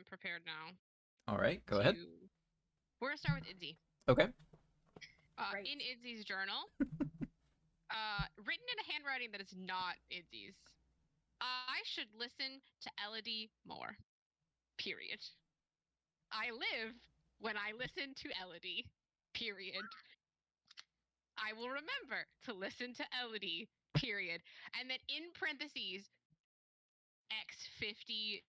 am prepared now. All right, go ahead. We're gonna start with Izzy. Okay. In Izzy's journal, written in a handwriting that is not Izzy's. I should listen to Elodie more. Period. I live when I listen to Elodie. Period. I will remember to listen to Elodie. Period. And then in parentheses, X50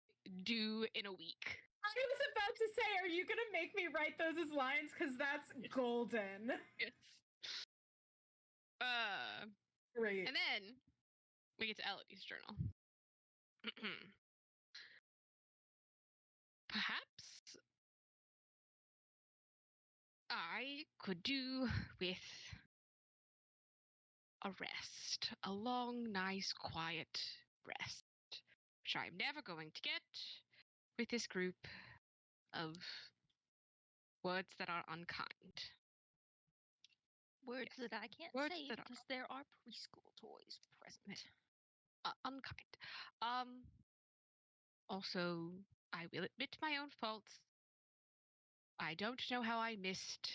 due in a week. I was about to say, are you gonna make me write those as lines? Because that's golden. Yes. Great. And then we get to Elodie's journal. Perhaps I could do with a rest, a long, nice, quiet rest, which I'm never going to get with this group of words that are unkind. Words that I can't Words say that are because there are preschool toys present. Unkind. Also, I will admit my own faults. I don't know how I missed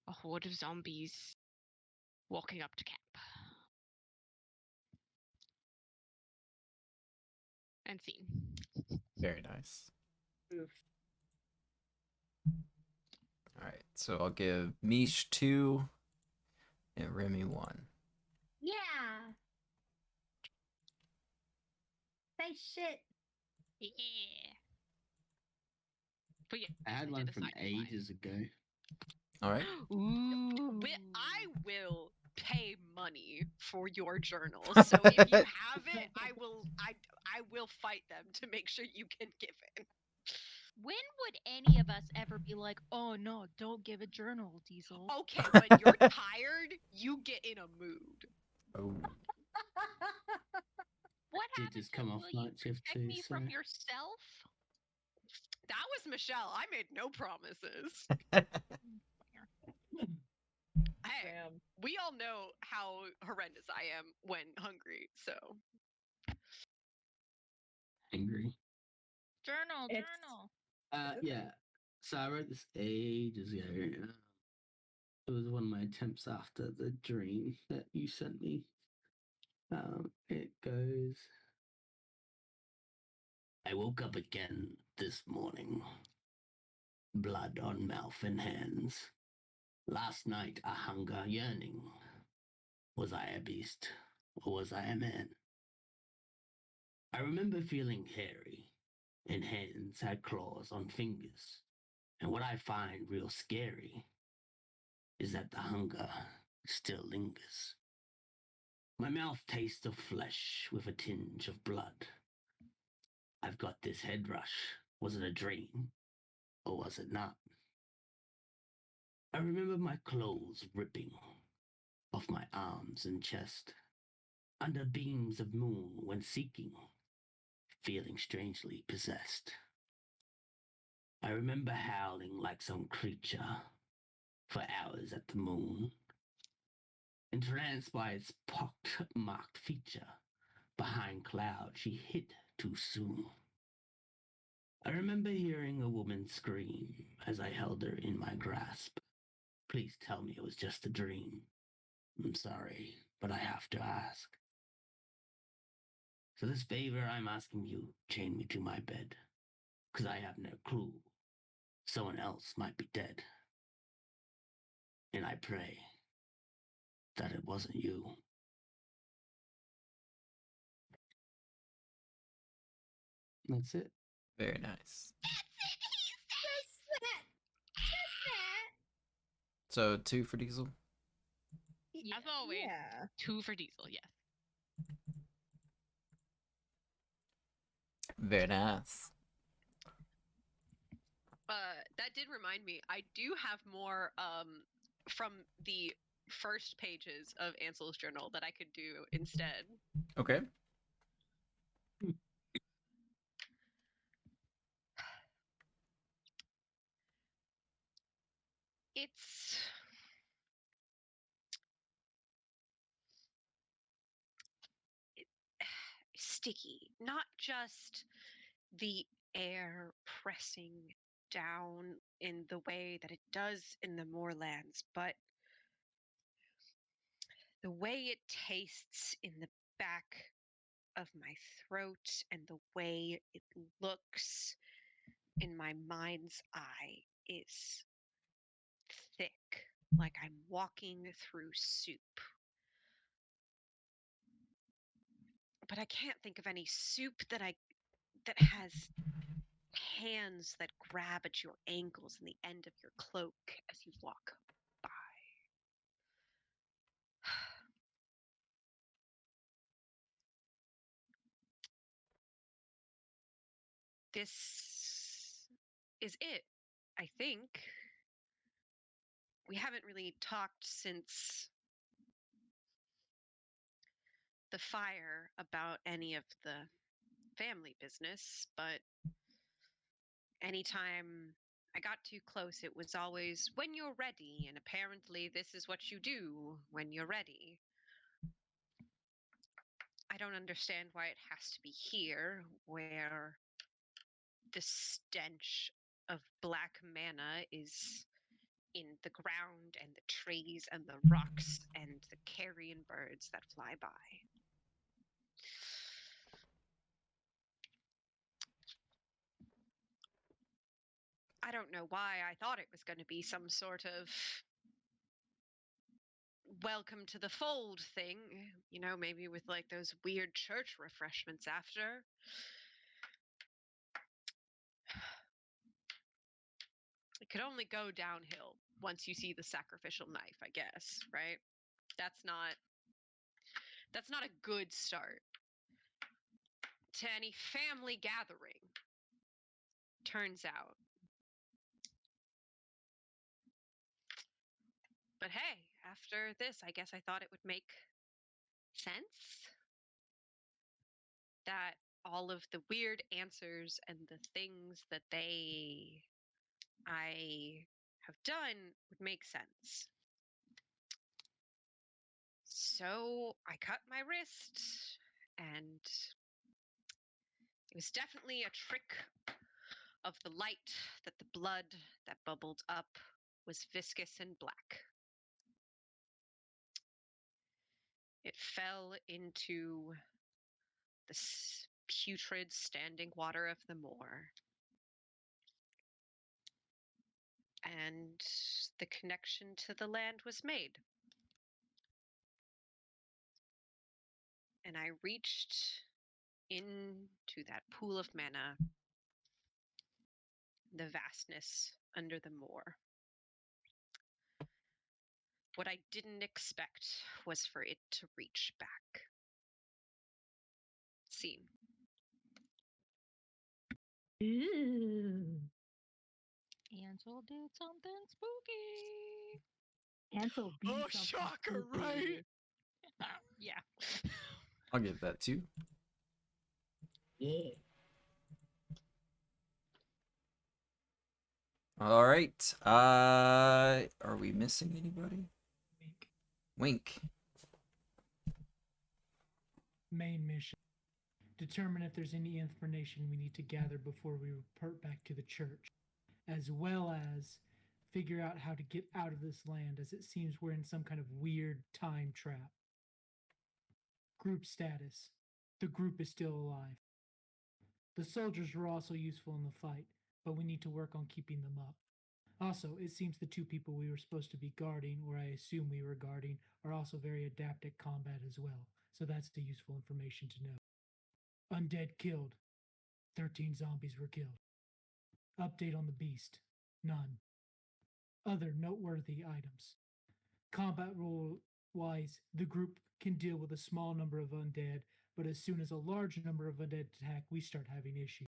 a horde of zombies walking up to camp. And scene. Very nice. Oof. All right, so I'll give Mish 2 and Remy 1. Yeah. Say shit. Yeah. But yeah, I had one from ages ago. All right. Ooh. I will pay money for your journal. So if you have it, I will fight them to make sure you can give it. When would any of us ever be like, oh no, don't give a journal, Diesel? Okay, when you're tired, you get in a mood. Oh. What Did happened just to come off will you night shift protect too, me so from yourself? That was Michelle. I made no promises. Hey, Damn. we all know how horrendous I am when hungry, so. angry. Journal, It's- journal. Yeah. So I wrote this ages ago. It was one of my attempts after the dream that you sent me. It goes. I woke up again this morning. Blood on mouth and hands. Last night a hunger yearning. Was I a beast, or was I a man? I remember feeling hairy, and hands had claws on fingers. And what I find real scary is that the hunger still lingers. My mouth tastes of flesh with a tinge of blood. I've got this head rush. Was it a dream, or was it not? I remember my clothes ripping off my arms and chest, under beams of moon when seeking, feeling strangely possessed. I remember howling like some creature for hours at the moon, entranced by its pock-marked feature. Behind clouds she hid too soon. I remember hearing a woman scream as I held her in my grasp. Please tell me it was just a dream. I'm sorry, but I have to ask. So this favor I'm asking you, chain me to my bed, 'cause I have no clue. Someone else might be dead. And I pray that it wasn't you. That's it. Very nice. Just that. Just that. So 2 for Diesel. As always, Yeah. 2 for Diesel, yes. Very nice. That did remind me, I do have more from the first pages of Ansel's journal that I could do instead. Okay. It's sticky, not just the air pressing down in the way that it does in the moorlands, but the way it tastes in the back of my throat and the way it looks in my mind's eye is thick, like I'm walking through soup. But I can't think of any soup that has hands that grab at your ankles and the end of your cloak as you walk by. This is it, I think. We haven't really talked since the fire about any of the family business, but anytime I got too close, it was always, when you're ready, and apparently this is what you do when you're ready. I don't understand why it has to be here, where the stench of black mana is in the ground and the trees and the rocks and the carrion birds that fly by. I don't know why I thought it was going to be some sort of welcome to the fold thing, you know, maybe with like those weird church refreshments after. It could only go downhill once you see the sacrificial knife, I guess, right? That's not a good start to any family gathering, turns out. But hey, after this, I guess I thought it would make sense that all of the weird answers and the things that I have done would make sense. So I cut my wrist, and it was definitely a trick of the light that the blood that bubbled up was viscous and black. It fell into the putrid standing water of the moor. And the connection to the land was made. And I reached into that pool of mana, the vastness under the moor. What I didn't expect was for it to reach back. Scene. Ooh. Ansel did something spooky. Ansel beat Oh, something shocker, spooky. right? Yeah. I'll give that 2. Yeah. All right. Are we missing anybody? Wink. Main mission. Determine if there's any information we need to gather before we report back to the church, as well as figure out how to get out of this land, as it seems we're in some kind of weird time trap. Group status. The group is still alive. The soldiers were also useful in the fight, but we need to work on keeping them up. Also, it seems the 2 people we were supposed to be guarding, or I assume we were guarding, are also very adept at combat as well, so that's the useful information to know. Undead killed. 13 zombies were killed. Update on the beast. None. Other noteworthy items. Combat rule-wise, the group can deal with a small number of undead, but as soon as a large number of undead attack, we start having issues.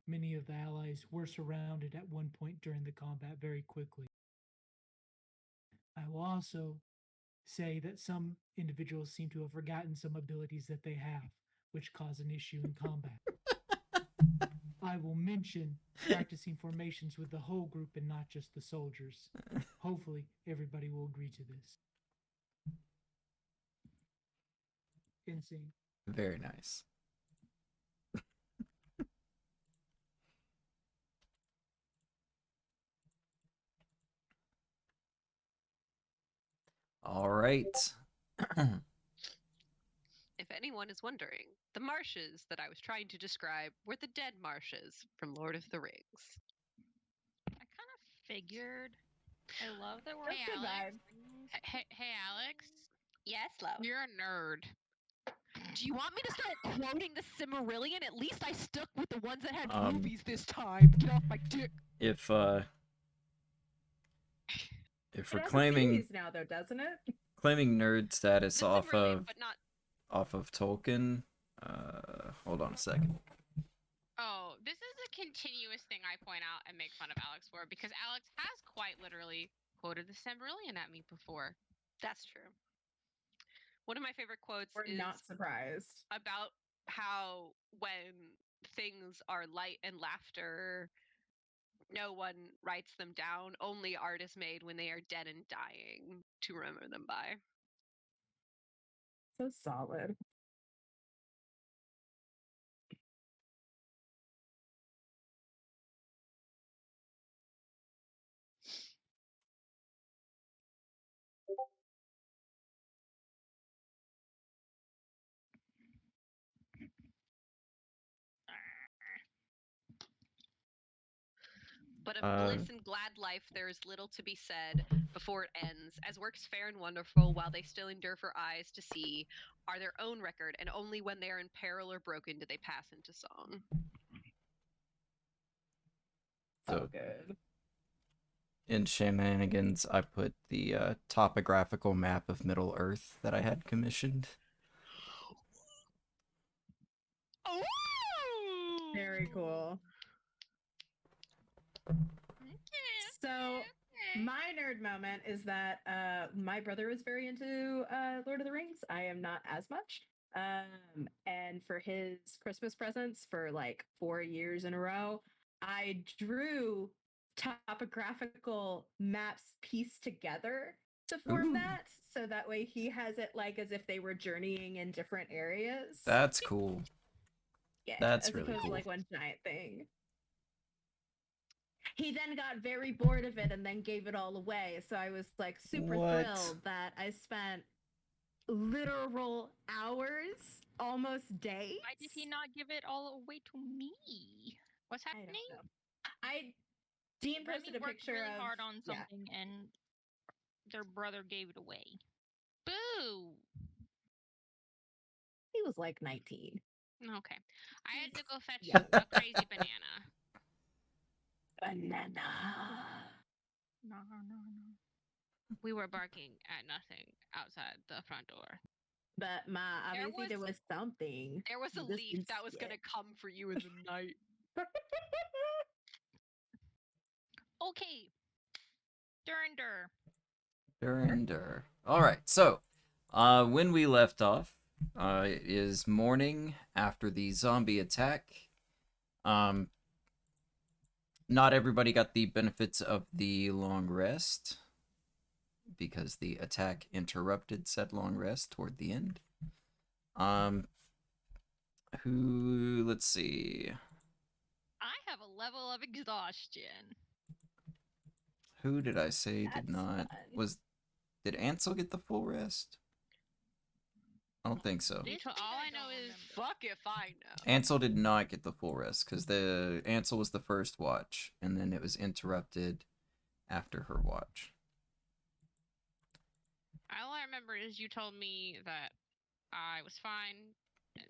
Many of the allies were surrounded at one point during the combat very quickly. I will also say that some individuals seem to have forgotten some abilities that they have, which cause an issue in combat. I will mention practicing formations with the whole group and not just the soldiers. Hopefully, everybody will agree to this. Insane. Very nice. All right. If anyone is wondering, the marshes that I was trying to describe were the dead marshes from Lord of the Rings. I kind of figured. I love that we're Hey, Good Alex. vibe. Hey, Alex. Yes, love. You're a nerd. Do you want me to start quoting the Cimmerillion? At least I stuck with the ones that had Um, movies this time. Get off my dick. If It we're has a claiming series now, though, doesn't it? nerd status The off Cimmerillion, of but not. Tolkien, hold on a second. Oh, this is a continuous thing I point out and make fun of Alex for because Alex has quite literally quoted the Cimmerillion at me before. That's true. One of my favorite quotes We're is not surprised. about how when things are light and laughter, no one writes them down. Only art is made when they are dead and dying to remember them by. So solid. But of bliss and glad life there is little to be said before it ends, as works fair and wonderful, while they still endure for eyes to see, are their own record, and only when they are in peril or broken do they pass into song. So So good. in shenanigans, I put the topographical map of Middle Earth that I had commissioned. Oh! Very cool. So my nerd moment is that my brother was very into Lord of the Rings. I am not as much. And for his Christmas presents for like 4 years in a row, I drew topographical maps pieced together to form Ooh. that. So that way he has it like as if they were journeying in different areas. That's cool. Yeah, That's as really opposed cool. to like one giant thing. He then got very bored of it and then gave it all away. So I was like super What? thrilled that I spent literal hours, almost days. Why did he not give it all away to me? What's I don't happening? know. Dean posted Remy a worked picture really of hard on yeah. something, and their brother gave it away. Boo. He was like 19. Okay. I had to go fetch Yeah. a crazy banana. Banana. No. We were barking at nothing outside the front door. But obviously there was something. There was a You just leaf didn't that was see going to it. come for you in the night. Okay. Durnder. Durnder. All right. So, when we left off, it is morning after the zombie attack. Not everybody got the benefits of the long rest because the attack interrupted said long rest toward the end. Let's see. I have a level of exhaustion. Who did I say That's did not? fun. Did Ansel get the full rest? I don't think so. This All bit I don't know is remember. Fuck if I know. Ansel did not get the full rest because the Ansel was the first watch, and then it was interrupted after her watch. all I remember is you told me that I was fine, and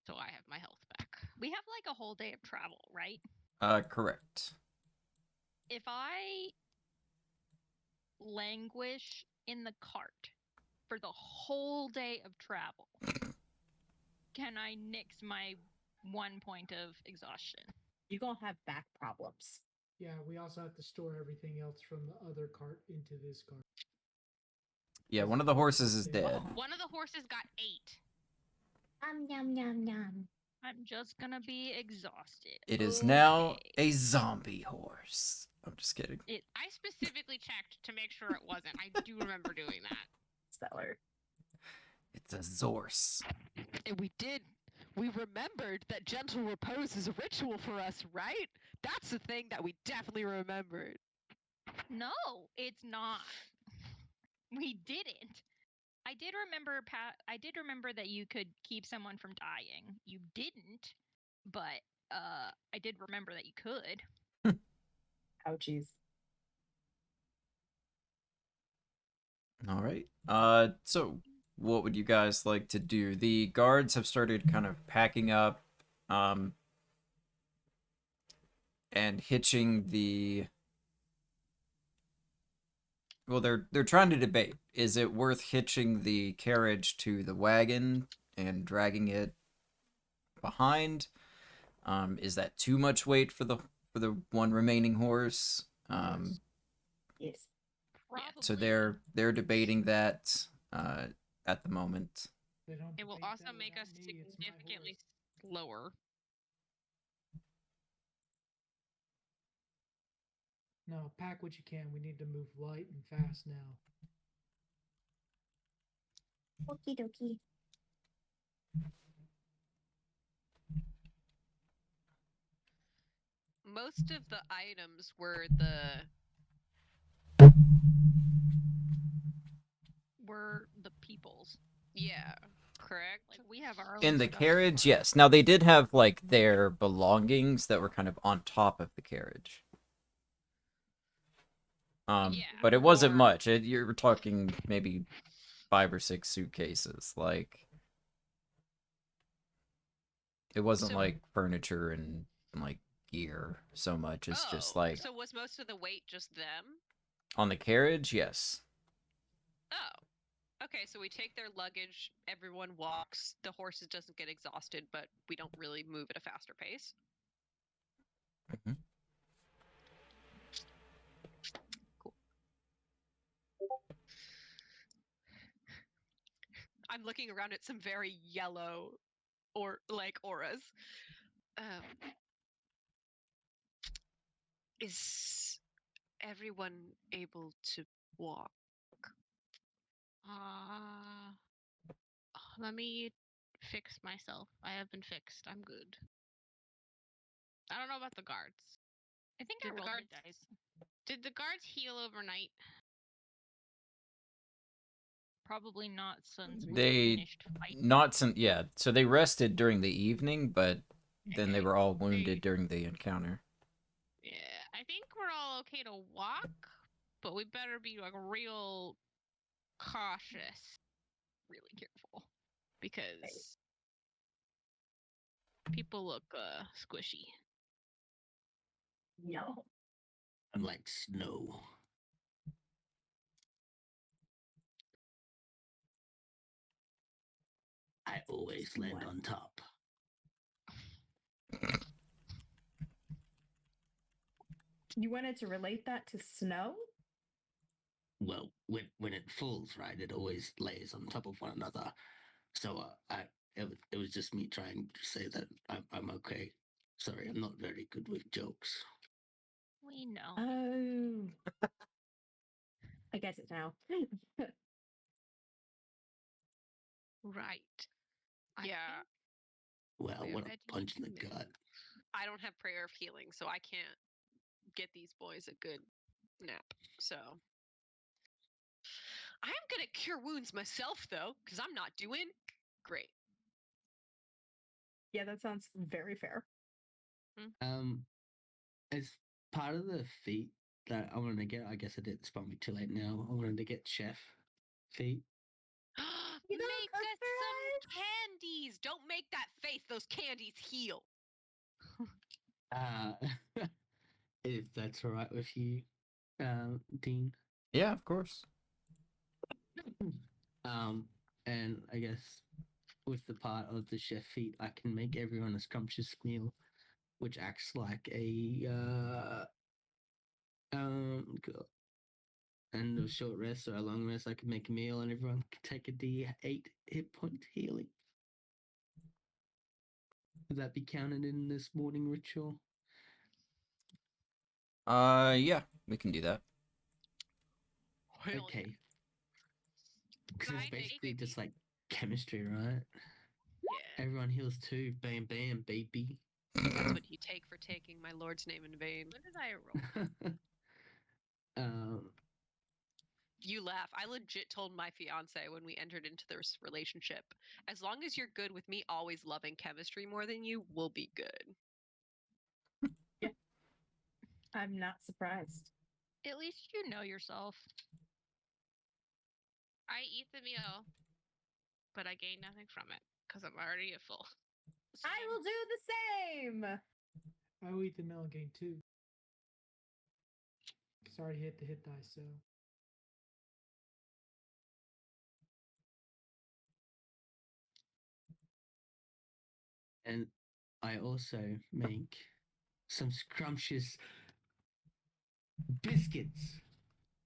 so I have my health back. We have like a whole day of travel, right? Correct. If I languish in the cart for the whole day of travel, can I nix my 1 point of exhaustion? You're gonna have back problems. Yeah, we also have to store everything else from the other cart into this cart. Yeah, one of the horses is Yeah. dead. One of the horses got 8. Yum, yum, yum. I'm just gonna be exhausted. It is now Okay. a zombie horse. I'm just kidding. I specifically checked to make sure it wasn't. I do remember doing that. Stellar. It's a Zorse. And we remembered that gentle repose is a ritual for us, right? That's the thing that we definitely remembered. No, it's not. We didn't. I did remember, I did remember that you could keep someone from dying. You didn't, but I did remember that you could. Ouchies. All right. So what would you guys like to do? The guards have started kind of packing up, and hitching the. Well, they're trying to debate. Is it worth hitching the carriage to the wagon and dragging it behind? Is that too much weight for the one remaining horse? Yes. So they're debating that at the moment. They don't It will debate also that make us without me, it's my significantly horse. slower. No, pack what you can. We need to move light and fast now. Okie dokie. Most of the items were the people's. yeah, correct? Like we have our own In the stuff. carriage, yes. Now they did have like their belongings that were kind of on top of the carriage. Yeah, But it wasn't or- much. You were talking maybe 5 or 6 suitcases. Like it wasn't So- like furniture and like gear so much. It's just like So was most of the weight just them? on the carriage, yes. Oh. Okay, so we take their luggage, everyone walks, the horses doesn't get exhausted, but we don't really move at a faster pace. Mhm. Cool. I'm looking around at some very yellow or like auras. Is everyone able to walk? Let me fix myself. I have been fixed. I'm good. I don't know about the guards. I think Did I the rolled guards- the dice. Did the guards heal overnight? Probably not since we They finished fighting. not some yeah. So they rested during the evening, but then they Okay. were all wounded during the encounter. Yeah, I think we're all okay to walk, but we better be like real cautious, really careful, because people look squishy. No. I'm like snow. I always land What? on top. You wanted to relate that to snow? Well, when it falls, right, it always lays on top of one another. So it was just me trying to say that I'm okay. Sorry, I'm not very good with jokes. We know. Oh. I guess it now. Right. Yeah. Well, We're what a ready punch in to the move. gut. I don't have prayer of healing, so I can't get these boys a good nap. So I am gonna cure wounds myself though, because I'm not doing great. Yeah, that sounds very fair. As part of the feat that I wanted to get, I guess it's probably too late now. I wanted to get chef feat. You don't Make cook us for some candies. Don't make that face. Those candies heal. If that's all right with you, Dean. Yeah, of course. And I guess with the part of the chef feat, I can make everyone a scrumptious meal, which acts like a end of short rest or a long rest. I can make a meal and everyone can take a D8 hit point healing. Would that be counted in this morning ritual? Yeah, we can do that. Hell Okay. Because Can it's I make basically a- just like chemistry, right? Yeah. Everyone heals too. Bam, bam, baby. That's what you take for taking my lord's name in vain. What did I roll? You laugh. I legit told my fiance when we entered into this relationship, as long as you're good with me always loving chemistry more than you, we'll be good. Yeah. I'm not surprised. At least you know yourself. I eat the meal, but I gain nothing from it because I'm already at full. I will do the same. I will eat the meal again too. Sorry to hit the hit die, so. And I also make some scrumptious biscuits.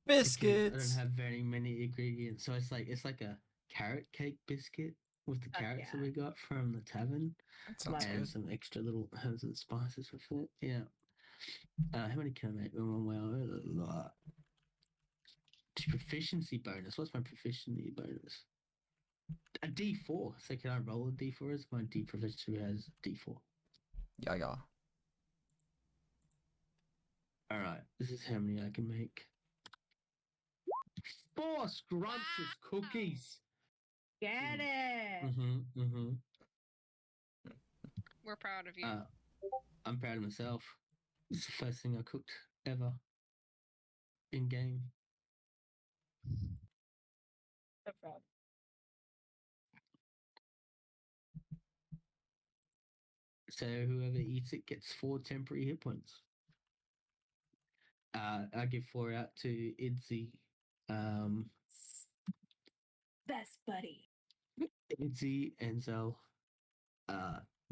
Because I don't have very many ingredients, so it's like a carrot cake biscuit with the carrots that we got from the tavern, That sounds and good. some extra little herbs and spices with it. Yeah. How many can I make? Well, proficiency bonus. What's my proficiency bonus? A D4. So can I roll a D4 as my D proficiency has D4? Yeah. All right. This is how many I can make. 4 scrumptious cookies. Get it. Mm-hmm. We're proud of you. I'm proud of myself. It's the first thing I cooked ever in game. So proud. So whoever eats it gets 4 temporary hit points. I give 4 out to Idzi. Best buddy. Idzi, Enzel,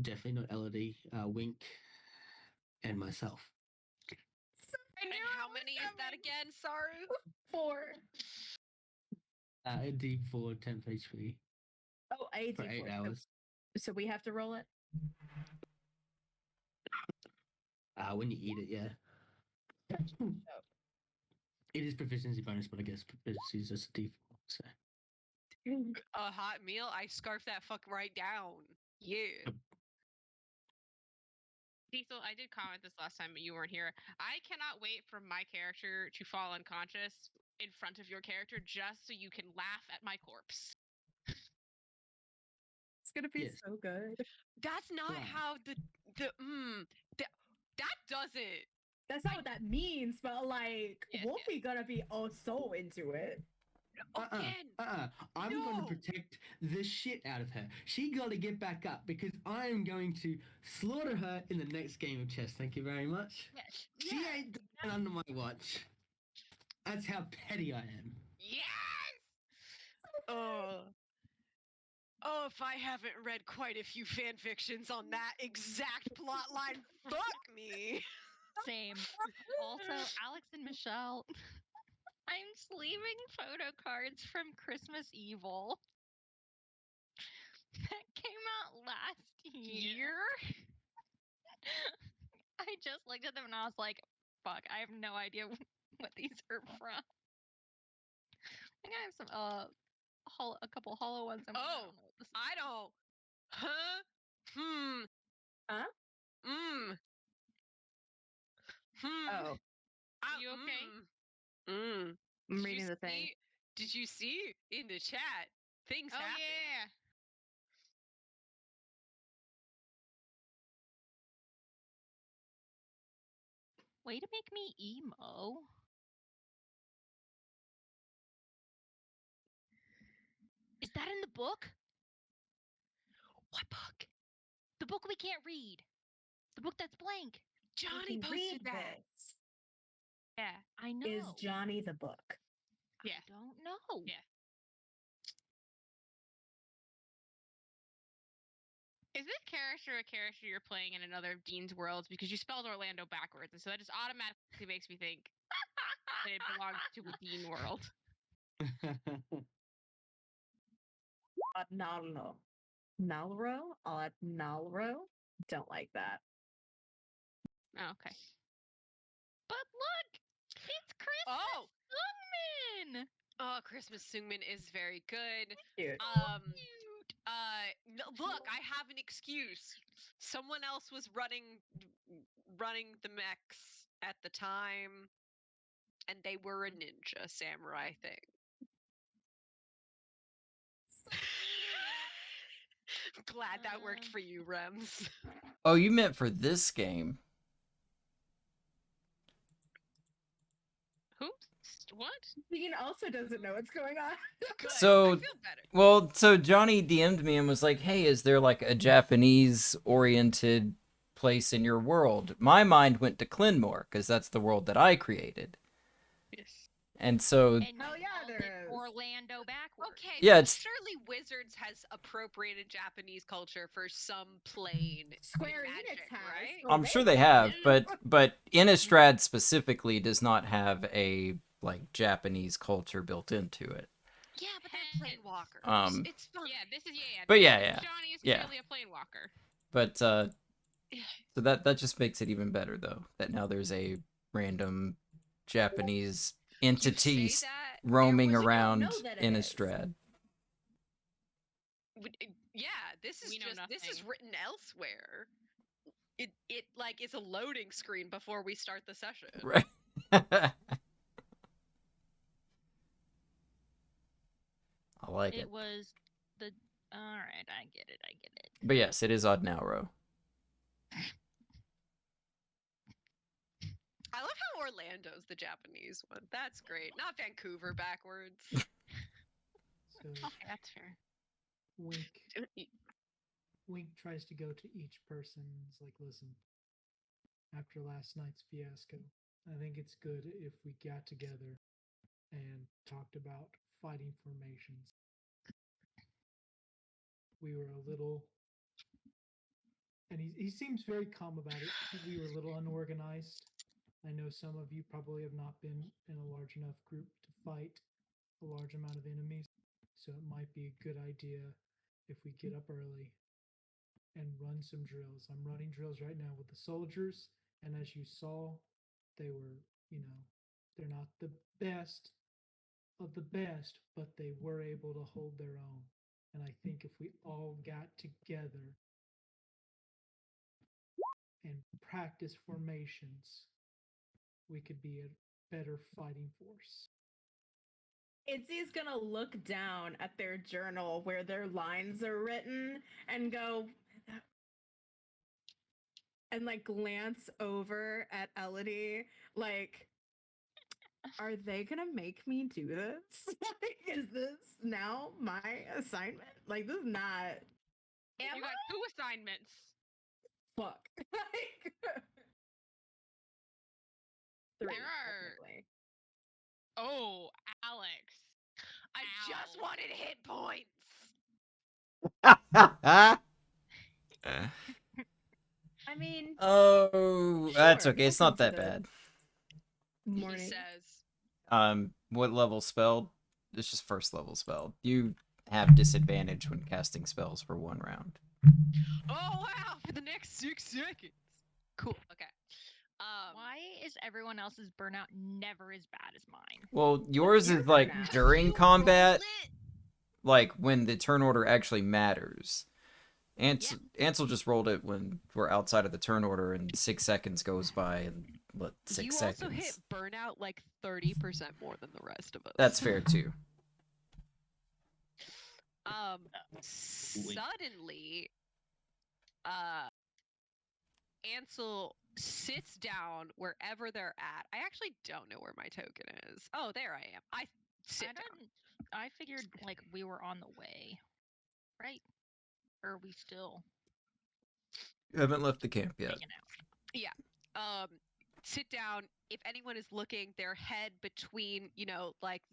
definitely not Elodie, Wink, and myself. And how many is that again? Sorry. 4. A D4 temp HP. Oh, a for D4. 8 hours. So we have to roll it? When you eat it, yeah. It is proficiency bonus, but I guess proficiency is just a D4. So. A hot meal, I scarf that fuck right down. Yeah. Cecil, I did comment this last time, but you weren't here. I cannot wait for my character to fall unconscious in front of your character just so you can laugh at my corpse. It's gonna be so good. That's not how that doesn't. That's not what that means, but like, Wolfie gonna be so into it. I'm going to protect the shit out of her. She got to get back up because I am going to slaughter her in the next game of chess. Thank you very much. Yes. She ain't done under my watch. That's how petty I am. Yes. If I haven't read quite a few fan fictions on that exact plot line, fuck me. Same. Also, Alex and Michelle, I'm sleeving photo cards from Christmas Evil. That came out last year. I just looked at them and I was like, fuck, I have no idea what these are from. I think I have some a couple hollow ones. I don't. Huh? Huh? Oh. You okay? I'm reading the thing. Did you see in the chat? Things happen. Yeah. Way to make me emo. Is that in the book? What book? The book we can't read. The book that's blank. Johnny posted that. Yeah, I know. Is Johnny the book? Yeah. I don't know. Yeah. Is this character a character you're playing in another of Dean's worlds? Because you spelled Orlando backwards, and so that just automatically makes me think that it belongs to a Dean world. Nalro. Nalro? I'll add Nalro. Don't like that. Oh, okay. But look! It's Christmas Sungmin! Oh, Christmas Sungmin is very good. Cute. Look, I have an excuse. Someone else was running the mechs at the time. and they were a ninja samurai thing. Glad that worked for you, Rems. Oh, you meant for this game. Who? What? Dean also doesn't know what's going on. Good. So, I feel better. well, so Johnny DM'd me and was like, hey, is there like a Japanese-oriented place in your world? My mind went to Clinmore, because that's the world that I created. Yes. And so... And Hell yeah, called there it is. Orlando backwards. Okay, Yeah, so it's- surely Wizards has appropriated Japanese culture for some plane Square in Enix Magic, has. right? So I'm sure they maybe. have, but Innistrad specifically does not have a like Japanese culture built into it. Yeah, but they're planewalkers. It's fun. Yeah, this is But this yeah, is- yeah, Johnny is yeah. clearly a planewalker. But so that just makes it even better though. That now there's a random Japanese entity You say that, roaming there was- around know that it is. Innistrad. Yeah, this is We know this is nothing. written elsewhere. It like is a loading screen before we start the session. Right. I like it. It was the. All right, I get it. But yes, it is Odnauro. I love how Orlando's the Japanese one. That's great. Not Vancouver backwards. So Okay, that's fair. Wink tries to go to each person. It's like, listen, after last night's fiasco, I think it's good if we got together and talked about fighting formations. We were a little, and he seems very calm about it. We were a little unorganized. I know some of you probably have not been in a large enough group to fight a large amount of enemies, so it might be a good idea if we get up early and run some drills. I'm running drills right now with the soldiers, and as you saw, they were, they're not the best of the best, but they were able to hold their own. And I think if we all got together and practice formations, we could be a better fighting force. Itzy's gonna look down at their journal where their lines are written and go, and like glance over at Elodie, like, are they gonna make me do this? Like, is this now my assignment? Like, this is not. You got 2 assignments. Fuck. Like, 3, There are- technically. Oh, Alex. I just wanted hit points. I mean, Oh, that's sure, okay. It's listen not to that the bad. morning. He says. What level spelled? It's just first level spelled. You have disadvantage when casting spells for 1 round. Oh wow! For the next 6 seconds. Cool. Okay. Why is everyone else's burnout never as bad as mine? Well, yours your is like burnout? during You combat, roll it. like when the turn order actually matters. Ansel just rolled it when we're outside of the turn order and 6 seconds goes by and what, 6 You seconds. also hit burnout like 30% more than the rest of us. That's fair too. Suddenly, Ansel sits down wherever they're at. I actually don't know where my token is. Oh, there I am. I sit down. I figured like we were on the way, right? Or are we still You haven't left the camp yet. hanging out? Sit down. If anyone is looking, their head between, like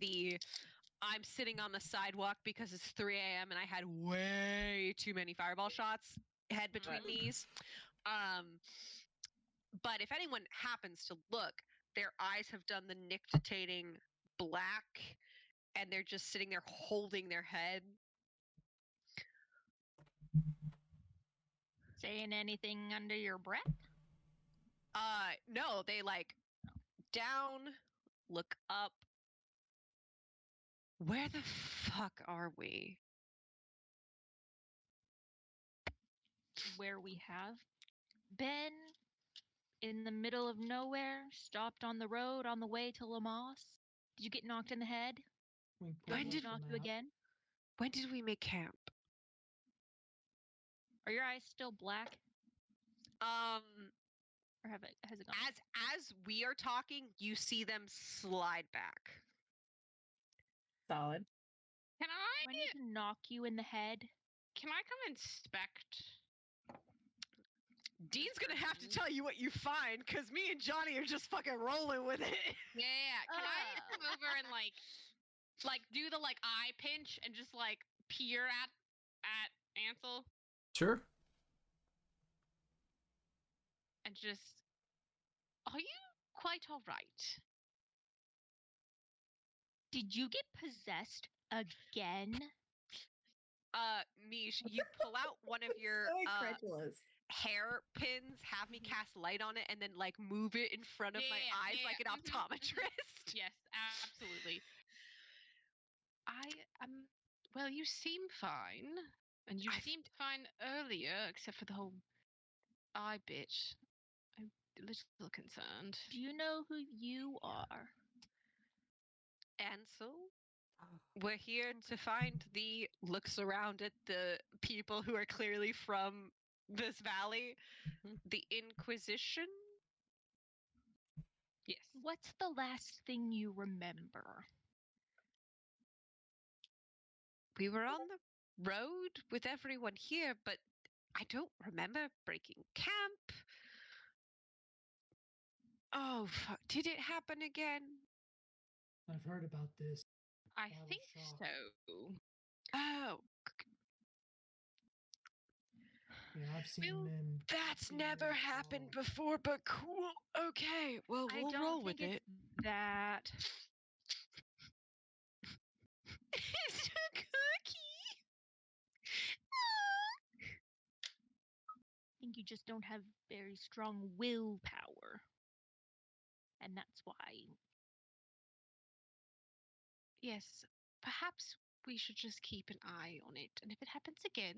I'm sitting on the sidewalk because it's 3 a.m. and I had way too many fireball shots, head between knees. But if anyone happens to look, their eyes have done the nictitating black and they're just sitting there holding their head. Saying anything under your breath? No, they like down, look up. Where the fuck are we? Where we have been in the middle of nowhere, stopped on the road on the way to Lamas? Did you get knocked in the head? Wink, Did pulls we up the knock you map. again? When did we make camp? Are your eyes still black, or has it gone? As we are talking, you see them slide back. Solid. Can Do I need to knock you in the head? Can I come inspect? Dean's gonna have to tell you what you find, because me and Johnny are just fucking rolling with it. Yeah. Can I come over and like do the like eye pinch and just like peer at Ansel Sure. and just, are you quite all right? Did you get possessed again? Mish, you pull out one of your So incredulous. hairpins, have me cast light on it, and then like move it in front of my eyes like an optometrist. Yes, absolutely. Well, you seem fine, and you seemed fine earlier, except for the whole eye bit. I'm a little concerned. Do you know who you are? Ansel, we're here to find the looks around at the people who are clearly from this valley. The Inquisition? Yes. What's the last thing you remember? We were on the road with everyone here, but I don't remember breaking camp. Oh, fuck. Did it happen again? I've heard about this. I Battle think shock. so. Oh, Yeah, I've seen Well, men. that's being never really happened tall. before, but cool. Okay, well, I we'll don't roll think with it. it's that. It's a cookie. I think you just don't have very strong willpower. And that's why. Yes, perhaps we should just keep an eye on it, and if it happens again,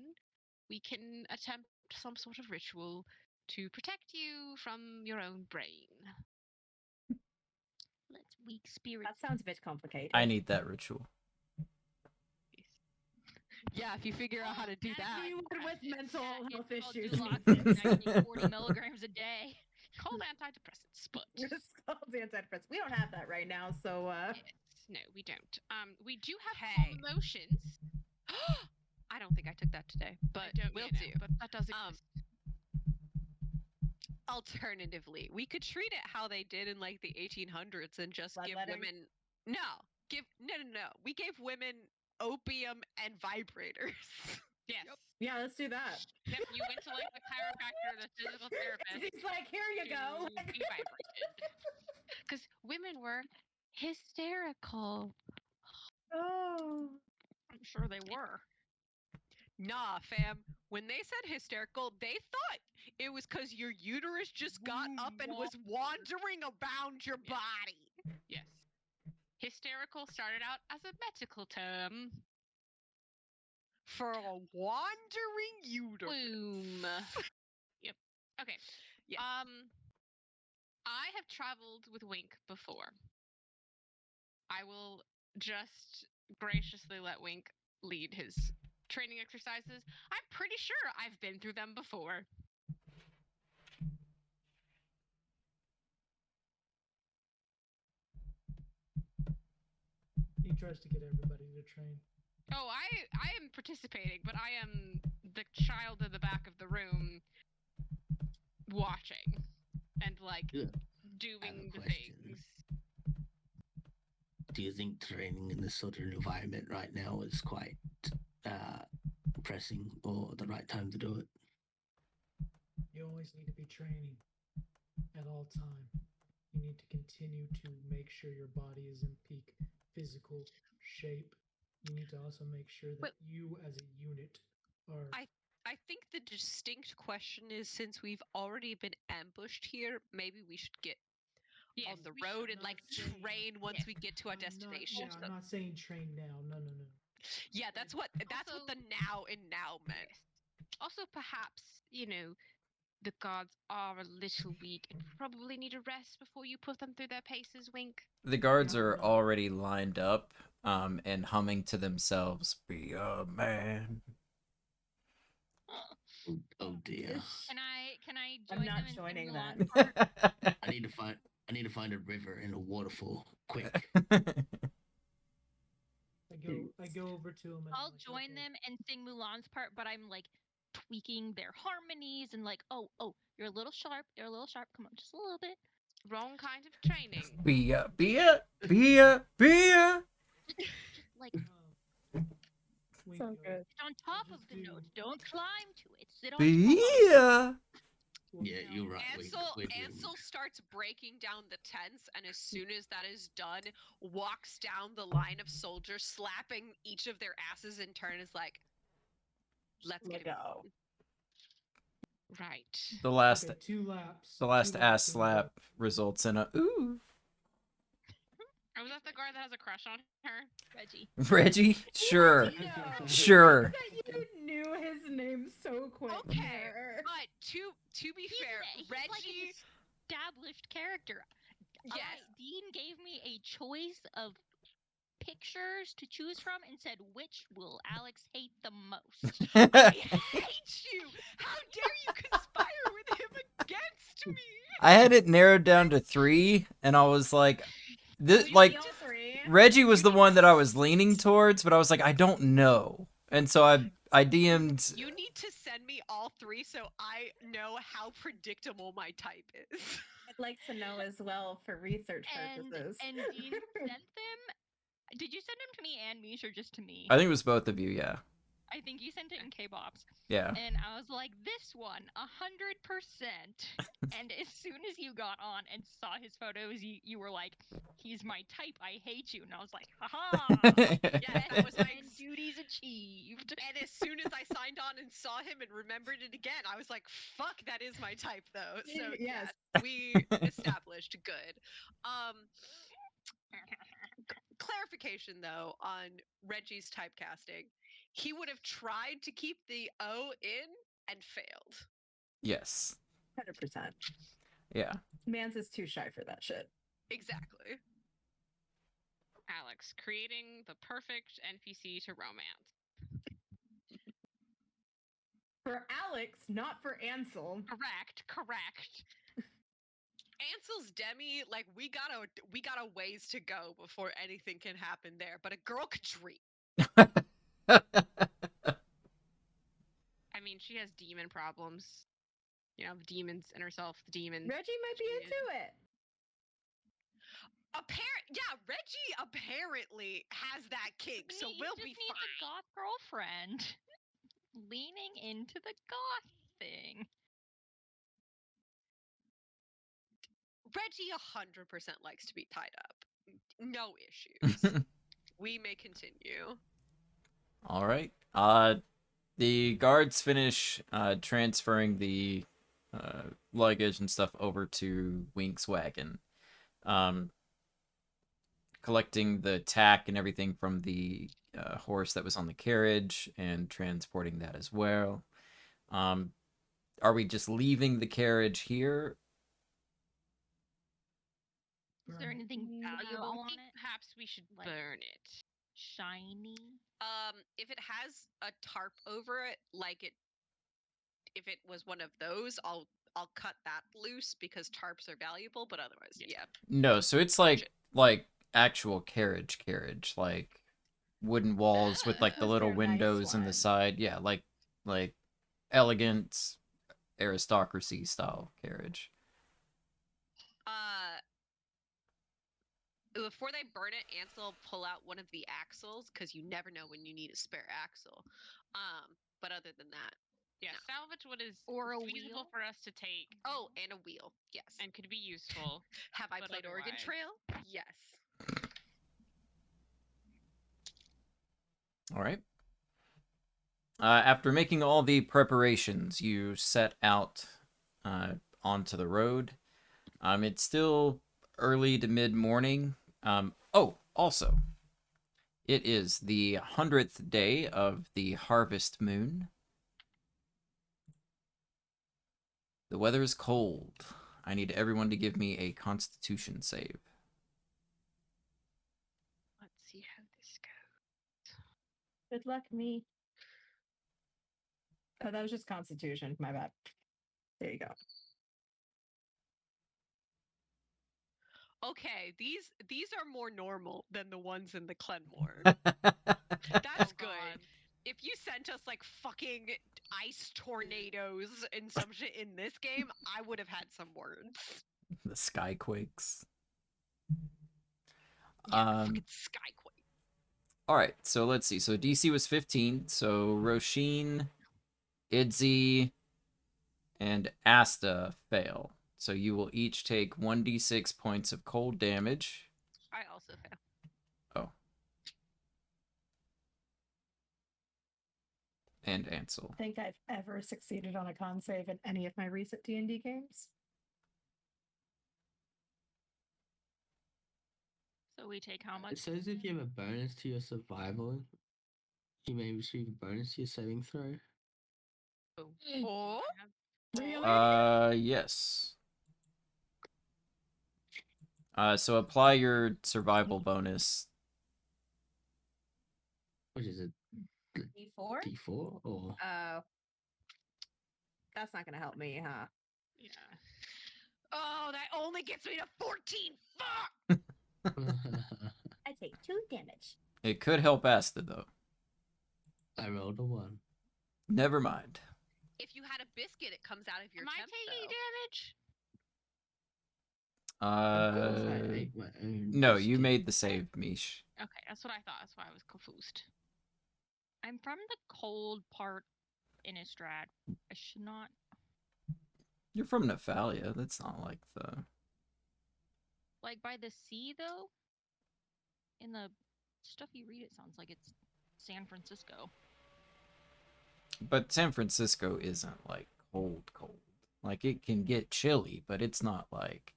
we can attempt some sort of ritual to protect you from your own brain. Let's weak spirits. That sounds a bit complicated. I need that ritual. Yeah, if you figure out how to do that. You would with mental health I'll do issues. lots of 40 milligrams a day. Called antidepressants, but It's called antidepressants. We don't have that right now, so yes, no, we don't. We do have Hey. calm emotions. I don't think I took that today, but I don't we'll know, do. but that does exist. Alternatively, we could treat it how they did in like the 1800s and just give Bloodletting? women no. We gave women opium and vibrators. Yes. yeah, let's do that. Yep, you went to like the chiropractor or the physical therapist. He's like, here you go. to be vibrated. Because women were hysterical. Oh. I'm sure they were. Nah, fam. When they said hysterical, they thought it was because your uterus just got up and was wandering around your body. Yes. Hysterical started out as a medical term. For a wandering uterus. Womb. Yep. Okay. Yes. I have traveled with Wink before. I will just graciously let Wink lead his training exercises. I'm pretty sure I've been through them before. He tries to get everybody to train. Oh, I am participating, but I am the child in the back of the room watching and like Yeah. doing the question. things. Do you think training in this sort of environment right now is quite pressing or the right time to do it? You always need to be training at all time. You need to continue to make sure your body is in peak physical shape. You need to also make sure that you as a unit are... I think the distinct question is, since we've already been ambushed here, maybe we should get on the road and like train once we get to our destination. I'm not saying train now. No. Yeah, that's what the now and now meant. Yes. Also, perhaps, The guards are a little weak and probably need a rest before you put them through their paces, Wink. The guards are already lined up, and humming to themselves, "Be a man." Oh dear. Can I I'm join not them and joining sing that. Mulan's part? I need to find a river and a waterfall quick. I go over to him and I'll I'm like, join okay. them and sing Mulan's part, but I'm like tweaking their harmonies and like, oh, you're a little sharp. Come on, just a little bit. Wrong kind of training. Be a. Just like Wink, So go. good. sit on top just of the do- notes. Don't climb to it. Sit on Be top. Yeah, you're right. Ansel starts breaking down the tents, and as soon as that is done, walks down the line of soldiers, slapping each of their asses in turn, is like, let's get it Go. going. Right. The last Okay, 2 laps. the last 2 ass laps and we go. slap results in a ooh. Oh, was that the guard that has a crush on her? Reggie. Reggie? Sure. No. Sure. That you knew his name so quick. Okay, there. but to be fair, He's Reggie. like an established character. Yes. Dean gave me a choice of pictures to choose from and said, which will Alex hate the most? I hate you! How dare you conspire with him against me? I had it narrowed down to 3, and I was like, this, You like, need to- Reggie was the one that I was leaning towards, but I was like, I don't know. And so I DM'd. You need to send me all 3 so I know how predictable my type is. I'd like to know as well for research purposes. And Dean sent them. Did you send them to me and Mish or just to me? I think it was both of you, yeah. I think you sent it in K-Bops. Yeah. And I was like, this one, 100%. And as soon as you got on and saw his photos, you were like, he's my type, I hate you. And I was like, haha! Yes, that was my duties achieved. And as soon as I signed on and saw him and remembered it again, I was like, fuck, that is my type though. So yes, we established good. Clarification though on Reggie's typecasting. He would have tried to keep the O in and failed. Yes. 100%. Yeah. Mans is too shy for that shit. Exactly. Alex, creating the perfect NPC to romance. For Alex, not for Ansel. Correct. Ansel's Demi, like we got a ways to go before anything can happen there, but a girl could dream. I mean, she has demon problems. You know, demons in herself, the demons. Reggie might be into it. Reggie apparently has that kink, so we'll be need fine. a goth girlfriend. Leaning into the goth thing. Reggie 100% likes to be tied up. No issues. We may continue. All right. The guards finish transferring the luggage and stuff over to Wink's wagon. Collecting the tack and everything from the horse that was on the carriage and transporting that as well. Are we just leaving the carriage here? Is there anything valuable I on think it? perhaps we should Like- burn it. Shiny. If it has a tarp over it, if it was one of those, I'll cut that loose because tarps are valuable, but otherwise, yeah. No, so it's like actual carriage, like wooden walls with like the little They're nice windows in the ones. side. Yeah, like elegant aristocracy style carriage. Before they burn it, Ansel pull out one of the axles because you never know when you need a spare axle. But other than that, Yeah, no. salvage what is Or a feasible wheel? for us to take. Oh, and a wheel. Yes. And could be useful. Have I but played Oregon otherwise- Trail? Yes. All right. After making all the preparations, you set out onto the road. It's still early to mid-morning. Also, it is the 100th day of the harvest moon. The weather is cold. I need everyone to give me a Constitution save. Let's see how this goes. Good luck, me. Oh, that was just Constitution. My bad. There you go. Okay, these are more normal than the ones in the Clenmore. That's good. God. If you sent us like fucking ice tornadoes and some shit in this game, I would have had some words. The skyquakes. Yeah, fucking skyquake. All right, so let's see. So DC was 15. So Roshin, Idzi, and Asta fail. So you will each take 1d6 points of cold damage. I also fail. Oh. And Ansel. I think I've ever succeeded on a con save in any of my recent D&D games. So we take how much? It says if you have a bonus to your survival, you may receive a bonus to your saving throw. Oh, Really? Yes. So apply your survival bonus. Which is it? D4? D4 or Oh. That's not going to help me, huh? Yeah. oh, that only gets me to 14. Fuck. I take 2 damage. It could help Asta, though. I rolled a 1. Never mind. If you had a biscuit, it comes out of your Am I temp, taking though. damage? Of course, I ate my own No, you biscuit. made the save, Mish. Okay, that's what I thought. That's why I was confused. I'm from the cold part in Innistrad. I should not. You're from Nephalia. That's not like the... Like by the sea, though? In the stuff you read, it sounds like it's San Francisco. But San Francisco isn't, like, cold. Like, it can get chilly, but it's not, like,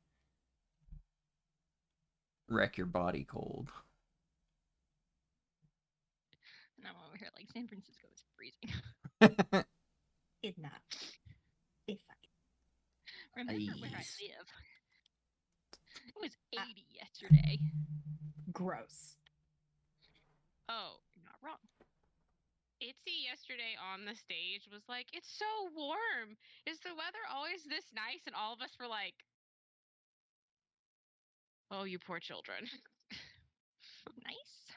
wreck your body cold. And I'm over here like, San Francisco is freezing. It's not. It's fine. Remember where I Ice. live. It was 80 yesterday. Gross. Oh, You're not wrong. Itzy yesterday on the stage was like, "It's so warm. Is the weather always this nice?" And all of us were like, "Oh, you poor children." Nice.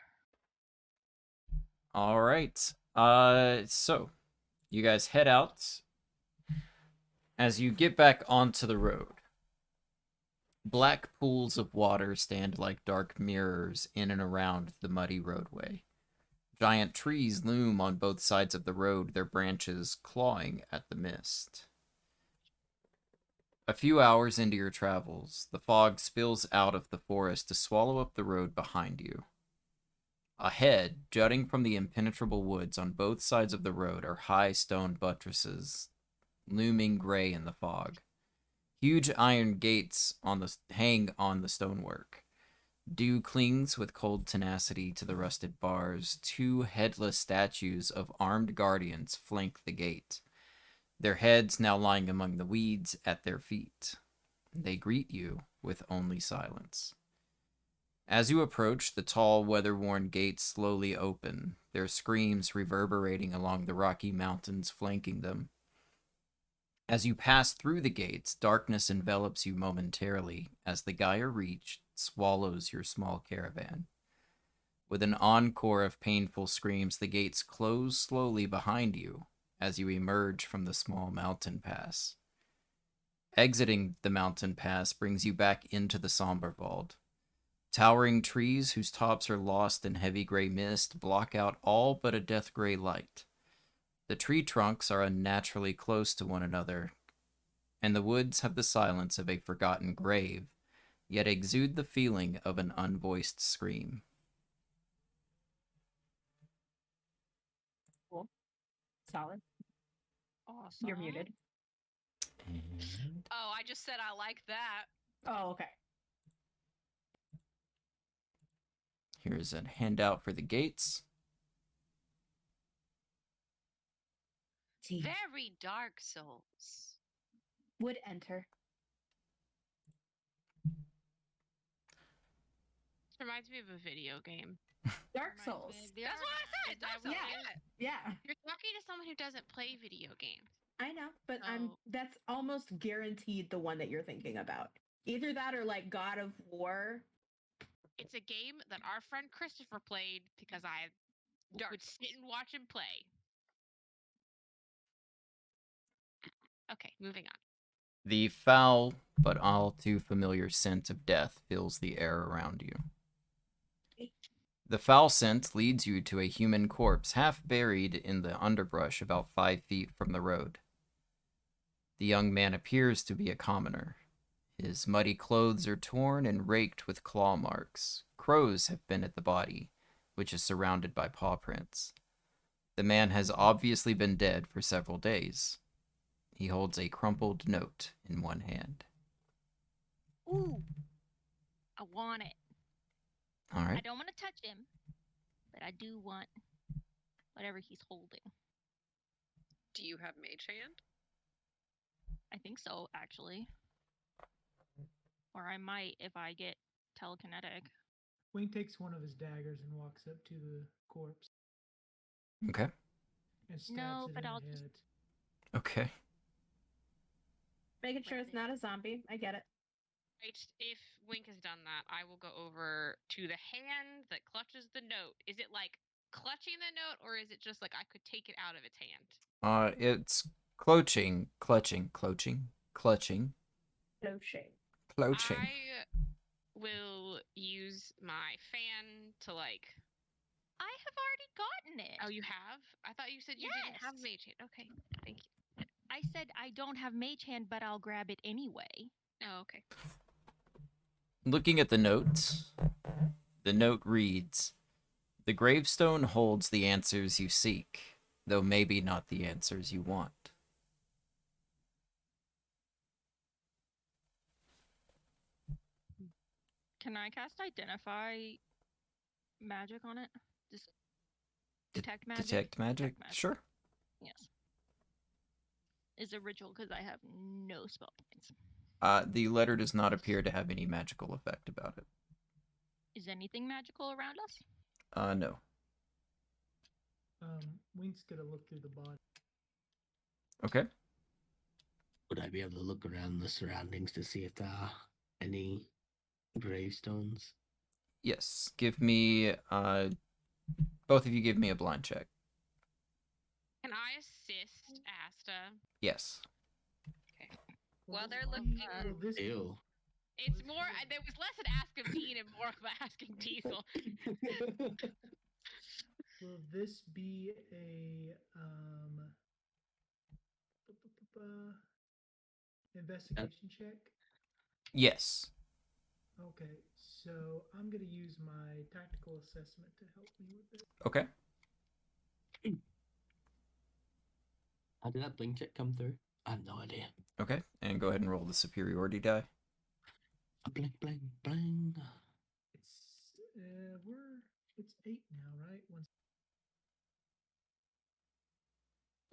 All right. So you guys head out. As you get back onto the road, black pools of water stand like dark mirrors in and around the muddy roadway. Giant trees loom on both sides of the road, their branches clawing at the mist. A few hours into your travels, the fog spills out of the forest to swallow up the road behind you. Ahead, jutting from the impenetrable woods on both sides of the road, are high stone buttresses, looming gray in the fog. Huge iron gates hang on the stonework. Dew clings with cold tenacity to the rusted bars. 2 headless statues of armed guardians flank the gate, their heads now lying among the weeds at their feet. They greet you with only silence. As you approach, the tall, weather-worn gates slowly open, their screams reverberating along the rocky mountains flanking them. As you pass through the gates, darkness envelops you momentarily as the Gyre Reach swallows your small caravan. With an encore of painful screams, the gates close slowly behind you as you emerge from the small mountain pass. Exiting the mountain pass brings you back into the somber vault. Towering trees whose tops are lost in heavy gray mist block out all but a death gray light. The tree trunks are unnaturally close to one another, and the woods have the silence of a forgotten grave, yet exude the feeling of an unvoiced scream. Cool. Solid. Awesome. You're muted. And Oh, I just said I like that. Oh, okay. here's a handout for the gates. Tea. Very Dark Souls. Would enter. Reminds me of a video game. Dark Souls. That's what I said. Dark Souls. Yeah. You're talking to someone who doesn't play video games. I know, but Oh. that's almost guaranteed the one that you're thinking about. Either that or like God of War. It's a game that our friend Christopher played because I would sit and watch him play. Okay, moving on. The foul but all too familiar scent of death fills the air around you. The foul scent leads you to a human corpse half buried in the underbrush about 5 feet from the road. The young man appears to be a commoner. His muddy clothes are torn and raked with claw marks. Crows have been at the body, which is surrounded by paw prints. The man has obviously been dead for several days. He holds a crumpled note in one hand. Ooh, I want it. All right. I don't want to touch him, but I do want whatever he's holding. Do you have Mage Hand? I think so, actually. Or I might if I get telekinetic. Wing takes one of his daggers and walks up to the corpse Okay. and stabs No, it but in I'll the just- head. Okay. Making sure it's not a zombie. I get it. Right, if Wink has done that, I will go over to the hand that clutches the note. Is it like clutching the note, or is it just like I could take it out of its hand? It's clutching. No shame. I will use my fan to like. I have already gotten it. Oh, you have? I thought you said you didn't have Yes. mage hand. Okay, thank you. I said I don't have mage hand, but I'll grab it anyway. Oh, okay. Looking at the note, the note reads, "The gravestone holds the answers you seek, though maybe not the answers you want." Can I cast Identify magic on it? Just detect magic? Detect magic? Sure. Yes. Is a ritual because I have no spell points. The letter does not appear to have any magical effect about it. Is anything magical around us? No. Wink's gonna look through the body. Okay. Would I be able to look around the surroundings to see if there are any gravestones? Yes. Give me, both of you give me a blind check. Can I assist Asta? Yes. While they're this looking- be- will this be- Ew. It's more. There was less an ask of Dean and more of an asking Diesel. Will this be a investigation check? Yes. Okay, so I'm gonna use my tactical assessment to help me with this. Okay. How did that blink check come through? I have no idea. Okay. And go ahead and roll the superiority die. A blink, blink, bling. It's 8 now, right?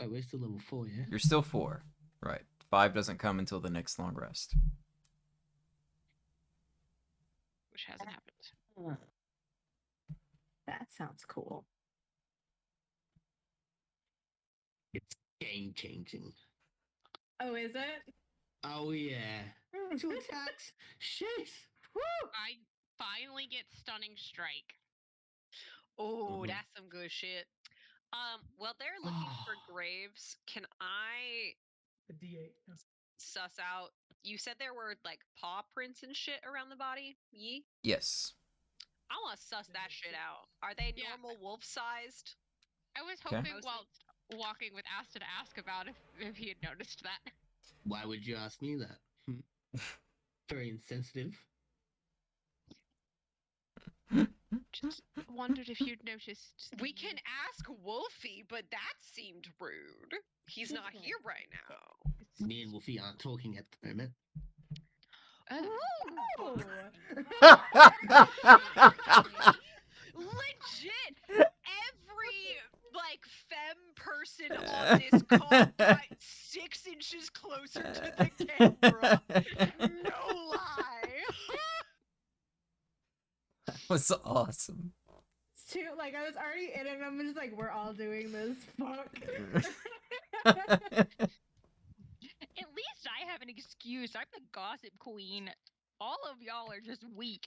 Wait, we're still level 4, yeah? You're still 4. Right. 5 doesn't come until the next long rest. Which hasn't happened. That sounds cool. It's game changing. Oh, is it? Oh yeah. 2 attacks. Shit. Woo! I finally get stunning strike. Oh, Mhm. that's some good shit. While they're looking for graves, can I A D8. No. suss out? You said there were like paw prints and shit around the body. Yee. Yes. I want to suss that shit out. Are they Yeah. normal wolf sized? I was Okay. hoping while walking with Asta to ask about if he had noticed that. Why would you ask me that? Very insensitive. Just wondered if you'd noticed. We can ask Wolfie, but that seemed rude. He's not here right now. Me and Wolfie aren't talking at the moment. Oh. Legit, every like femme person on this call got 6 inches closer to the was awesome. It's too like I was already in it and I'm just like, we're all doing this. Fuck. At least I have an excuse. I'm the gossip queen. All of y'all are just weak.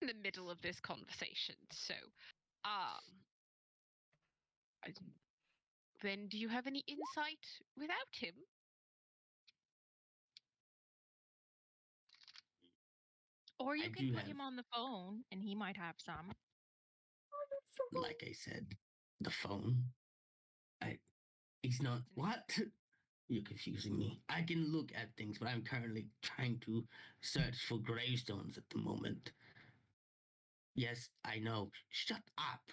In the middle of this conversation, so, I- then do you have any insight without him? Or you I can do put have- him on the phone and he might have some. Like I said, the phone. He's not. What? You're confusing me. I can look at things, but I'm currently trying to search for gravestones at the moment. Yes, I know. Shut up.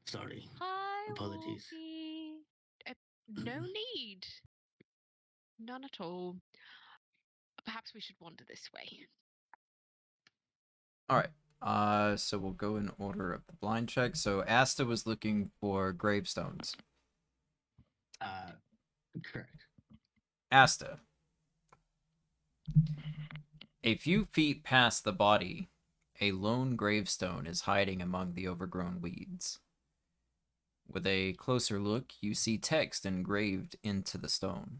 Sorry. Hi, Apologies. Wookie. No need. None at all. Perhaps we should wander this way. All right. So we'll go in order of the blind check. So Asta was looking for gravestones. Correct. Asta. A few feet past the body, a lone gravestone is hiding among the overgrown weeds. With a closer look, you see text engraved into the stone.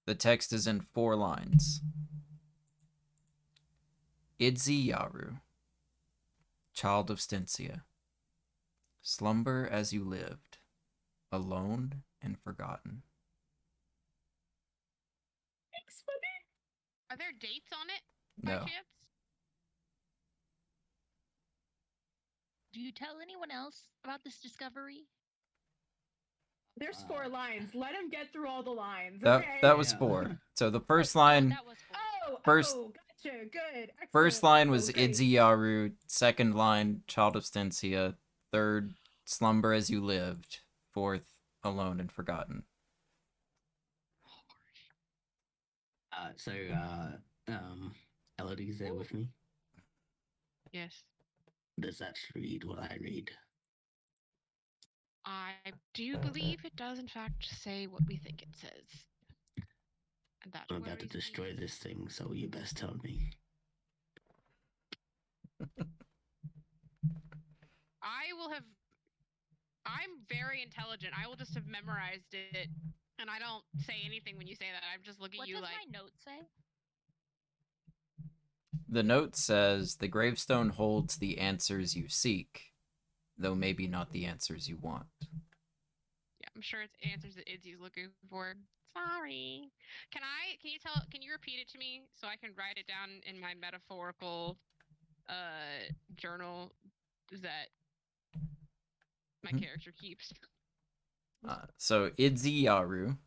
The text is in 4 lines. Idzi Yaru, child of Stensia, slumber as you lived, alone and forgotten. Thanks, buddy. Are there dates on it, by No. chance? Do you tell anyone else about this discovery? There's 4 lines. Let him get through all the lines. That Okay. that was Yeah. 4. So the first Oh, line that was First- Gotcha. Good. Excellent. first line was Okay. Idzi Yaru, second line child of Stensia, third slumber as you lived, fourth alone and forgotten. Elodie's there with me. Yes. Does that read what I read? I do believe it does, in fact, say what we think it says. And that I'm about to worries me. destroy this thing, so you best tell me. I'm very intelligent. I will just have memorized it, and I don't say anything when you say that. I'm just looking at What you does like. my note say? The note says the gravestone holds the answers you seek, though maybe not the answers you want. Yeah, I'm sure it's answers that Izzy's looking for. Sorry. Can you repeat it to me so I can write it down in my metaphorical journal that my character keeps? So Idzi Yaru,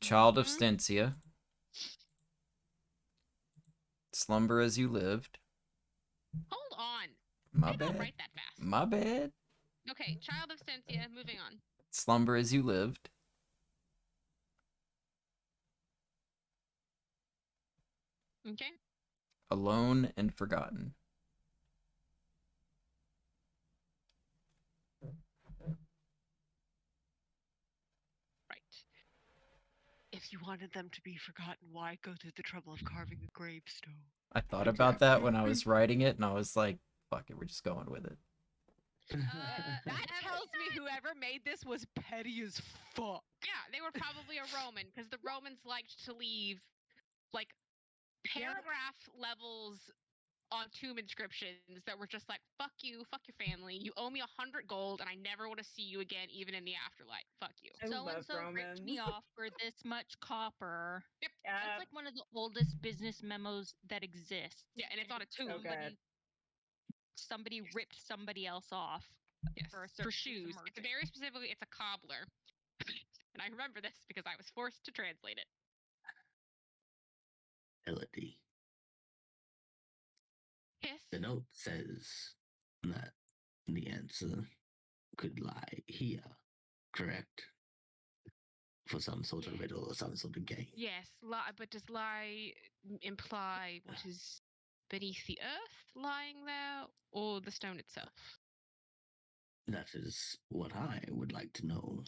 child of Mhm. Stensia, slumber as you lived. Hold on. My I don't bad. write that fast. My bad. Okay, child of Stensia, moving on. Slumber as you lived. Okay. Alone and forgotten. Right. If you wanted them to be forgotten, why go through the trouble of carving a gravestone? I thought about that when I was writing it, and I was like, fuck it, we're just going with it. That tells me whoever made this was petty as fuck. Yeah, they were probably a Roman because the Romans liked to leave like paragraph levels on tomb inscriptions that were just like, fuck you, fuck your family, you owe me 100 gold, and I never want to see you again, even in the afterlife. Fuck you. I So and love so ripped me Romans. off for this much copper. Yep. That's like one of the oldest business memos that exists. Yeah, and it's on a tomb. Somebody ripped somebody else off. Yes, For a for certain shoes. It's merchant. very specifically, it's a cobbler. And I remember this because I was forced to translate it. Elodie. Yes. The note says that the answer could lie here, correct? For some sort of riddle or some sort of game. Yes, but does lie imply what is beneath the earth lying there, or the stone itself? That is what I would like to know.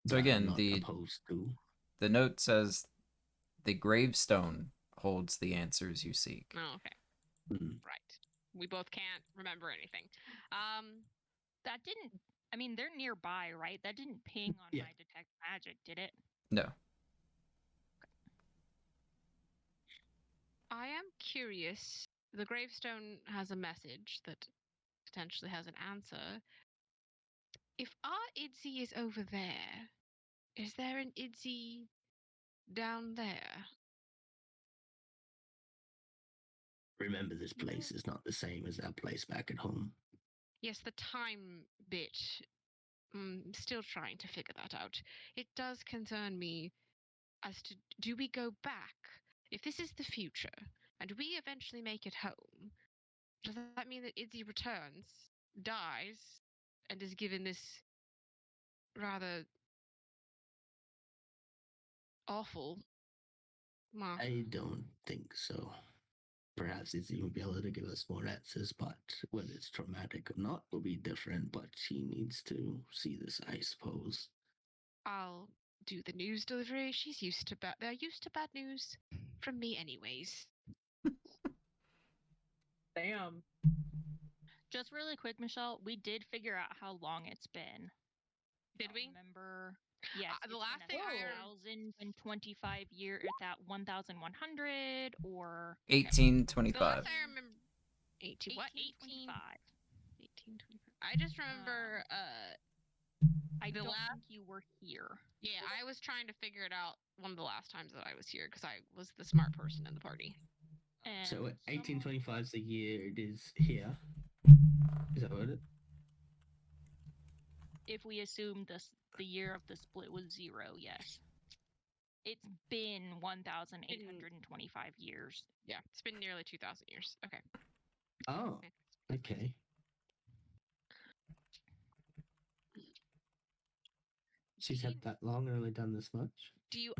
So but again, I'm not the opposed to. The note says the gravestone holds the answers you seek. Oh, okay. Hmm. Right. We both can't remember anything. That didn't. I mean, they're nearby, right? That didn't ping on Yeah. my detect magic, did it? No. I am curious. The gravestone has a message that potentially has an answer. If our Idzi is over there, is there an Idzi down there? Remember, this place is not the same as our place back at home. Yes, the time bit. Still trying to figure that out. It does concern me as to, do we go back? If this is the future, and we eventually make it home, does that mean that Idzi returns, dies, and is given this rather awful mark? I don't think so. Perhaps it's even be able to give us more answers, but whether it's traumatic or not will be different. But she needs to see this, I suppose. I'll do the news delivery. She's used to they're used to bad news from me anyways. Damn. Just really quick, Michelle, we did figure out how long it's been. Did we? Remember? Yes. The last thing I 1,025 year at 1,100 or 1825. The last I remember 18 what? 1825. 1825. I just remember I the don't last think you were here. Yeah, I was trying to figure it out one of the last times that I was here because I was the smart person in the party. And So someone- 1825 is the year it is here. Is that what it? if we assume the year of the split was 0, yes. It's been 1,825 years. Yeah, it's been nearly 2,000 years. Okay. Oh, okay. She's had that long and only done this much.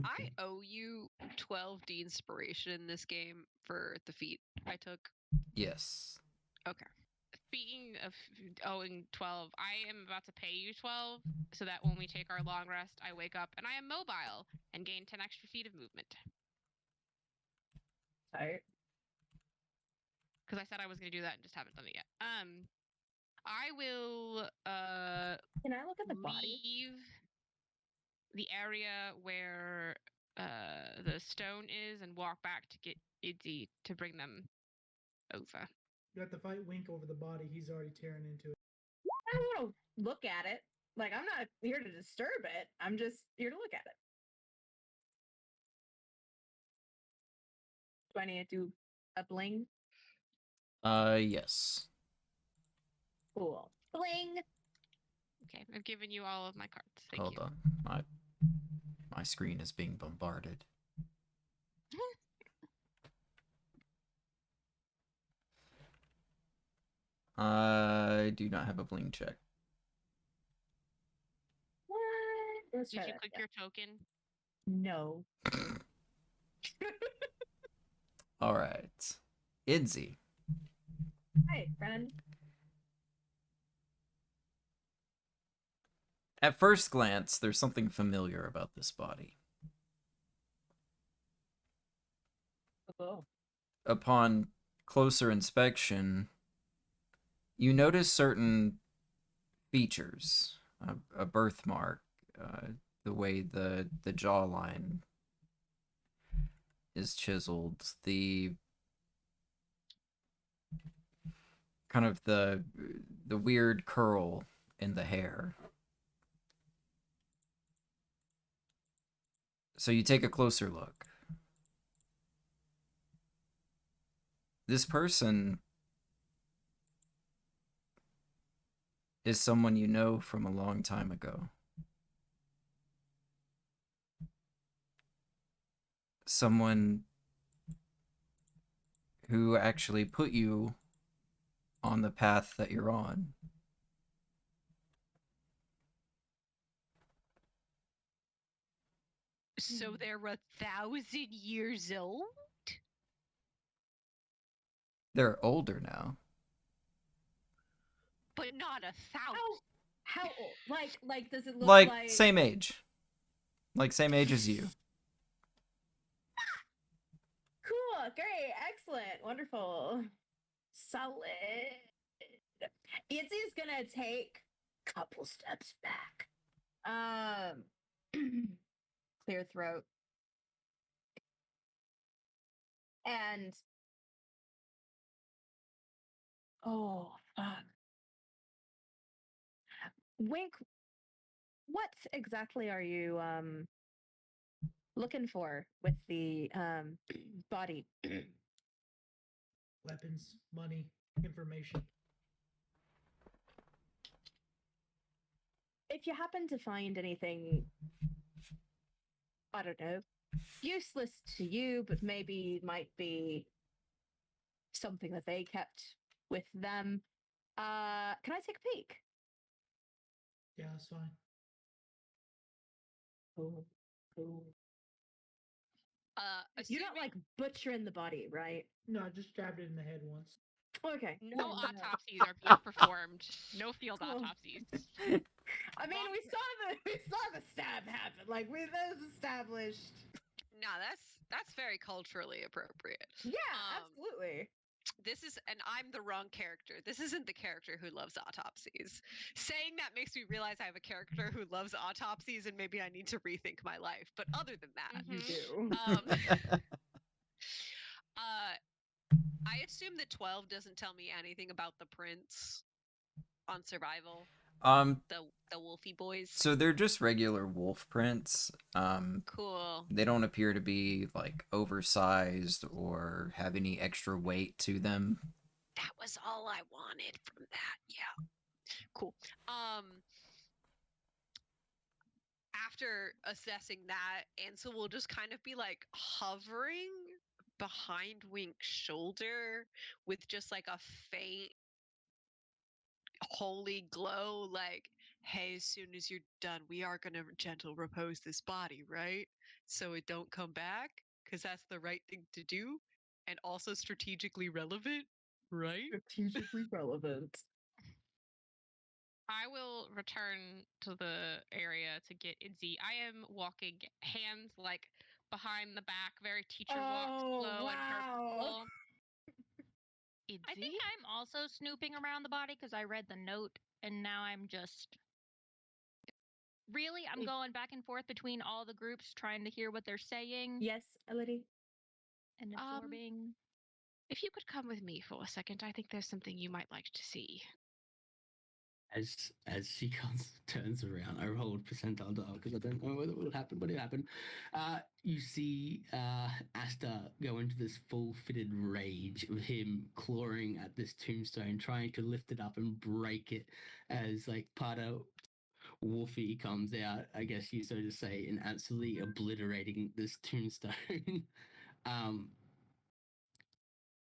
I owe you 12 D inspiration in this game for the feat I took? Yes. Okay. Speaking of owing 12, I am about to pay you 12 so that when we take our long rest, I wake up and I am mobile and gain 10 extra feet of movement. Tight. Because I said I was going to do that and just haven't done it yet. I will Can I look at the body? leave the area where the stone is and walk back to get Idzi to bring them over. You have to fight Wink over the body. He's already tearing into it. I don't want to look at it. Like, I'm not here to disturb it. I'm just here to look at it. Do I need to do a bling? Yes. Cool. Bling! Okay, I've given you all of my cards. Thank Hold you. on. My screen is being bombarded. I do not have a bling check. What? Let's Did try you that click again. your token? No. All right. Idzi. Hi, friend. At first glance, there's something familiar about this body. Oh. Upon closer inspection, you notice certain features. A birthmark, the way the jawline is chiseled, the kind of the weird curl in the hair. So you take a closer look. This person is someone you know from a long time ago. Someone who actually put you on the path that you're on. So they're 1,000 years old? They're older now. But not 1,000. How old? Like, does it look Like, like same age. Like, same age as you. great, excellent, wonderful, solid. Itzy's gonna take a couple steps back. Clear throat. And oh fuck. Wink, what exactly are you looking for with the body? Weapons, money, information. If you happen to find anything, I don't know, useless to you, but maybe might be something that they kept with them, can I take a peek? Yeah, that's fine. Cool. Cool. Assuming You're not like butchering the body, right? No, I just stabbed it in the head once. Okay. no cool. autopsies are being performed. No field Cool. autopsies. I mean, we saw the stab happen. Like that was established. No, that's very culturally appropriate. Yeah, absolutely. This is, and I'm the wrong character. This isn't the character who loves autopsies. Saying that makes me realize I have a character who loves autopsies, and maybe I need to rethink my life. But other than that, You do. I assume that 12 doesn't tell me anything about the prince on survival. The wolfy boys. So they're just regular wolf prints. Cool. They don't appear to be like oversized or have any extra weight to them. That was all I wanted from that. Yeah. Cool. After assessing that, Ansel will just kind of be like hovering behind Wink's shoulder with just like a faint holy glow, like, hey, as soon as you're done, we are gonna gentle repose this body, right? So it don't come back, because that's the right thing to do, and also strategically relevant, right? Strategically relevant. I will return to the area to get Idzy. I am walking hands like behind the back, very teacher walk, slow and purposeful. I think I'm also snooping around the body because I read the note, and now I'm just really I'm going back and forth between all the groups trying to hear what they're saying. Yes, Elodie. And absorbing. If you could come with me for a second, I think there's something you might like to see. As she turns around, I rolled percentile die because I don't know whether it will happen, but it happened. You see Asta go into this full-fitted rage of him clawing at this tombstone, trying to lift it up and break it as like part of Wolfie comes out, I guess you so to say, and absolutely obliterating this tombstone.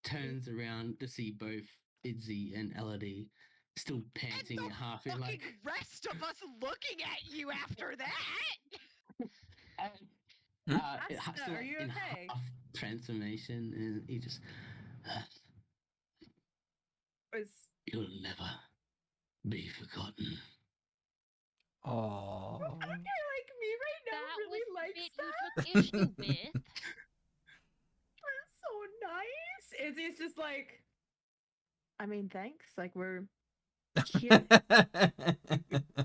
Turns around to see both Idzy and Elodie still panting and at half. The Like rest of us looking at you after that. Asta, are you okay? Half transformation, and he just you'll never be forgotten. Oh. You're like me right now. That really was likes the bit that. you took issue with. That's so nice. Izzy's just like, I mean, thanks. Like we're here.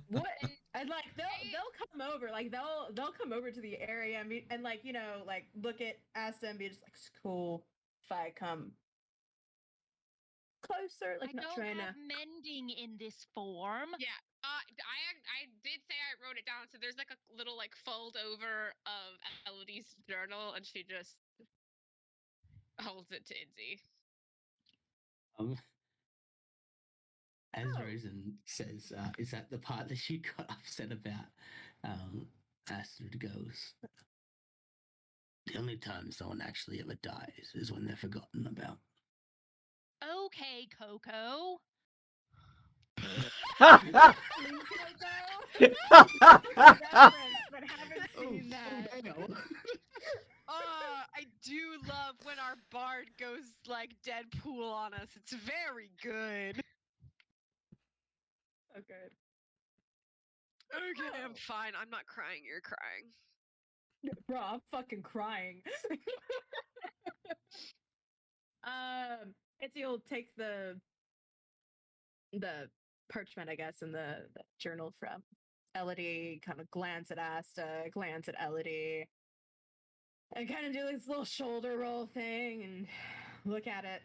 What? And like they'll come over. Like they'll come over to the area and like like look at Asta and be just like, it's cool if I come closer. Like I not don't trying have to. mending in this form. Yeah. I did say I wrote it down, so there's like a little like fold over of Elodie's journal, and she just holds it to Idzy. As Rosen says, is that the part that she got upset about? Astrid goes, the only time someone actually ever dies is when they're forgotten about. Okay, Coco. But haven't seen that. I do love when our bard goes like Deadpool on us. It's very good. So good. Okay, I'm fine. I'm not crying. You're crying. Bro, I'm fucking crying. Itzy will take the parchment, I guess, and the journal from Elodie, kind of glance at Asta, glance at Elodie, and kind of do this little shoulder roll thing and look at it.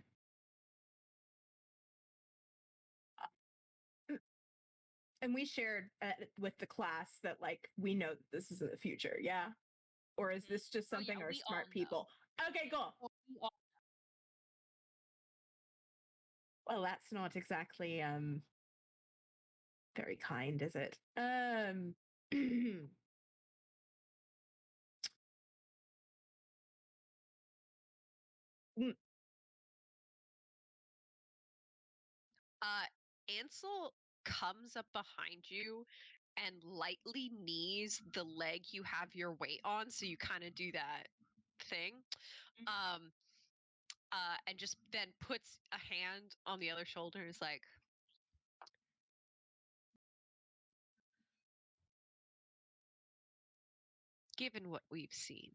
And we shared with the class that, like, we know that this is in the future, yeah? Or is this just something our smart people? Okay, cool. Well, that's not exactly very kind, is it? Ansel comes up behind you and lightly knees the leg you have your weight on, so you kind of do that thing. And just then puts a hand on the other shoulder and is like, given what we've seen,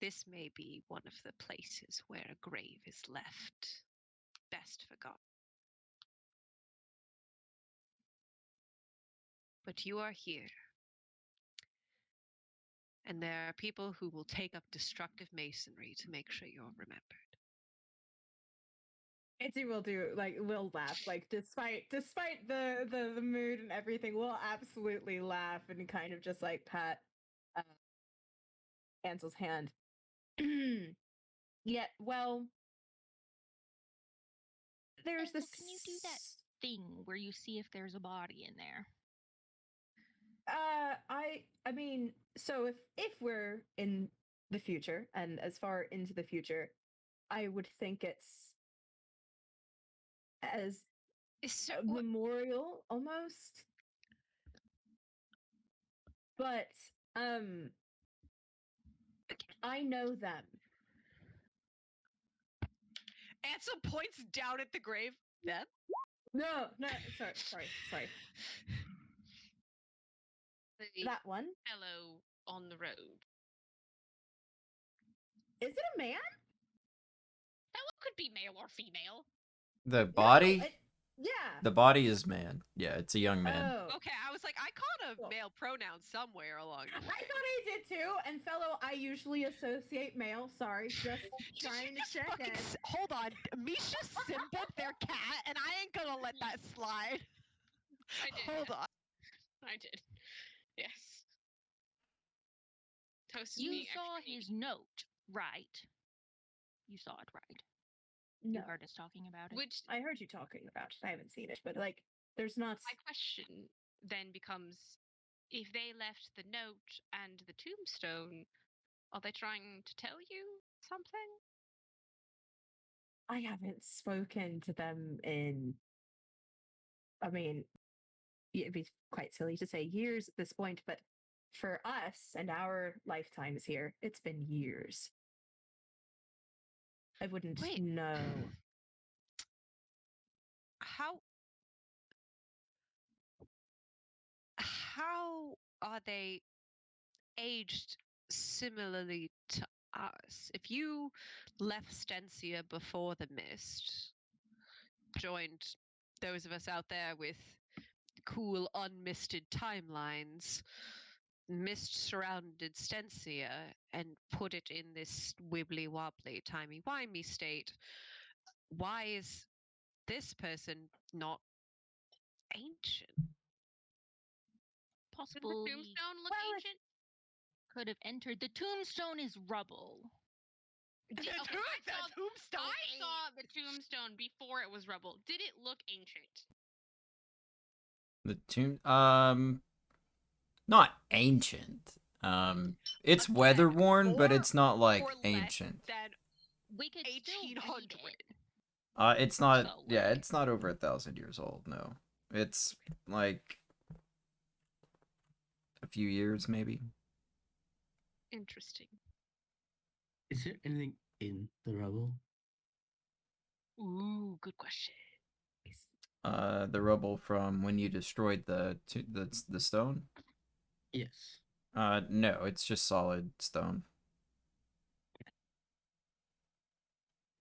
this may be one of the places where a grave is left best forgotten. But you are here. And there are people who will take up destructive masonry to make sure you're remembered. Itzy will we'll laugh, like, despite the mood and everything, we'll absolutely laugh and kind of just like pat Ansel's hand. Yeah, well, there's Ansel, this. can you do that thing where you see if there's a body in there? I mean, so if we're in the future and as far into the future, I would think it's as a memorial almost. But I know them. Ansel points down at the grave. Them? No, sorry. That one? Hello on the road. Is it a man? That one could be male or female. The body? No, yeah. The body is man. Yeah, it's a young man. Oh. Okay, I was like, I caught a male pronoun somewhere along the way. I thought I did too. And fellow, I usually associate male. Sorry, just trying to check in. Hold on. Misha simpled their cat, and I ain't gonna let that slide. I did. Hold on. I did. Yes. Toasted You me saw extra his note, right? You saw it, right? No. You heard us talking about it. Which I heard you talking about it. I haven't seen it, but like, there's not. my question then becomes: if they left the note and the tombstone, are they trying to tell you something? I haven't spoken to them in. I mean, it'd be quite silly to say years at this point, but for us and our lifetimes here, it's been years. I wouldn't know. How are they aged similarly to us? If you left Stensia before the mist, joined those of us out there with cool unmisted timelines, mist surrounded Stensia and put it in this wibbly wobbly timey wimey state, why is this person not ancient? Possibly. Does the tombstone look ancient? Could have entered. The tombstone is rubble. I saw the tombstone before it was rubble. Did it look ancient? The tomb, not ancient. It's weather worn, but it's not like ancient. We could 1800. It's not. Yeah, it's not over 1,000 years old. No, it's like a few years, maybe. Interesting. Is there anything in the rubble? Ooh, good question. The rubble from when you destroyed the stone? Yes. No, it's just solid stone.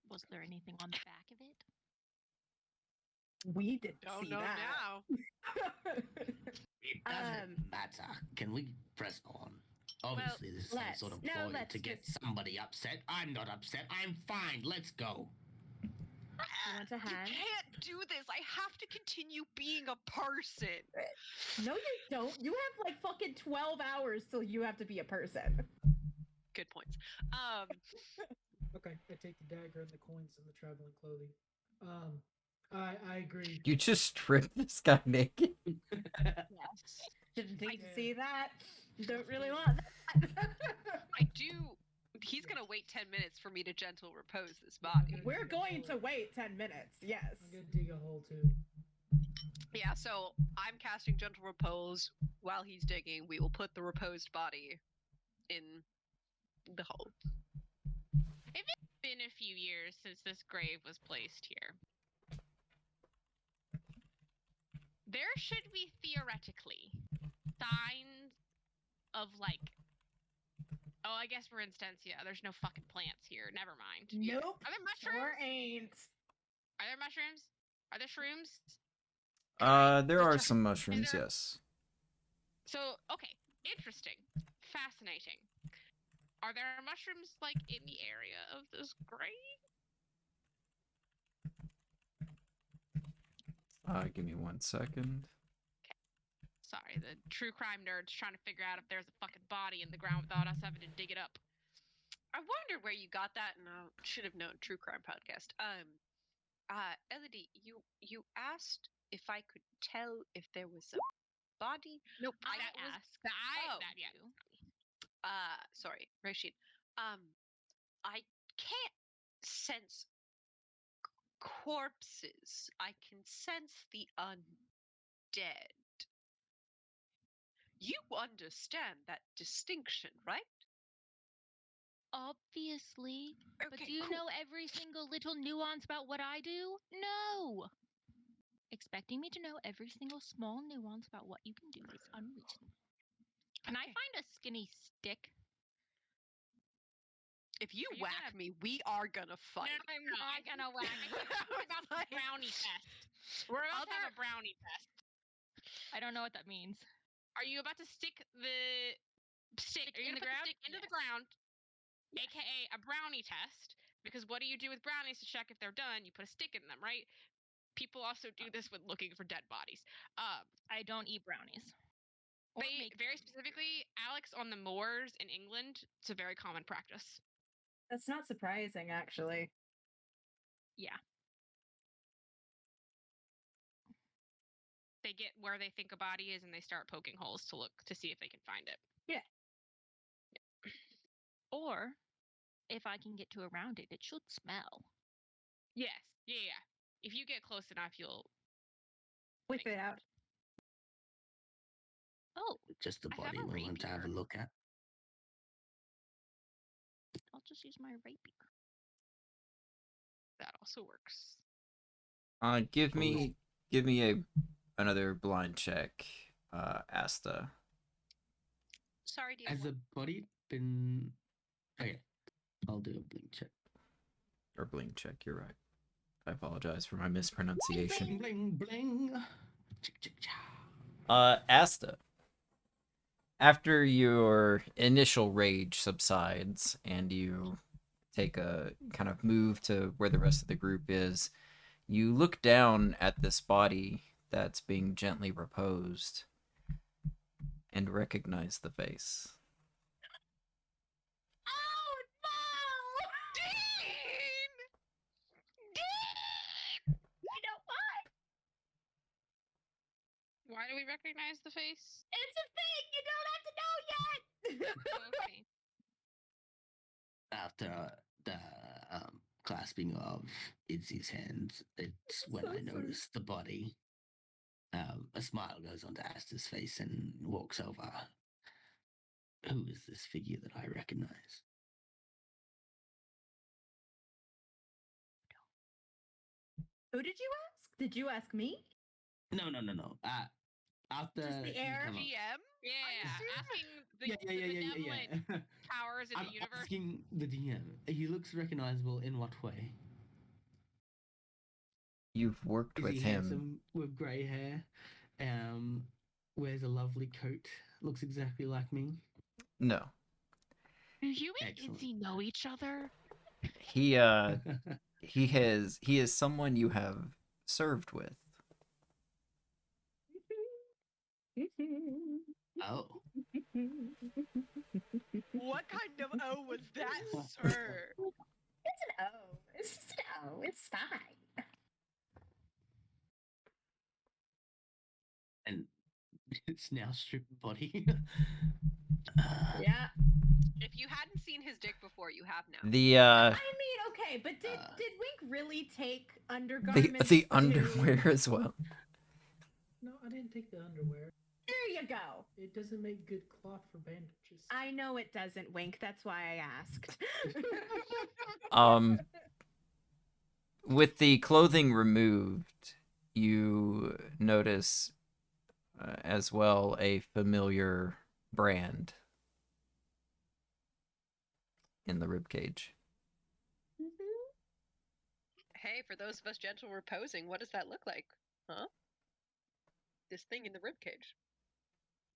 Was there anything on the back of it? We didn't Don't see know that. now. It doesn't matter. Can we press on? Obviously, this is some sort of ploy to get somebody upset. I'm not upset. I'm fine. Let's go. You want a hand? You can't do this. I have to continue being a person. No, you don't. You have like fucking 12 hours till you have to be a person. Good points. Okay, I take the dagger and the coins and the traveling clothing. I agree. You just stripped this guy naked. Yes. Didn't need to see that. Don't really want that. I do. He's gonna wait 10 minutes for me to gentle repose this body. We're going to wait 10 minutes. Yes. I'm gonna dig a hole too. Yeah, so I'm casting gentle repose while he's digging. We will put the reposed body in the hole. If it's been a few years since this grave was placed here, there should be theoretically signs of like. Oh, I guess we're in Stensia. There's no fucking plants here. Never mind. Nope. Are there mushrooms? Sure ain't. Are there mushrooms? Are there shrooms? There are some mushrooms, there- yes. So, okay. Interesting. Fascinating. Are there mushrooms, like, in the area of this grave? Give me 1 second. Sorry, the true crime nerd's trying to figure out if there's a fucking body in the ground without us having to dig it up. I wonder where you got that, and I should have known. True crime podcast. Elodie, you asked if I could tell if there was a body. Nope. I That was asked. Sorry, Rashid. I can't sense corpses. I can sense the undead. You understand that distinction, right? Obviously. Okay, But do you cool. know every single little nuance about what I do? No. Expecting me to know every single small nuance about what you can do is unreasonable. Can I find a skinny stick? If you Are you whack me, we are gonna fight. No, I'm not gonna whack you. We're about to have a brownie test. We're about to have a brownie test. I don't know what that means. Are you about to stick the stick? Are you gonna put the stick into the ground? Yes. AKA a brownie test. Because what do you do with brownies to check if they're done? You put a stick in them, right? People also do this with looking for dead bodies. I don't eat brownies. Or They make very them. specifically, Alex, on the moors in England, it's a very common practice. That's not surprising, actually. Yeah. They get where they think a body is and they start poking holes to look to see if they can find it. Yeah. Or if I can get to around it, it should smell. Yes. Yeah. If you get close enough, you'll Whip it out. Oh, Just the I have body a we want to have a rapier. look at. I'll just use my rapier. that also works. Give me another blind check, Asta. Sorry, dear. Has the body been? Okay, I'll do a blink check. Or blink check, you're right. I apologize for my mispronunciation. Bling bling. Chick. Asta. After your initial rage subsides and you take a kind of move to where the rest of the group is, you look down at this body that's being gently reposed and recognize the face. Oh no! Dean! You know what? Why do we recognize the face? It's a thing! You don't have to know yet! Okay. After the clasping of Izzy's hands, it's when So I sweet. notice the body. A smile goes onto Asta's face and walks over. Who is this figure that I recognize? Who did you ask? Did you ask me? No. After Just the you air? come up- GM? Yeah. sure? Asking the Yeah. benevolent powers in I'm the universe. asking the DM. He looks recognizable in what way? You've worked Is with he him. handsome with grey hair? Wears a lovely coat. Looks exactly like me. No. Do you and Excellent. Izzy know each other? He is someone you have served with. Oh. What kind of O was that, sir? It's an O. It's just an O. It's fine. And it's now stripped body. Yeah. If you hadn't seen his dick before, you have now. The I mean, okay, but did Wink really take undergarments? the to- underwear as well. No, I didn't take the underwear. There you go. It doesn't make good cloth for bandages. I know it doesn't, Wink. That's why I asked. With the clothing removed, you notice as well a familiar brand in the ribcage. Hey, for those of us gentle reposing, what does that look like? Huh? This thing in the ribcage.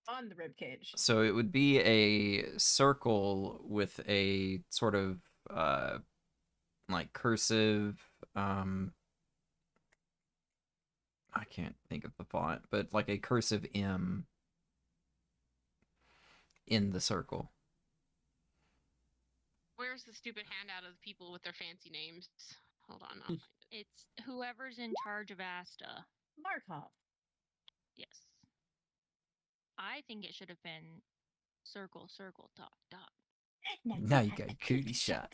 On the ribcage. So it would be a circle with a sort of like cursive. I can't think of the font, but like a cursive M in the circle. Where's the stupid handout of the people with their fancy names? Hold on, I'll find it. It's whoever's in charge of Asta. Markov. Yes. I think it should have been circle, circle, dot, dot. Now you got a cootie shot.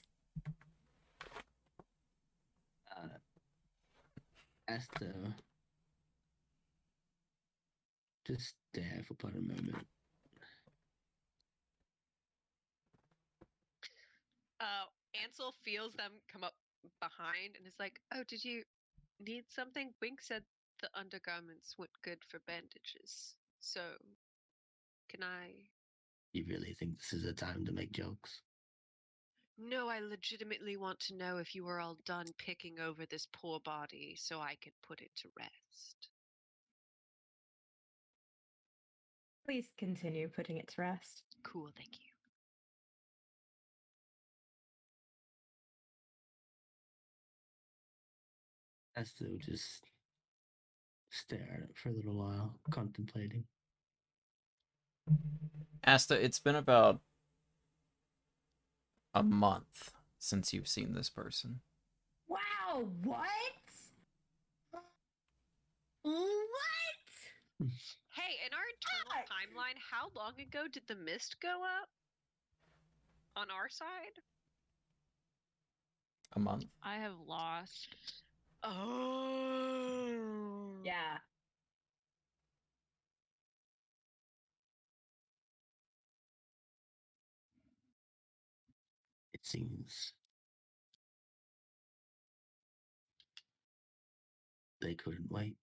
Asta. Just stare for but a moment. Ansel feels them come up behind and is like, "Oh, did you need something?" Wink said the undergarments weren't good for bandages. So, can I? You really think this is a time to make jokes? No, I legitimately want to know if you were all done picking over this poor body so I could put it to rest. Please continue putting it to rest. Cool, thank you. Asta will just stare at it for a little while, contemplating. Asta, it's been about a month since you've seen this person. Wow, what? What? Hey, in our internal timeline, how long ago did the mist go up? On our side? A month. I have lost. Oh. Yeah. It seems they couldn't wait.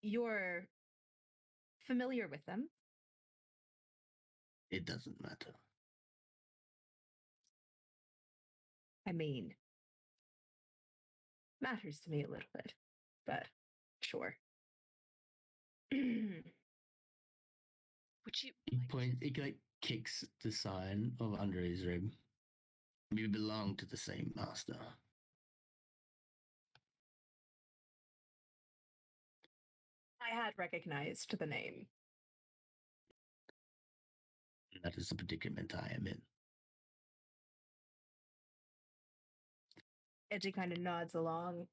You're familiar with them? It doesn't matter. I mean, matters to me a little bit, but sure. Would you He like kicks the sign of under his rib. We belong to the same master. I had recognized the name. That is the predicament I am in. Edgy kind of nods along.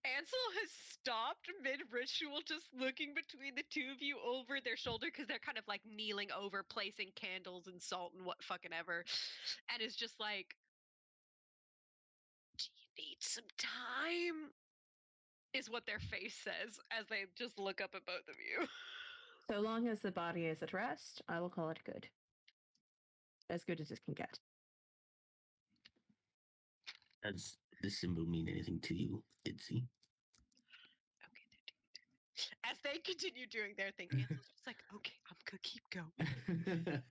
Ansel has stopped mid-ritual, just looking between the two of you over their shoulder because they're kind of like kneeling over, placing candles and salt and what fucking ever, and is just like, "Do you need some time?" Is what their face says as they just look up at both of you. So long as the body is at rest, I will call it good. As good as it can get. Does this symbol mean anything to you, Itzy? Okay. As they continue doing their thing, Ansel's just like, okay, I'm gonna keep going.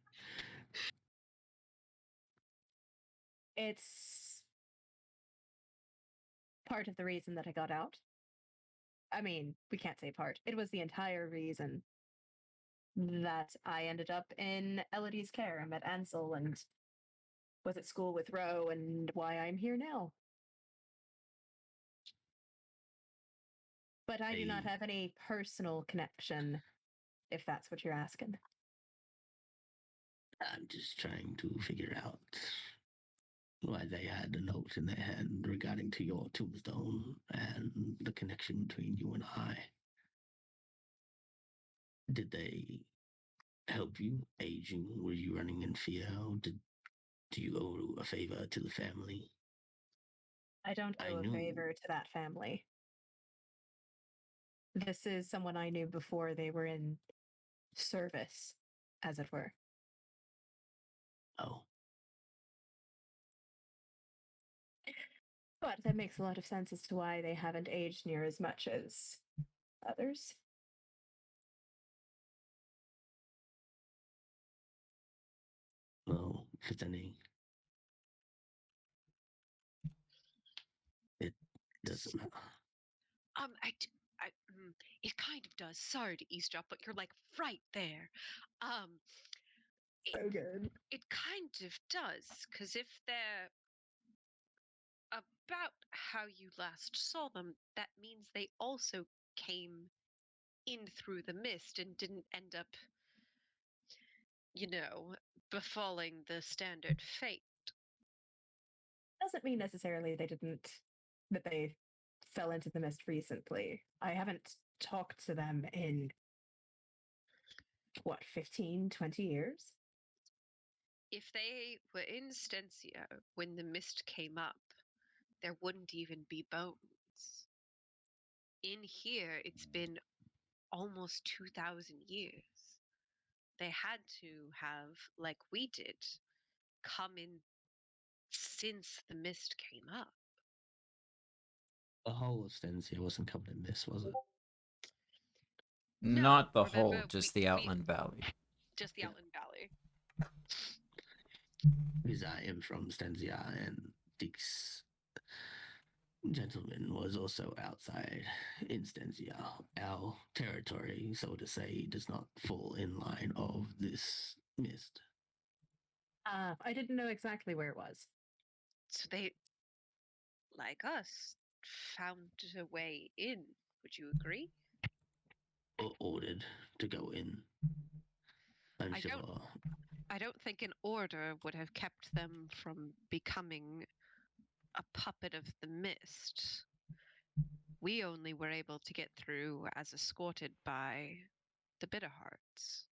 It's part of the reason that I got out. I mean, we can't say part. It was the entire reason that I ended up in Elodie's care. I met Ansel and was at school with Ro, and why I'm here now. But I do not have any personal connection, if that's what you're asking. I'm just trying to figure out why they had a note in their hand regarding to your tombstone and the connection between you and I. Did they help you, aid you? Were you running in fear? Do you owe a favor to the family? I don't owe a favor to that family. This is someone I knew before they were in service, as it were. Oh. But that makes a lot of sense as to why they haven't aged near as much as others. Well, if it's any, it doesn't matter. It kind of does. Sorry to eavesdrop, but you're like right there. So good. It kind of does, because if they're about how you last saw them, that means they also came in through the mist and didn't end up, befalling the standard fate. Doesn't mean necessarily that they fell into the mist recently. I haven't talked to them in, 15, 20 years? If they were in Stensia when the mist came up, there wouldn't even be bones. In here, it's been almost 2,000 years. They had to have, like we did, come in since the mist came up. The whole of Stensia wasn't covered in mist, was it? Not the remember, whole, just the Outland Valley. Just the Outland Valley. Because I am from Stensia, and Dick's gentleman was also outside in Stensia. Our territory, so to say, does not fall in line of this mist. I didn't know exactly where it was. So they, like us, found a way in. Would you agree? Or ordered to go in. I'm sure. I don't think an order would have kept them from becoming a puppet of the mist. We only were able to get through as escorted by the Bitterhearts.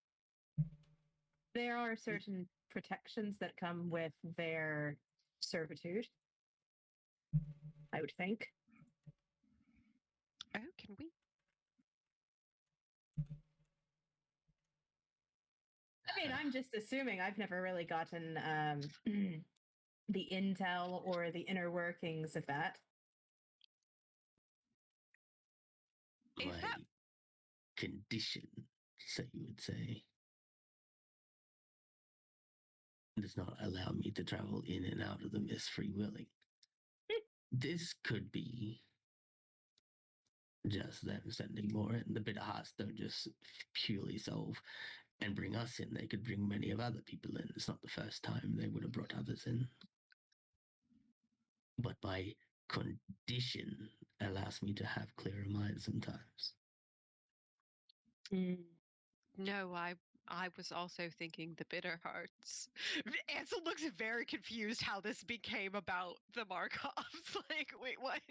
There are certain protections that come with their servitude, I would think. Oh, can we? I mean, I'm just assuming. I've never really gotten the intel or the inner workings of that. My condition, so you would say, does not allow me to travel in and out of the mist free willing. This could be just them sending more in. The Bitterhearts don't just purely solve and bring us in. They could bring many of other people in. It's not the first time they would have brought others in. But my condition allows me to have clearer mind sometimes. No, I was also thinking the Bitterhearts. Ansel looks very confused how this became about the Markovs. Like, wait, what?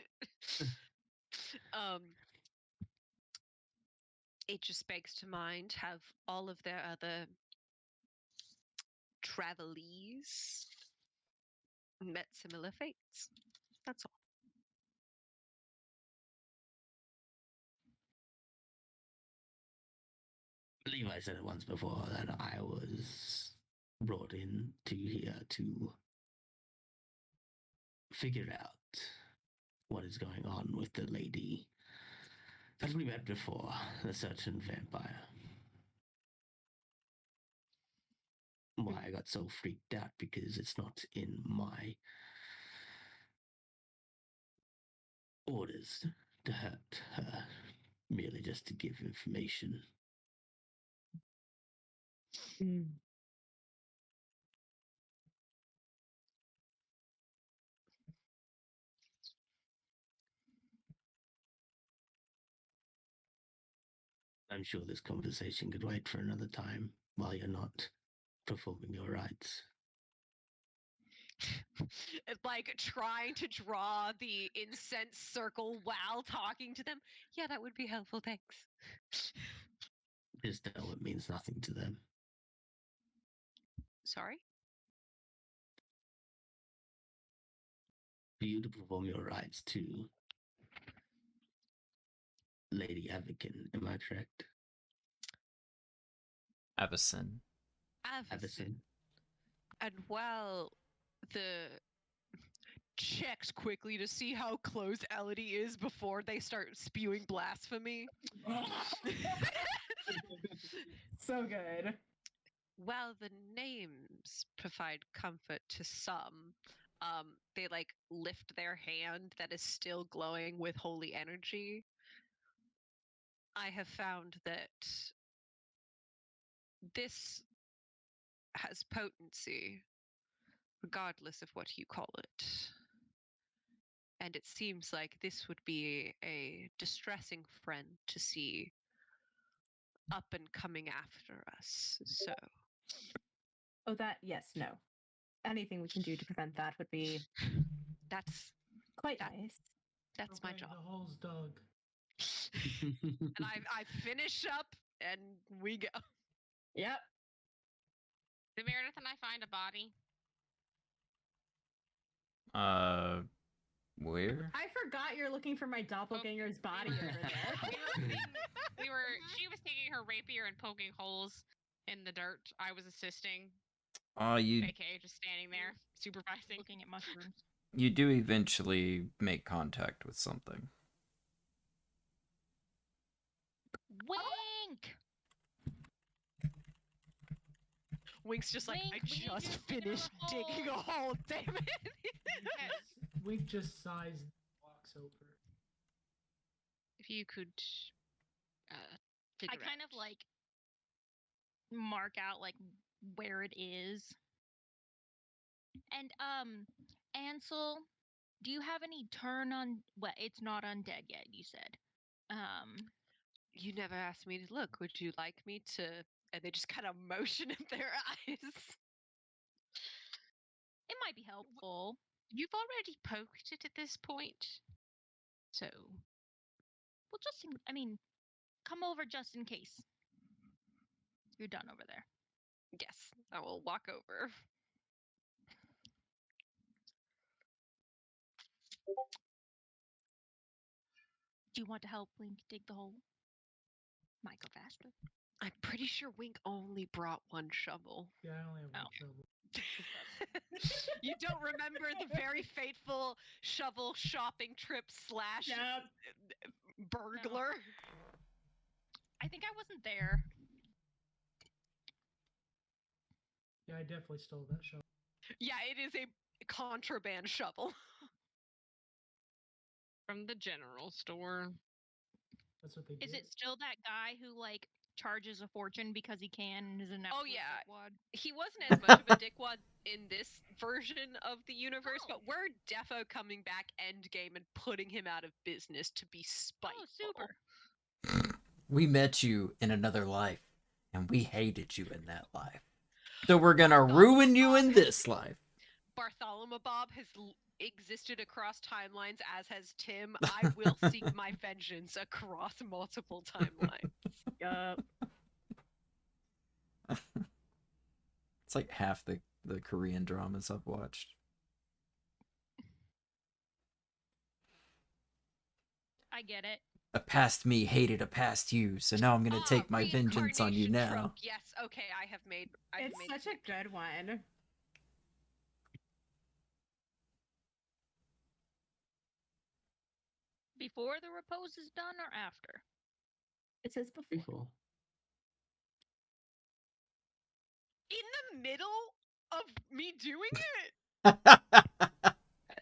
It just begs to mind, have all of their other travelees met similar fates? That's all. I believe I said it once before that I was brought in to here to figure out what is going on with the lady As we met before, a certain vampire. Why I got so freaked out because it's not in my orders to hurt her, merely just to give information. I'm sure this conversation could wait for another time while you're not performing your rites. It's like trying to draw the incense circle while talking to them. Yeah, that would be helpful, thanks. Just know it means nothing to them. Sorry? For you to perform your rites to Lady Avican, am I correct? Avison. Avison. And while the checks quickly to see how close Elodie is before they start spewing blasphemy. So good. While the names provide comfort to some, they like lift their hand that is still glowing with holy energy. I have found that this has potency, regardless of what you call it. And it seems like this would be a distressing friend to see up and coming after us. So, Oh, that, yes, no. Anything we can do to prevent that would be that's quite that- nice. that's my Okay, job. The hole's dug. And I finish up and we go. Yep. Did Meredith and I find a body? Where? I forgot you're looking for my doppelganger's body over there. She was taking her rapier and poking holes in the dirt. I was assisting, You aka just standing there, supervising. Looking at mushrooms. you do eventually make contact with something. Wink! Wink's just like, Wink, I we need you just to dig another finished digging a hole, damn it. Wink just sighs and walks over. If you could figure I kind out. of like mark out like where it is. And Ansel, do you have any turn on well, it's not undead yet, you said. You never asked me to look. Would you like me to? And they just kind of motion in their eyes. It might be helpful. You've already poked it at this point, so Well, just I mean, come over just in case. You're done over there. Yes, I will walk over. Do you want to help Link dig the hole? Might go faster. I'm pretty sure Wink only brought one shovel. Yeah, I only have one Oh. shovel. You don't remember the very fateful shovel shopping trip / Yep. burglar? I think I wasn't there. Yeah, I definitely stole that shovel. Yeah, it is a contraband shovel. from the general store. That's what they Is did. it still that guy who like charges a fortune because he can and is an Oh, absolute yeah. dickwad? He wasn't as much of a dickwad in this version of the universe, Oh. but we're defo coming back endgame and putting him out of business to be spiteful. Oh, super. We met you in another life, and we hated you in that life. So we're gonna ruin you in this life. Bartholomew Bob has existed across timelines, as has Tim. I will seek my vengeance across multiple timelines. Yup. It's like half the Korean dramas I've watched. I get it. A past me hated a past you, so now I'm gonna take my vengeance on you reincarnation now. trope. Yes, okay, I've made It's such a good one. Before the repose is done or after? It says before. Before. In the middle of me doing it?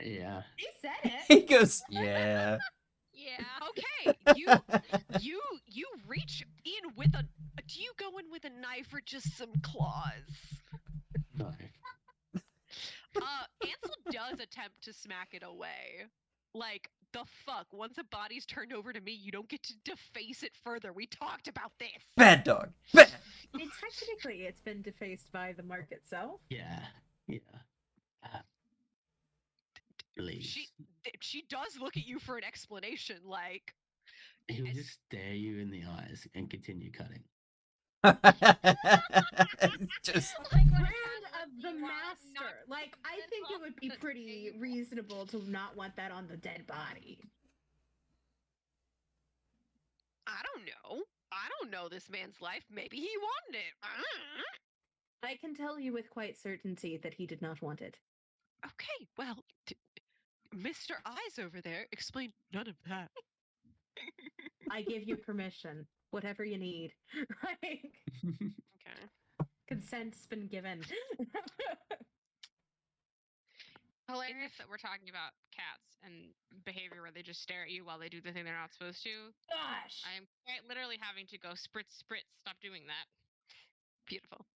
Yeah. He said it. He goes, yeah. Yeah. Okay, you reach in with a. Do you go in with a knife or just some claws? No. Ansel does attempt to smack it away. Like, the fuck? Once a body's turned over to me, you don't get to deface it further. We talked about this. Bad dog. Bad. I mean, technically, it's been defaced by the mark itself. Yeah. Yeah. Please. She does look at you for an explanation, like. He'll just stare you in the eyes and continue cutting. Just Like when Brand Cat of lets the you run, master. not Like, I dead think it off would be the pretty table. reasonable to not want that on the dead body. I don't know. I don't know this man's life. Maybe he wanted it. I can tell you with quite certainty that he did not want it. Okay, well, Mr. Eyes over there explained none of that. I give you permission. Whatever you need. Like, Okay. consent's been given. Hilarious that we're talking about cats and behavior where they just stare at you while they do the thing they're not supposed to. Gosh. I'm quite literally having to go spritz, spritz. Stop doing that. Beautiful.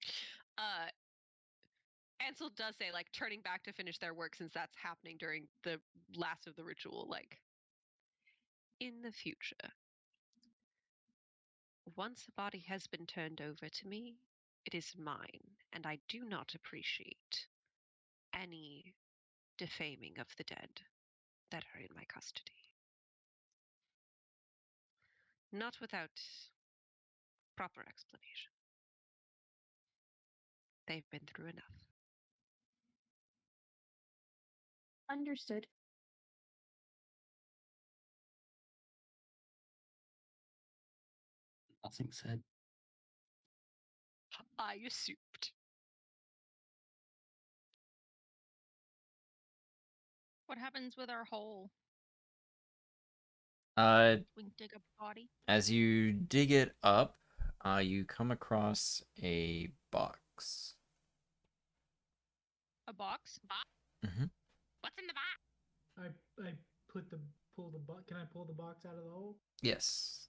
Ansel does say, like, turning back to finish their work since that's happening during the last of the ritual, like, in the future, once a body has been turned over to me, it is mine, and I do not appreciate any defaming of the dead that are in my custody. Not without proper explanation. They've been through enough. Understood. Nothing said. I assumed. What happens with our hole? We can dig a body. As you dig it up, you come across a box. A box? Mm-hmm. What's in the box? I pull the box. Can I pull the box out of the hole? Yes.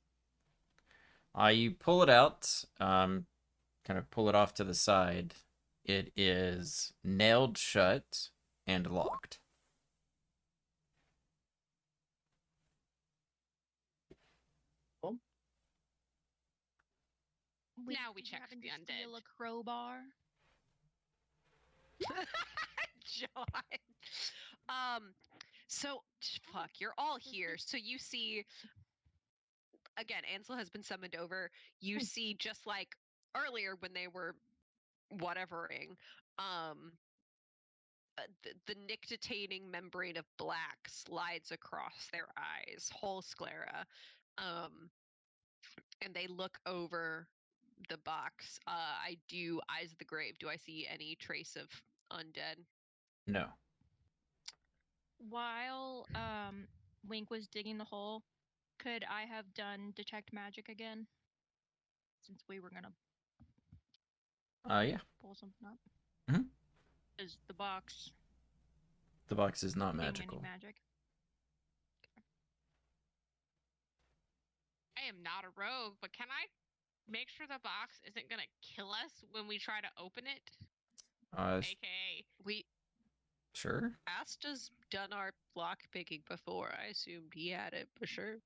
You pull it out, kind of pull it off to the side. It is nailed shut and locked. Now we Did you check happen the to steal undead. a crowbar? John. So fuck, you're all here. So you see, again, Ansel has been summoned over. You see, just like earlier when they were whatevering, the nictitating membrane of black slides across their eyes, whole sclera, and they look over the box. I do Eyes of the Grave. Do I see any trace of undead? No. While Wink was digging the hole, could I have done detect magic again? Since we were gonna Yeah. pull something up. Mhm. Is the box The box is not doing magical. any magic? I am not a rogue, but can I make sure the box isn't gonna kill us when we try to open it? AKA, We Sure. Asta's done our lock picking before. I assumed he had it, for sure.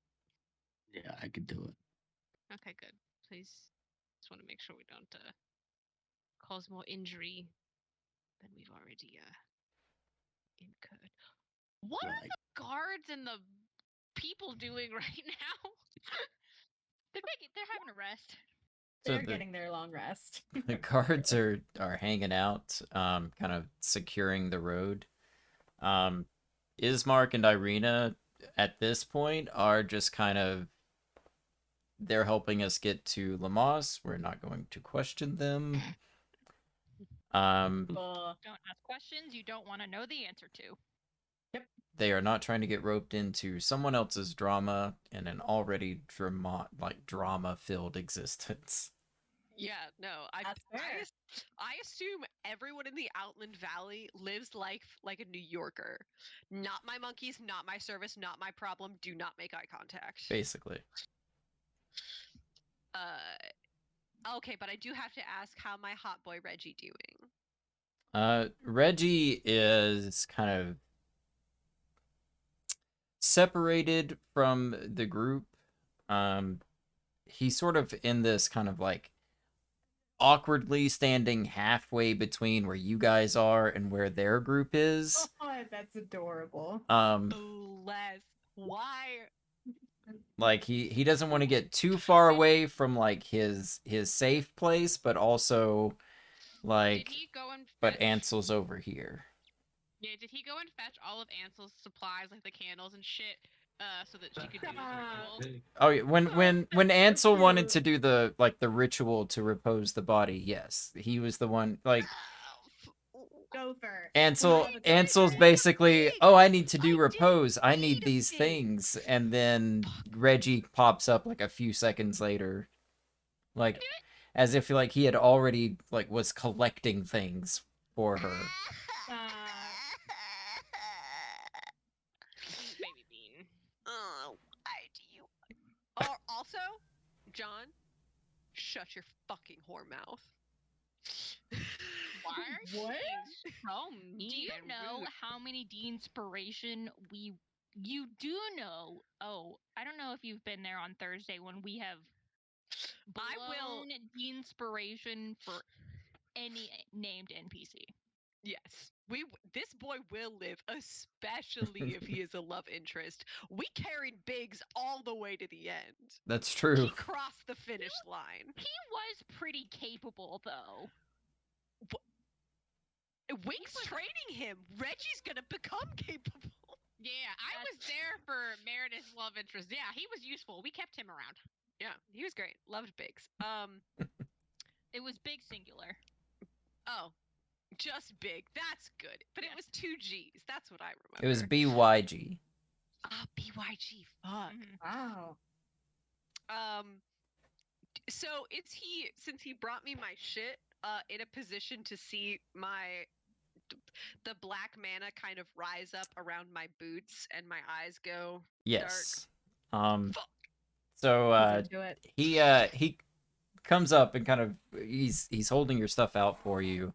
Yeah, I could do it. okay, good. Please, just want to make sure we don't cause more injury than we've already incurred. What are Right. the guards and the people doing right now? They're having a rest. So They're the- getting their long rest. The guards are hanging out, kind of securing the road. Ismark and Irina at this point are just kind of, they're helping us get to Lamos. We're not going to question them. Uh, Don't ask questions you don't want to know the answer to. They are not trying to get roped into someone else's drama in an already drama-filled existence. Yeah, no, I assume everyone in the Outland Valley lives life like a New Yorker. Not my monkeys, not my service, not my problem. Do not make eye contact. Basically. Okay, but I do have to ask how my hot boy Reggie doing. Reggie is kind of separated from the group. He's sort of in this kind of like awkwardly standing halfway between where you guys are and where their group is. Oh, that's adorable. Bless. Why? Like he doesn't want to get too far away from like his safe place, but also like Did he go and but fetch... Ansel's over here. Yeah, did he go and fetch all of Ansel's supplies, like the candles and shit, so that she could do his ritual? Oh, yeah. When Ansel wanted to do the ritual to repose the body, yes, he was the one. Like Gopher. Ansel's basically, oh, I need to do repose. I need these things, and then Reggie pops up like a few seconds later, like as if like he had already like was collecting things for her. Baby Bean. Why do you? Also, John, shut your fucking whore mouth. Why are you What? being so mean? Do you and know rude? how many D-inspiration you do know? Oh, I don't know if you've been there on Thursday when we have blown D-inspiration for any named NPC. Yes, this boy will live, especially if he is a love interest. We carried Biggs all the way to the end. That's true. He crossed the finish line. He was pretty capable, though. Wing's training him. Reggie's gonna become capable. Yeah, I was there for Meredith's love interest. Yeah, he was useful. We kept him around. Yeah, he was great. Loved Biggs. It was big singular. Oh, just big. That's good. But it was 2 G's. That's what I remember. It was BYG. Ah, BYG. Fuck. Wow. So is he, since he brought me my shit, in a position to see the black mana kind of rise up around my boots and my eyes go Yes. dark? Fuck. So he comes up and kind of he's holding your stuff out for you.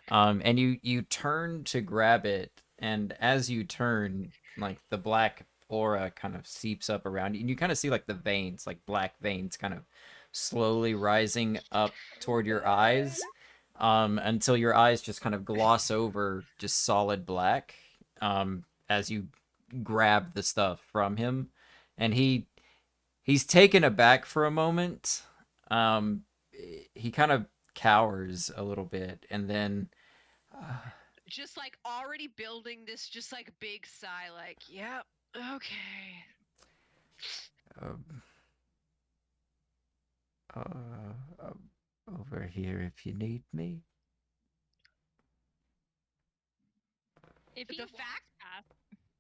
And you turn to grab it, and as you turn, like the black aura kind of seeps up around you, and you kind of see like the veins, like black veins kind of slowly rising up toward your eyes, until your eyes just kind of gloss over just solid black, as you grab the stuff from him. And he's taken aback for a moment. He kind of cowers a little bit, and then just like already building this just like big sigh, like, yep, okay. Over here if you need me. If he The walks past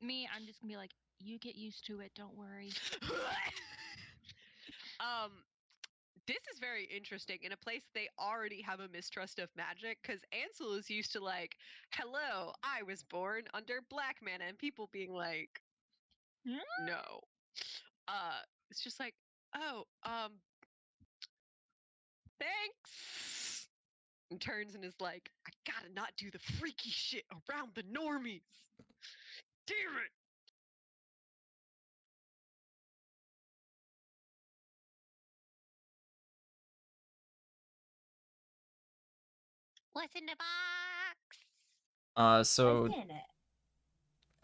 me, I'm just gonna be like, you get used to it, don't worry. This is very interesting in a place they already have a mistrust of magic, because Ansel is used to like, hello, I was born under black mana, and people being like, no. It's just like, oh, thanks. And turns and is like, I gotta not do the freaky shit around the normies. Damn it. What's in the box? So What's in it?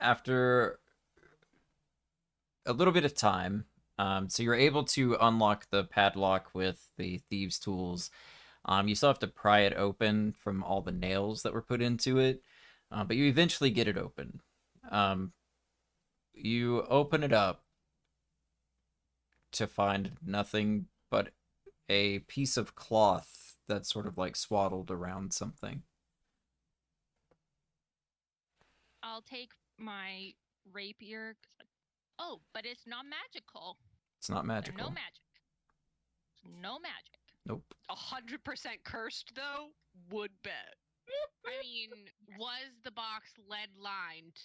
after a little bit of time, so you're able to unlock the padlock with the thieves' tools. You still have to pry it open from all the nails that were put into it, but you eventually get it open. You open it up to find nothing but a piece of cloth that's sort of like swaddled around something. I'll take my rapier. Oh, but it's not magical. It's not So magical. no magic. No magic. Nope. 100% cursed, though? Would bet. I mean, was the box lead lined?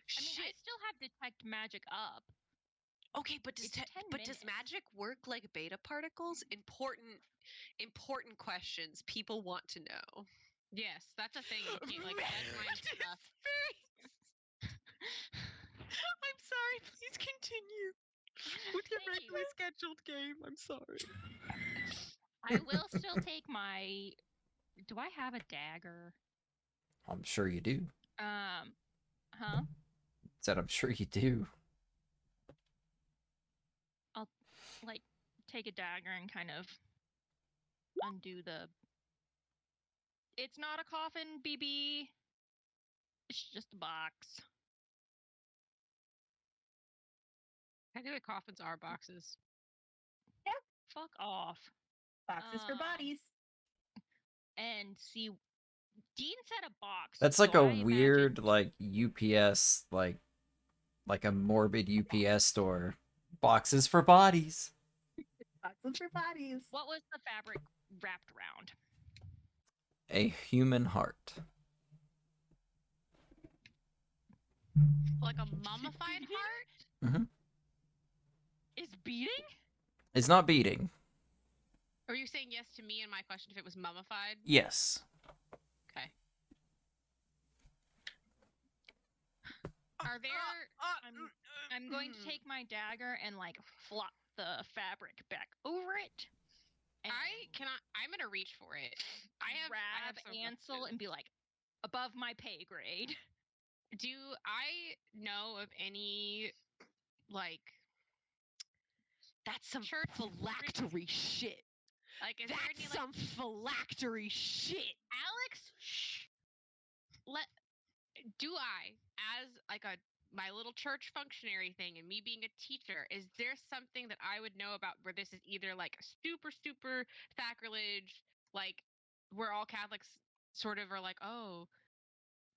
I mean, I still have detect magic up. Okay, but does It's 10 does minutes. magic work like beta particles? Important questions people want to know. Yes, that's a thing. You can't like lead line stuff. I'm sorry. Please continue with your Thank you. regularly scheduled game. I'm sorry. I will still take my. Do I have a dagger? I'm sure you do. Huh? Said I'm sure you do. I'll like take a dagger and kind of undo the. It's not a coffin, BB. It's just a box. Technically, coffins are boxes. Fuck off. Boxes for bodies. And see, Dean said a box. That's like so a I weird, imagined- like UPS, like a morbid UPS store. Boxes for bodies. Boxes for bodies. What was the fabric wrapped around? A human heart. Like a mummified heart? Mm-hmm. Is beating? It's not beating. Are you saying yes to me and my question if it was mummified? Yes. Okay. Are there... I'm going to take my dagger and like flop the fabric back over it. And I'm gonna reach for it. I have grab some Ansel questions. and be like, above my pay grade. Do I know of any like That's some church phylactery shit. like is there That's any like some phylactery shit. Alex? Shh. Do I, as like my little church functionary thing and me being a teacher, is there something that I would know about where this is either like super sacrilege, like where all Catholics sort of are like, oh,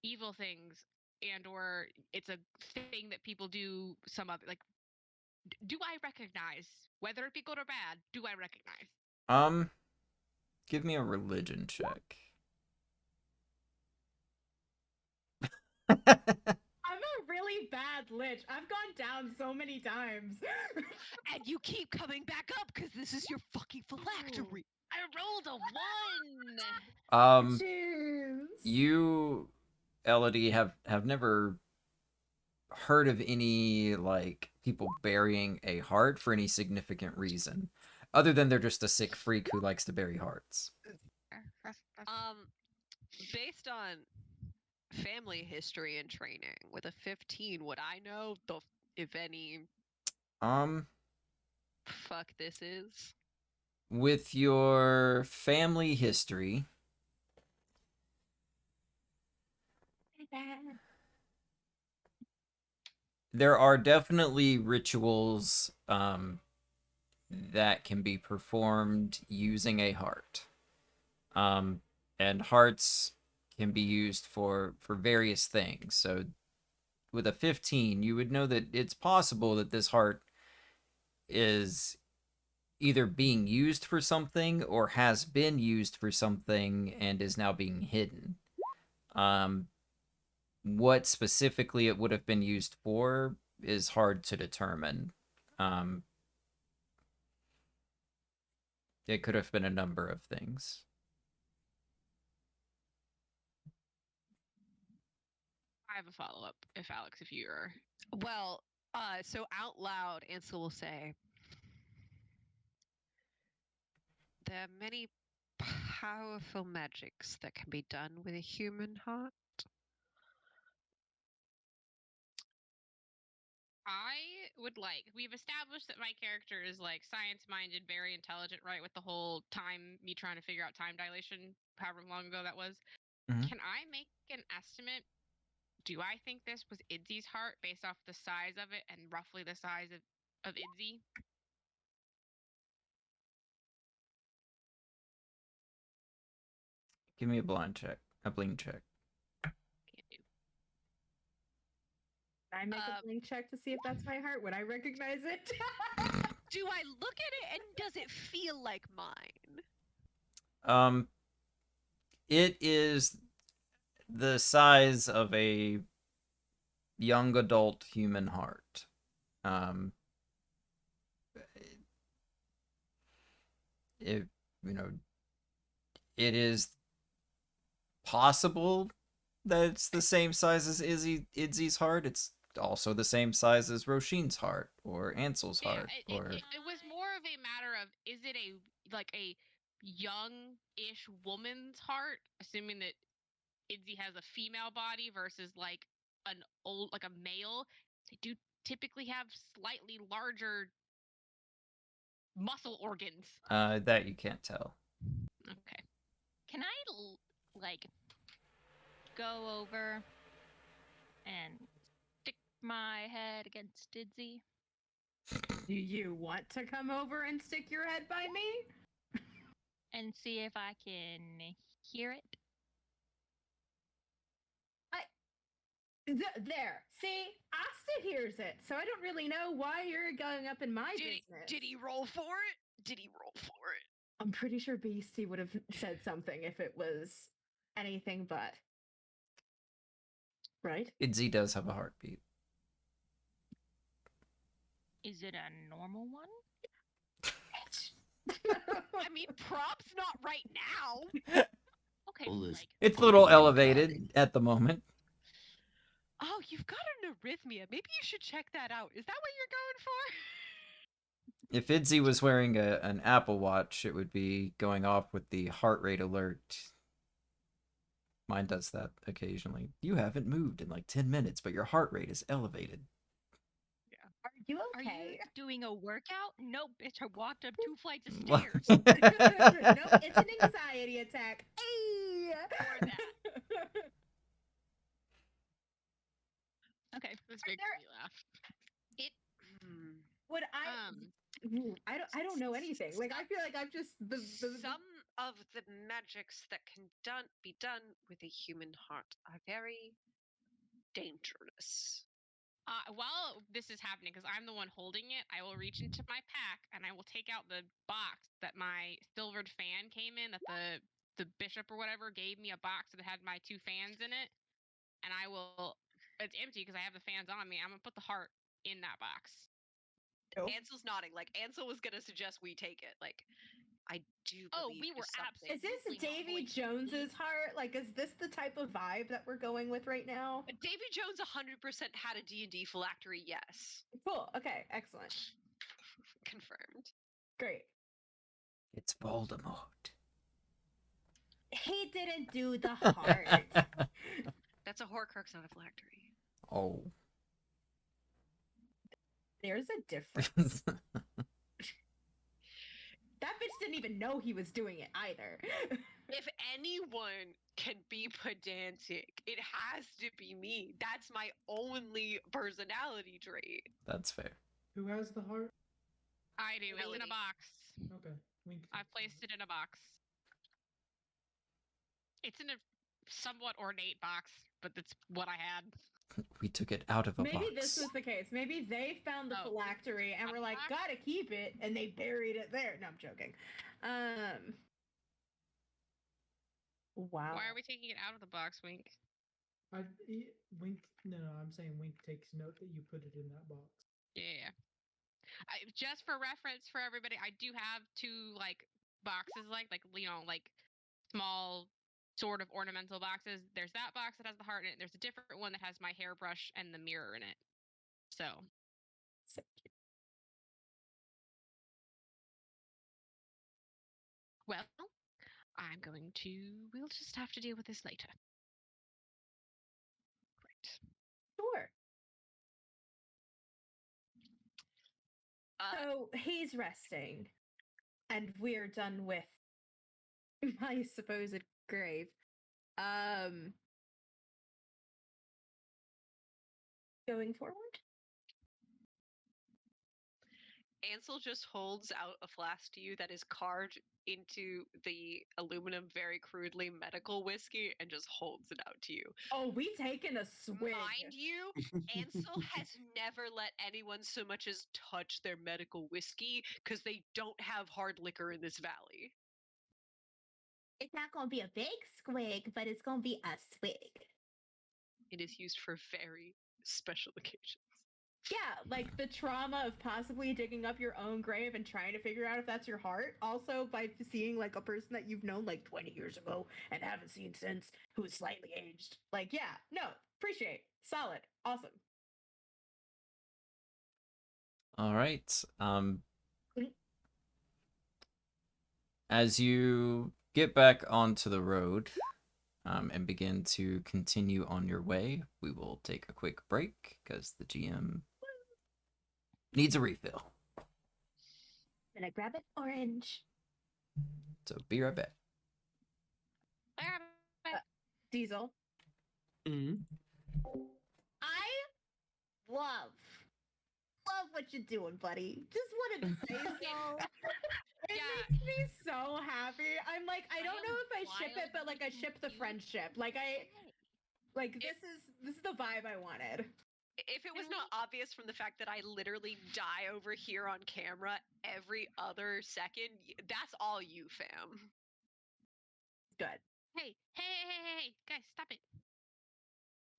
evil things, and or it's a thing that people do some other like do I recognize, whether it be good or bad, do I recognize? Give me a religion check. I'm a really bad lich. I've gone down so many times. And you keep coming back up because this is your fucking phylactery. I rolled a 1. Jeez. You, Elodie, have never heard of any like people burying a heart for any significant reason, other than they're just a sick freak who likes to bury hearts. Based on family history and training, with a 15, would I know if any fuck this is? With your family history, there are definitely rituals that can be performed using a heart. And hearts can be used for various things. So with a 15, you would know that it's possible that this heart is either being used for something or has been used for something and is now being hidden. What specifically it would have been used for is hard to determine. It could have been a number of things. I have a follow-up if Alex, if you're Well, so out loud, Ansel will say, there are many powerful magics that can be done with a human heart. I would like, we've established that my character is like science-minded, very intelligent, right? With the whole me trying to figure out time dilation, however long ago that was. Mhm. Can I make an estimate? Do I think this was Idzi's heart based off the size of it and roughly the size of Idzi? Give me a blind check. A bling check. I make a blink check to see if that's my heart? Would I recognize it? Do I look at it and does it feel like mine? It is the size of a young adult human heart. It, you know, it is possible that it's the same size as Idzy's heart. It's also the same size as Roshin's heart or Ansel's heart. It was more of a matter of, is it a young-ish woman's heart, assuming that Idzy has a female body versus like a male. They do typically have slightly larger muscle organs. That you can't tell. Okay. Can I go over and stick my head against Idzy? Do you want to come over and stick your head by me? And see if I can hear it? There. See? Asta hears it, so I don't really know why you're going up in my business. Did he roll for it? Did he roll for it? I'm pretty sure Beastie would have said something if it was anything but. Right? Idzy does have a heartbeat. Is it a normal one? I mean, props not right now. Okay. It's a little elevated at the moment. Oh, you've got an arrhythmia. Maybe you should check that out. Is that what you're going for? If Idzy was wearing an Apple Watch, it would be going off with the heart rate alert. Mine does that occasionally. You haven't moved in like 10 minutes, but your heart rate is elevated. Yeah. Are you okay? Are you doing a workout? No, bitch. I walked up 2 flights of stairs. No, it's an anxiety attack. Hey! Or that. Okay. This makes me laugh. Would I don't know anything. Like, I feel like I'm just Some of the magics that can be done with a human heart are very dangerous. While this is happening, because I'm the one holding it, I will reach into my pack and I will take out the box that my silvered fan came in, that the bishop or whatever gave me a box that had my 2 fans in it. And it's empty because I have the fans on me. I'm going to put the heart in that box. Ansel's nodding. Like, Ansel was going to suggest we take it. Like, I do believe we were something. Is this Davy Jones's heart? Like, is this the type of vibe that we're going with right now? Davy Jones 100% had a D&D phylactery, yes. Cool. Okay, excellent. Confirmed. Great. It's Voldemort. He didn't do the heart. That's a Horcrux, not a phylactery. Oh. There's a difference. That bitch didn't even know he was doing it either. If anyone can be pedantic, it has to be me. That's my only personality trait. That's fair. Who has the heart? I do. It's in a box. Okay. I've placed it in a box. It's in a somewhat ornate box, but that's what I had. We took it out of a box. Maybe this was the case. Maybe they found the phylactery and were like, gotta keep it, and they buried it there. No, I'm joking. Wow. Why are we taking it out of the box, Wink? Wink. No, I'm saying Wink takes note that you put it in that box. Yeah. Just for reference for everybody, I do have 2 boxes, like small sort of ornamental boxes. There's that box that has the heart in it. There's a different one that has my hairbrush and the mirror in it. So cute. Well, we'll just have to deal with this later. Great. Sure. So he's resting, and we're done with my supposed grave. Going forward? Ansel just holds out a flask to you that is carved into the aluminum very crudely medical whiskey and just holds it out to you. Oh, we taking a swig. Mind you, Ansel has never let anyone so much as touch their medical whiskey because they don't have hard liquor in this valley. It's not gonna be a big squig, but it's gonna be a swig. It is used for very special occasions. Yeah, like the trauma of possibly digging up your own grave and trying to figure out if that's your heart. Also, by seeing like a person that you've known like 20 years ago and haven't seen since, who's slightly aged. Like, yeah, no, appreciate, solid, awesome. All right. As you get back onto the road and begin to continue on your way, we will take a quick break because the GM needs a refill. Gonna grab an orange. So be right back. Diesel. I love what you're doing, buddy. Just wanted to say so. It Yeah. makes me so happy. I'm like, I don't know if I ship it, but like I ship the friendship. Like this is the vibe I wanted. If it was not obvious from the fact that I literally die over here on camera every other second, that's all you, fam. Good. Hey, guys, stop it.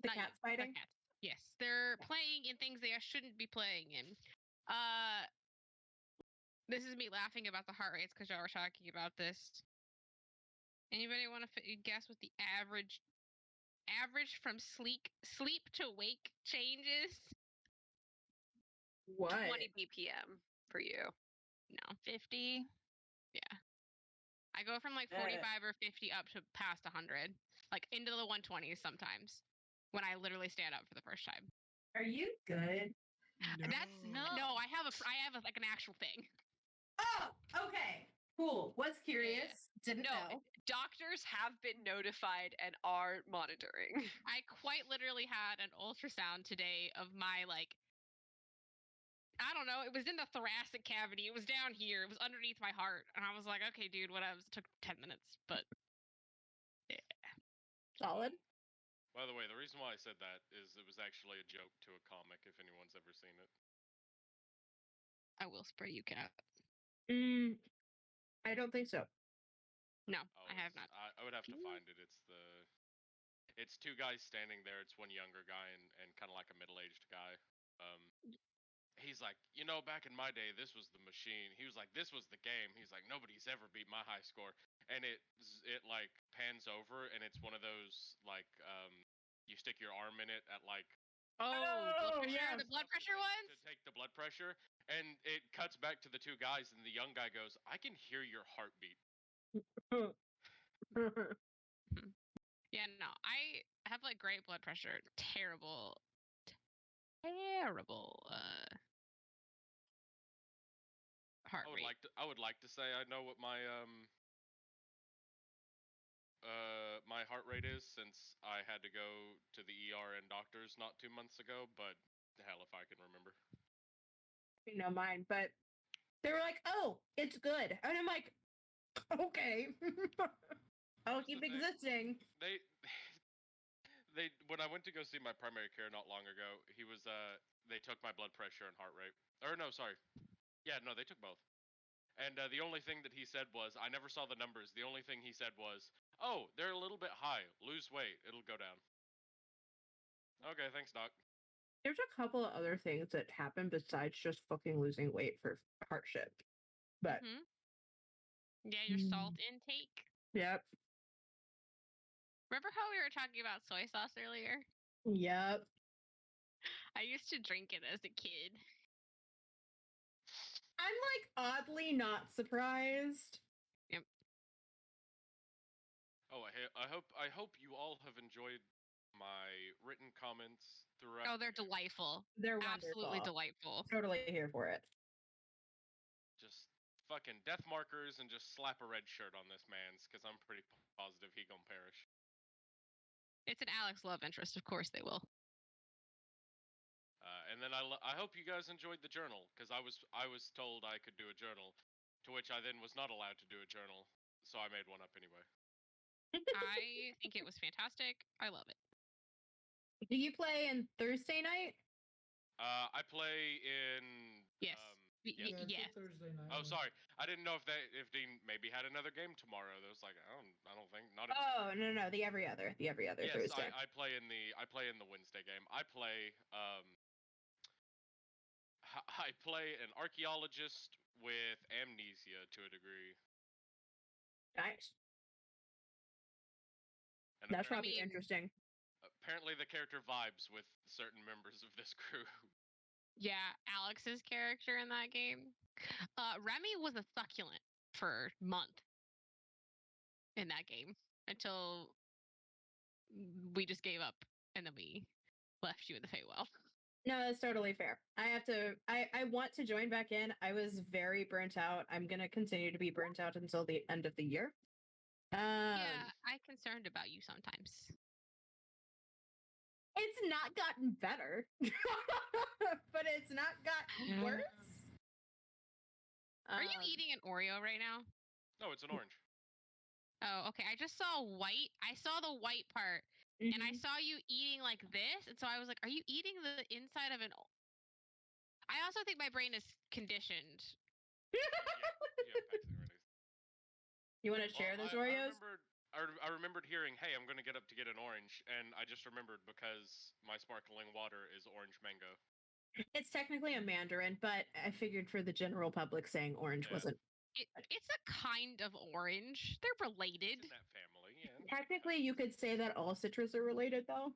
The Not you, cat's fighting? The cats. Yes, they're playing in things they shouldn't be playing in. This is me laughing about the heart rates because y'all were talking about this. Anybody want to guess what the average from sleep to wake changes? What? 20 BPM for you. No, 50. yeah. I go from like 45 or 50 up to past 100, like into the 120s sometimes, when I literally stand up for the first time. Are you good? That's no. I have like an actual thing. Oh, okay. Cool. Was curious. Didn't know. Doctors have been notified and are monitoring. I quite literally had an ultrasound today of my I don't know. It was in the thoracic cavity. It was down here. It was underneath my heart, and I was like, okay, dude, whatever. It took 10 minutes, but yeah. Solid. By the way, the reason why I said that is it was actually a joke to a comic, if anyone's ever seen it. I will spray you, cat. I don't think so. No, I have not. I would have to find it. It's two guys standing there. It's one younger guy and kind of like a middle-aged guy. He's like, back in my day, this was the machine. He was like, this was the game. He's like, nobody's ever beat my high score. And it like pans over, and it's one of those like you stick your arm in it at like the blood pressure ones to take the blood pressure, and it cuts back to the two guys, and the young guy goes, I can hear your heartbeat. Yeah, no, I have like great blood pressure. Terrible heart rate. I would like to say I know what my my heart rate is, since I had to go to the ER and doctors not 2 months ago, but hell if I can remember. You know mine, but they were like, oh, it's good. And I'm like, okay. I'll keep existing. They when I went to go see my primary care not long ago, he was they took my blood pressure and heart rate. Or no, sorry. Yeah, no, they took both. And the only thing that he said was, I never saw the numbers. The only thing he said was, oh, they're a little bit high. Lose weight. It'll go down. Okay, thanks, doc. There's a couple of other things that happen besides just fucking losing weight for hardship. But yeah, your salt intake. Yep. Remember how we were talking about soy sauce earlier? Yep. I used to drink it as a kid. I'm like oddly not surprised. Yep. Oh, I hope you all have enjoyed my written comments throughout. Oh, they're delightful. They're absolutely wonderful. Delightful. Totally here for it. Just fucking death markers and just slap a red shirt on this man's, because I'm pretty positive he gonna perish. It's an Alex love interest, of course they will. And And then I hope you guys enjoyed the journal, because I was told I could do a journal, to which I then was not allowed to do a journal, so I made one up anyway. I think it was fantastic. I love it. Do you play in Thursday night? I play in. Yes. Yes. Yeah, it's Yes. a Thursday night. Oh, one. sorry. I didn't know if Dean maybe had another game tomorrow. That was like, I don't think not. Oh no, the every other Yes, Thursday. I play in the Wednesday game. I play I play an archaeologist with amnesia to a degree. Nice. And That's apparently, probably interesting. apparently the character vibes with certain members of this crew. Yeah, Alex's character in that game. Remy was a succulent for months in that game until we just gave up and then we left you in the Feywild. No, that's totally fair. I want to join back in. I was very burnt out. I'm gonna continue to be burnt out until the end of the year. Yeah, I'm concerned about you sometimes. It's not gotten better, but it's not gotten worse. Are you eating an Oreo right now? No, it's an orange. Oh, okay. I just saw white. I saw the white part, and I saw you eating like this, and so I was like, "Are you eating the inside of an?" I also think my brain is conditioned. You want to share those Oreos? I remembered hearing, "Hey, I'm going to get up to get an orange," and I just remembered because my sparkling water is orange mango. It's technically a mandarin, but I figured for the general public, saying orange wasn't. It's a kind of orange. They're related. It's in that family, yeah. Technically, you could say that all citrus are related, though.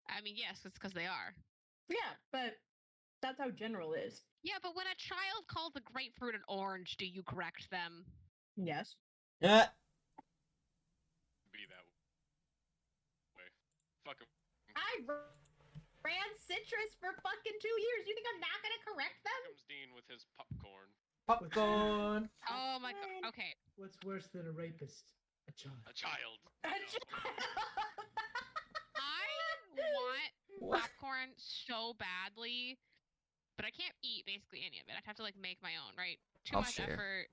I mean, yes, it's because they are. Yeah, but that's how general is. Yeah, but when a child calls a grapefruit an orange, do you correct them? Yes. Yeah. Be that way. Fuck 'em. I ran citrus for fucking 2 years. You think I'm not gonna correct them? Here comes Dean with his popcorn. Popcorn. Oh my god. Okay. What's worse than a rapist? A child. A child. I want popcorn so badly, but I can't eat basically any of it. I'd have to like make my own, right? Too I'll much share. effort,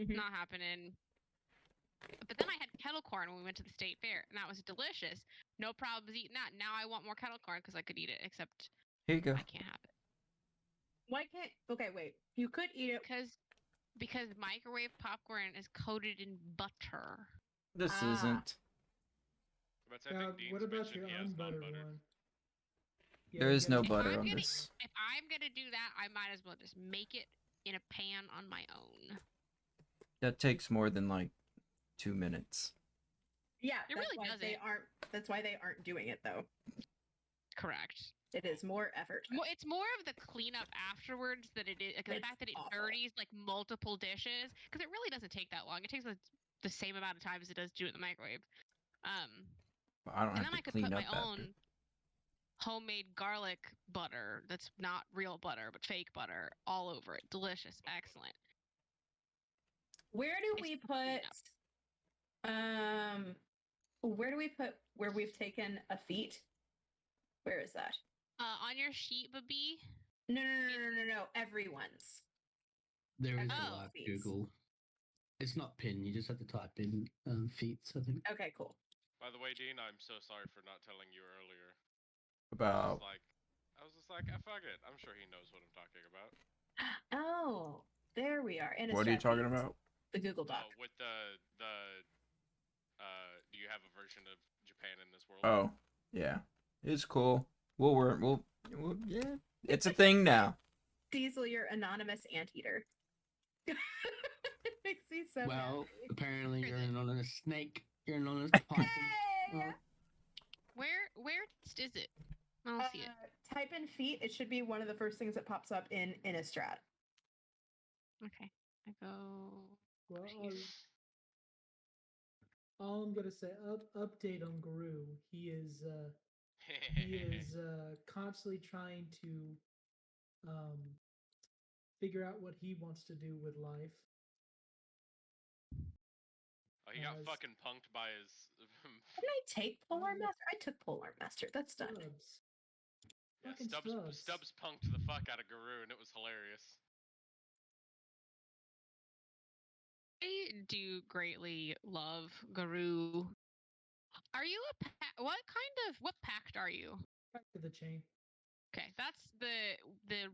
not happening. But then I had kettle corn when we went to the state fair, and that was delicious. No problems eating that. Now I want more kettle corn because I could eat it, except Here you go. I can't have it. Why can't? Okay, wait. You could eat it because microwave popcorn is coated in butter. This isn't. But I think Dean's what about mentioned your he has unbuttered non-buttered. one? There is no If butter I'm on gonna- this. If I'm gonna do that, I might as well just make it in a pan on my own. That takes more than like 2 minutes. Yeah, It that's really why doesn't. they aren't. That's why they aren't doing it, though. Correct. It is more effort. It's more of the cleanup afterwards that it is. Like, the It's fact that it awful. dirties like multiple dishes, because it really doesn't take that long. It takes the same amount of time as it does to do it in the microwave. I don't And have then to I could clean put up my after. own homemade garlic butter that's not real butter but fake butter all over it. Delicious, excellent. Where do It's we the put? cleanup. Where do we put where we've taken a feat? Where is that? On your sheet, baby. No. Everyone's. There is Oh. a live Feats. Google. It's not pin. You just have to type in feats, I think. Okay, cool. By the way, Dean, I'm so sorry for not telling you earlier. About. I was just like, fuck it. I'm sure he knows what I'm talking about. Oh, there we are. What are you Innistrad talking feats. about? The Google Doc. With the do you have a version of Japan in this world? Oh, yeah. It's cool. We'll yeah. It's a thing now. Diesel, you're anonymous anteater. It makes me so Well, happy. apparently you're an anonymous snake. You're an anonymous python. Hey! Where is it? I don't see it. Type in feet. It should be one of the first things that pops up in Innistrad. Okay, I go. Well, all I'm gonna say, update on Guru. He is constantly trying to figure out what he wants to do with life. Oh, he got fucking punked by his. Didn't I take Polar Master? I took Polar Master. That's done. Fucking Stubbs punked the fuck out of Guru, and it was hilarious. I do greatly love Guru. Are you a what pact are you? Back to the chain. Okay, that's the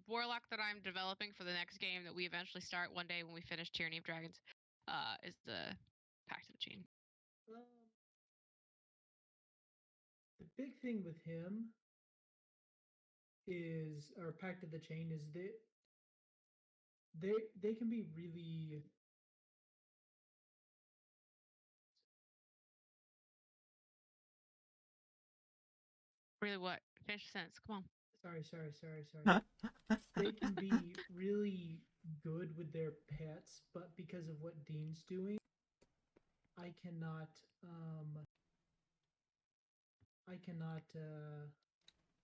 warlock that I'm developing for the next game that we eventually start one day when we finish Tyranny of Dragons. Is the Pact of the Chain. The big thing with him is, or Pact of the Chain, is that they can be really Really what? Finish the sentence. Come on. sorry. They can be really good with their pets, but because of what Dean's doing, I cannot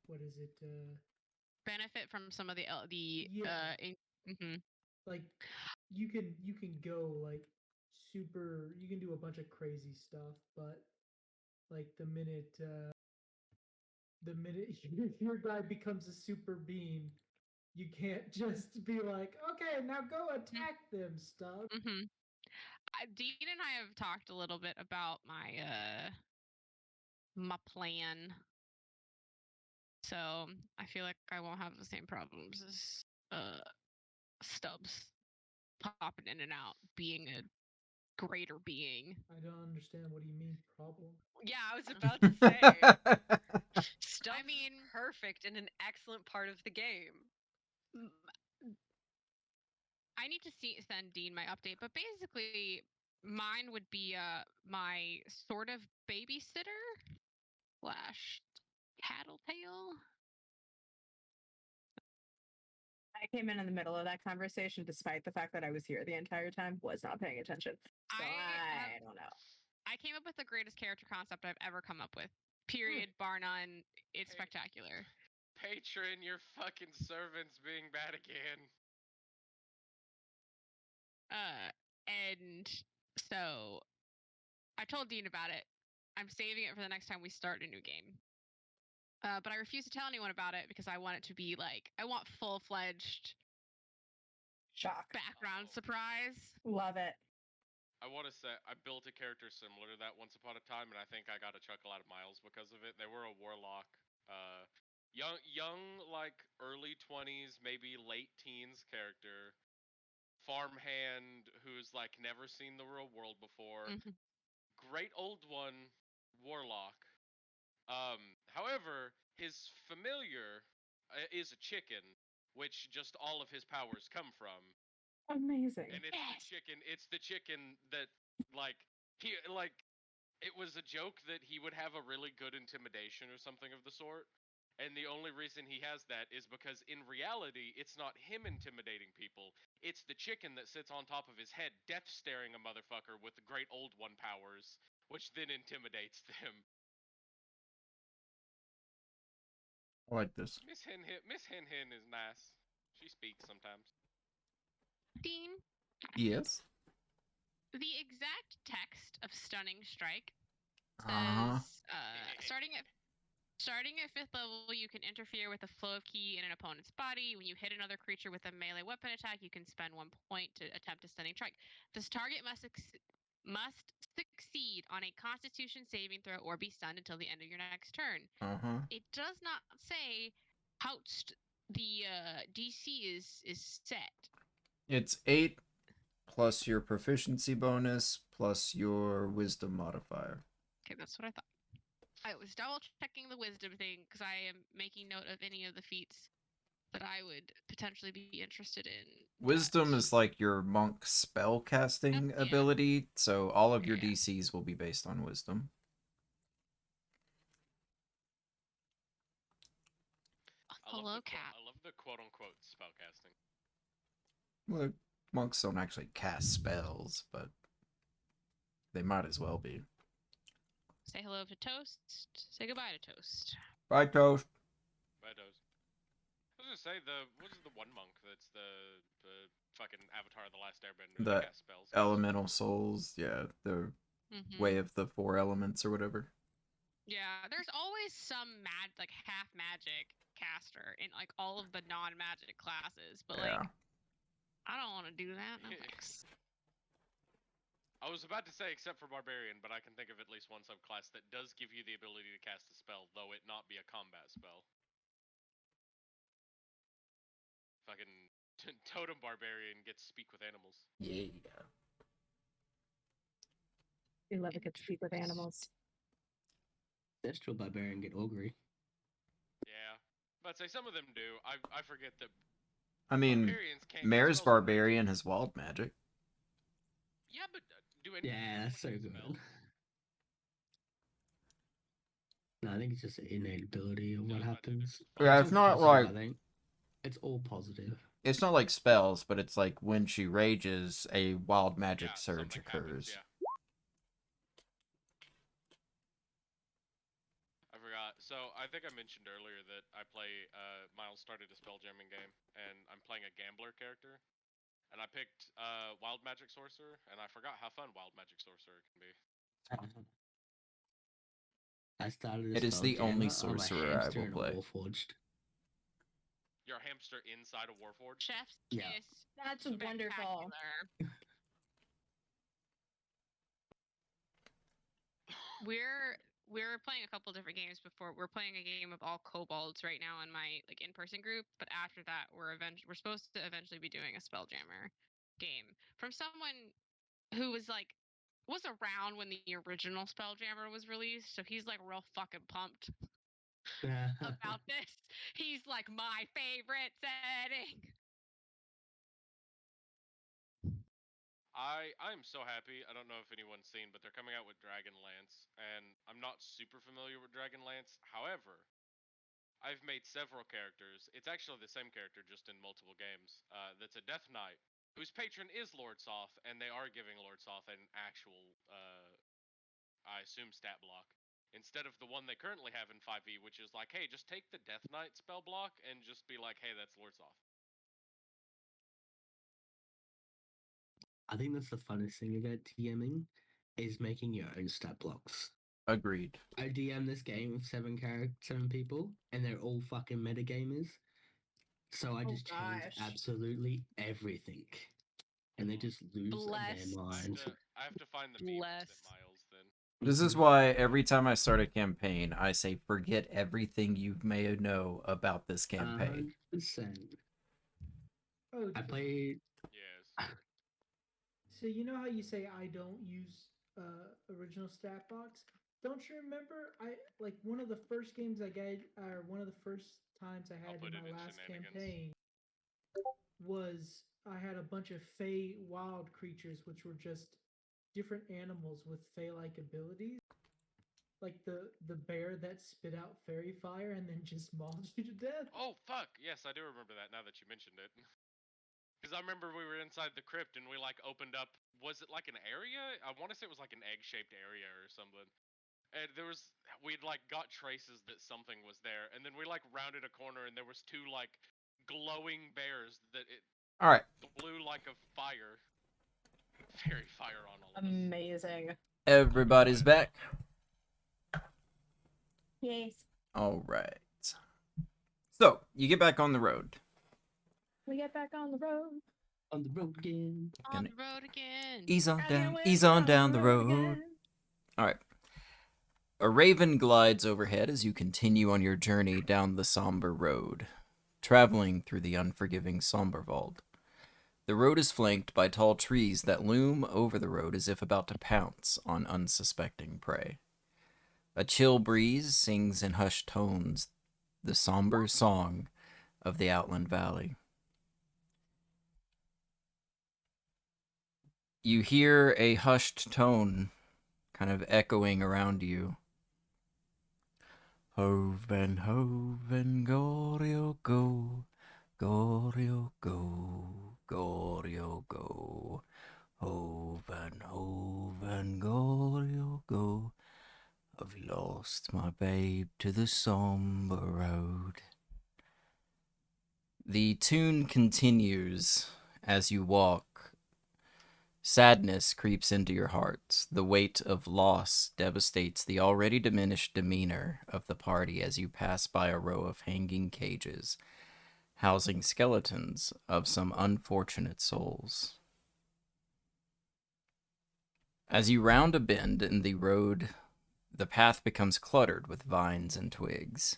what is it? Benefit from some of the Like you can go like super, you can do a bunch of crazy stuff, but like the minute your guy becomes a super beam, you can't just be like, okay, now go attack them, stuff. Dean and I have talked a little bit about my plan. So I feel like I won't have the same problems as Stubbs popping in and out, being a greater being. I don't understand. What do you mean problem? Yeah, I was about to say. Stubbs is perfect and an excellent part of the game. I need to send Dean my update, but basically mine would be my sort of babysitter / tattletale. I came in the middle of that conversation, despite the fact that I was here the entire time, was not paying attention. So I don't know. I came up with the greatest character concept I've ever come up with. Period, bar none. It's spectacular. Patron, your fucking servant's being bad again. And so I told Dean about it. I'm saving it for the next time we start a new game. But I refuse to tell anyone about it because I want it to be like, I want full-fledged shock background surprise. Love it. I want to say I built a character similar to that once upon a time, and I think I got a chuckle out of Miles because of it. They were a warlock, young like early 20s, maybe late teens character, farmhand who's like never seen the real world before. Great old one, warlock. However, his familiar is a chicken, which just all of his powers come from. Amazing. And it's the chicken that it was a joke that he would have a really good intimidation or something of the sort. And the only reason he has that is because in reality, it's not him intimidating people. It's the chicken that sits on top of his head, death staring a motherfucker with the great old one powers, which then intimidates them. I like this. Miss Hen Hen is nice. She speaks sometimes. Dean? Yes? The exact text of Stunning Strike says, starting at 5th level, you can interfere with the flow of ki in an opponent's body. When you hit another creature with a melee weapon attack, you can spend 1 point to attempt a stunning strike. This target must succeed on a Constitution saving throw or be stunned until the end of your next turn. It does not say how the DC is set. It's 8 plus your proficiency bonus plus your wisdom modifier. Okay, that's what I thought. I was double checking the wisdom thing because I am making note of any of the feats that I would potentially be interested in. Wisdom is like your monk spell casting ability, so all of your DCs will be based on wisdom. Hello, cat. I love the quote-unquote spellcasting. Well, monks don't actually cast spells, but they might as well be. Say hello to Toast. Say goodbye to Toast. Bye, Toast. Bye, Toast. I was gonna say, what is the one monk that's the fucking Avatar of the Last Airbender that casts spells? Elemental souls, yeah, the way of the 4 elements or whatever. Yeah, there's always some like half magic caster in like all of the non-magic classes, but like I don't want to do that. No thanks. I was about to say except for Barbarian, but I can think of at least one subclass that does give you the ability to cast a spell, though it not be a combat spell. Fucking Totem Barbarian gets speak with animals. Yeah. We love a good speak with animals. Ancestral Barbarian get Augury. Yeah. But I'd say some of them do. I forget that I mean, Barbarians can't Mare's cast spells with Barbarian has wild magic. Yeah, but do any Yeah, that's so good. spells? No, I think it's just an innate ability of what No, I do, but happens. it's Yeah, all it's not positive, like I think. It's all positive. it's not like spells, but it's like when she rages, a wild magic yeah, surge something occurs. happens, yeah. I forgot. So I think I mentioned earlier that I play. Miles started a spelljamming game, and I'm playing a gambler character. And I picked Wild Magic Sorcerer, and I forgot how fun Wild Magic Sorcerer can be. I started It is the only sorcerer I will play. Warforged. You're a hamster inside a Warforged? Chef's Yeah. kiss. That's wonderful. Spectacular. We're playing a couple different games before. We're playing a game of all kobolds right now in my like in-person group, but after that we're supposed to eventually be doing a Spelljammer game from someone who was around when the original Spelljammer was released, so he's like real fucking pumped about this. He's like my favorite setting. I'm so happy. I don't know if anyone's seen, but they're coming out with Dragonlance, and I'm not super familiar with Dragonlance. However, I've made several characters. It's actually the same character, just in multiple games. That's a Death Knight, whose patron is Lord Soth, and they are giving Lord Soth an actual, I assume, stat block. Instead of the one they currently have in 5e, which is like, hey, just take the Death Knight spell block and just be like, hey, that's Lord Soth. I think that's the funnest thing about DMing is making your own stat blocks. Agreed. I DM this game with 7 people, and they're all fucking metagamers. So I just change absolutely everything, and they just lose their mind. I have to find the memes that Miles then. This is why every time I start a campaign, I say, forget everything you may know about this campaign. 100%. Oh, I played. Yes. So you know how you say I don't use original stat box? Don't you remember? I like one of the first games I got, or one of the first times I had in my last campaign was I had a bunch of Fey wild creatures, which were just different animals with Fey-like abilities, like the bear that spit out fairy fire and then just mauled you to death. Oh fuck! Yes, I do remember that now that you mentioned it. Because I remember we were inside the crypt and we like opened up. Was it like an area? I want to say it was like an egg-shaped area or something. And we'd like got traces that something was there, and then we like rounded a corner and there was 2 like glowing bears that it all right blew like a fairy fire on all of us. Amazing. Everybody's back. Yes. All right. So you get back on the road. We get back on the road. On the road again. On the road again. Ease on down the road. All right. A raven glides overhead as you continue on your journey down the somber road, traveling through the unforgiving Somberwald. The road is flanked by tall trees that loom over the road as if about to pounce on unsuspecting prey. A chill breeze sings in hushed tones the somber song of the Outland Valley. You hear a hushed tone kind of echoing around you. Hoven, Gorio, go. Gorio, go. Gorio, go. Hoven, Gorio, go. I've lost my babe to the somber road. The tune continues as you walk, Sadness creeps into your heart. The weight of loss devastates the already diminished demeanor of the party as you pass by a row of hanging cages, housing skeletons of some unfortunate souls. As you round a bend in the road, the path becomes cluttered with vines and twigs.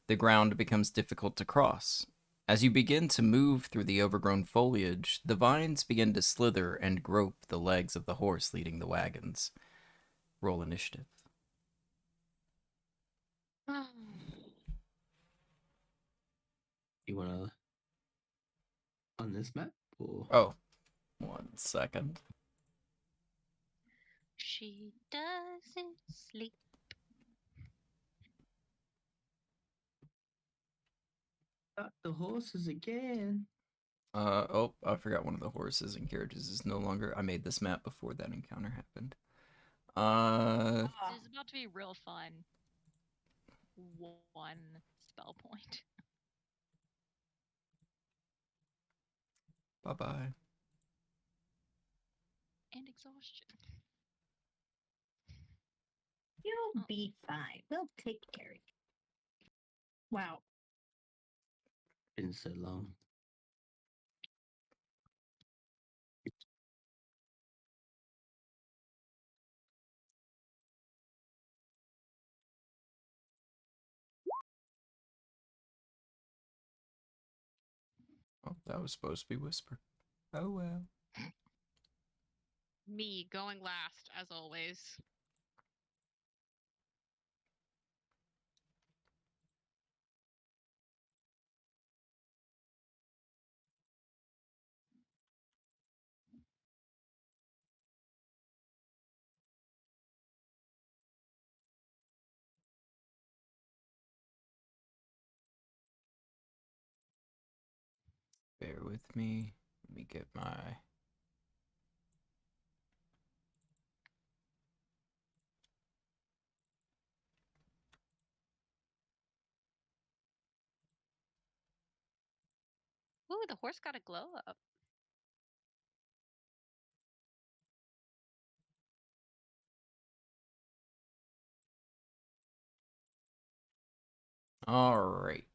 The ground becomes difficult to cross. As you begin to move through the overgrown foliage, the vines begin to slither and grope the legs of the horse leading the wagons. Roll initiative. You wanna on this map or Oh, 1 second. She doesn't sleep. the horses again? Oh, I forgot one of the horses and carriages is no longer. I made this map before that encounter happened. This is about to be real fun. 1 spell point. Bye-bye. And exhaustion. You'll be fine. We'll take care of you. Wow. Been so long. Oh, that was supposed to be whisper. Oh well. Me going last, as always. Bear with me. Let me get my... Ooh, the horse got a glow up. All right.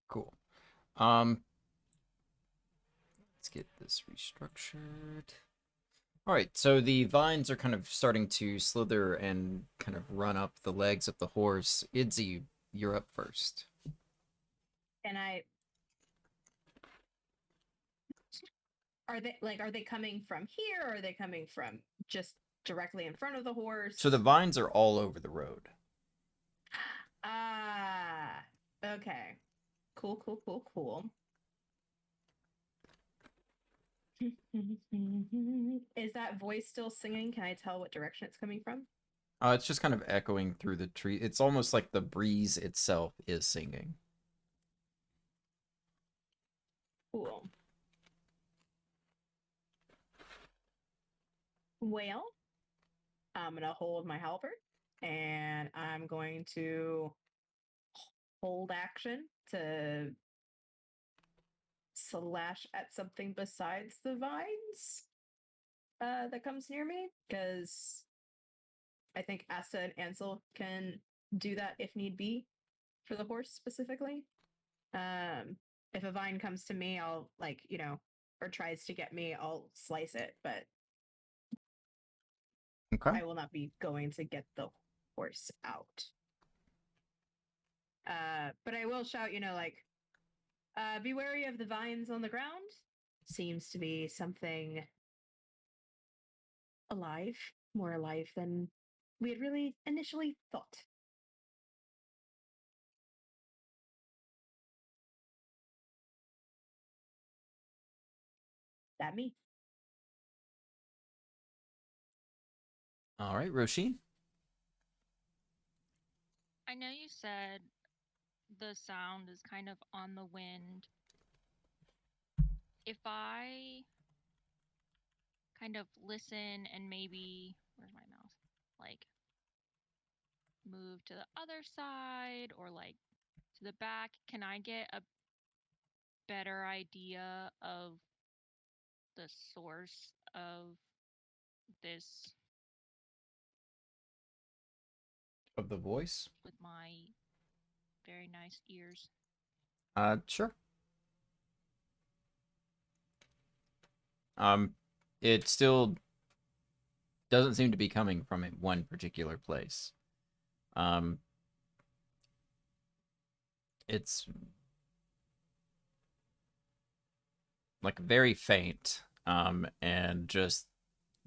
Cool. Let's get this restructured. All right, so the vines are kind of starting to slither and kind of run up the legs of the horse. Idzi, you're up first. And are they coming from here or are they coming from just directly in front of the horse? So the vines are all over the road. Ah, okay. Cool. Is that voice still singing? Can I tell what direction it's coming from? It's just kind of echoing through the tree. It's almost like the breeze itself is singing. Cool. Well, I'm going to hold my halberd and I'm going to hold action to slash at something besides the vines that comes near me, because I think Asta and Ansel can do that if need be for the horse specifically. If a vine comes to me, I'll or tries to get me, I'll slice it, but Okay. I will not be going to get the horse out. But I will shout, be wary of the vines on the ground. Seems to be something alive, more alive than we had really initially thought. That me. All right, Roisin. I know you said the sound is kind of on the wind. If I kind of listen and maybe, where's my mouse? Like, move to the other side or like to the back? Can I get a better idea of the source of this Of the voice? with my very nice ears? Sure. It still doesn't seem to be coming from one particular place. It's like very faint, and just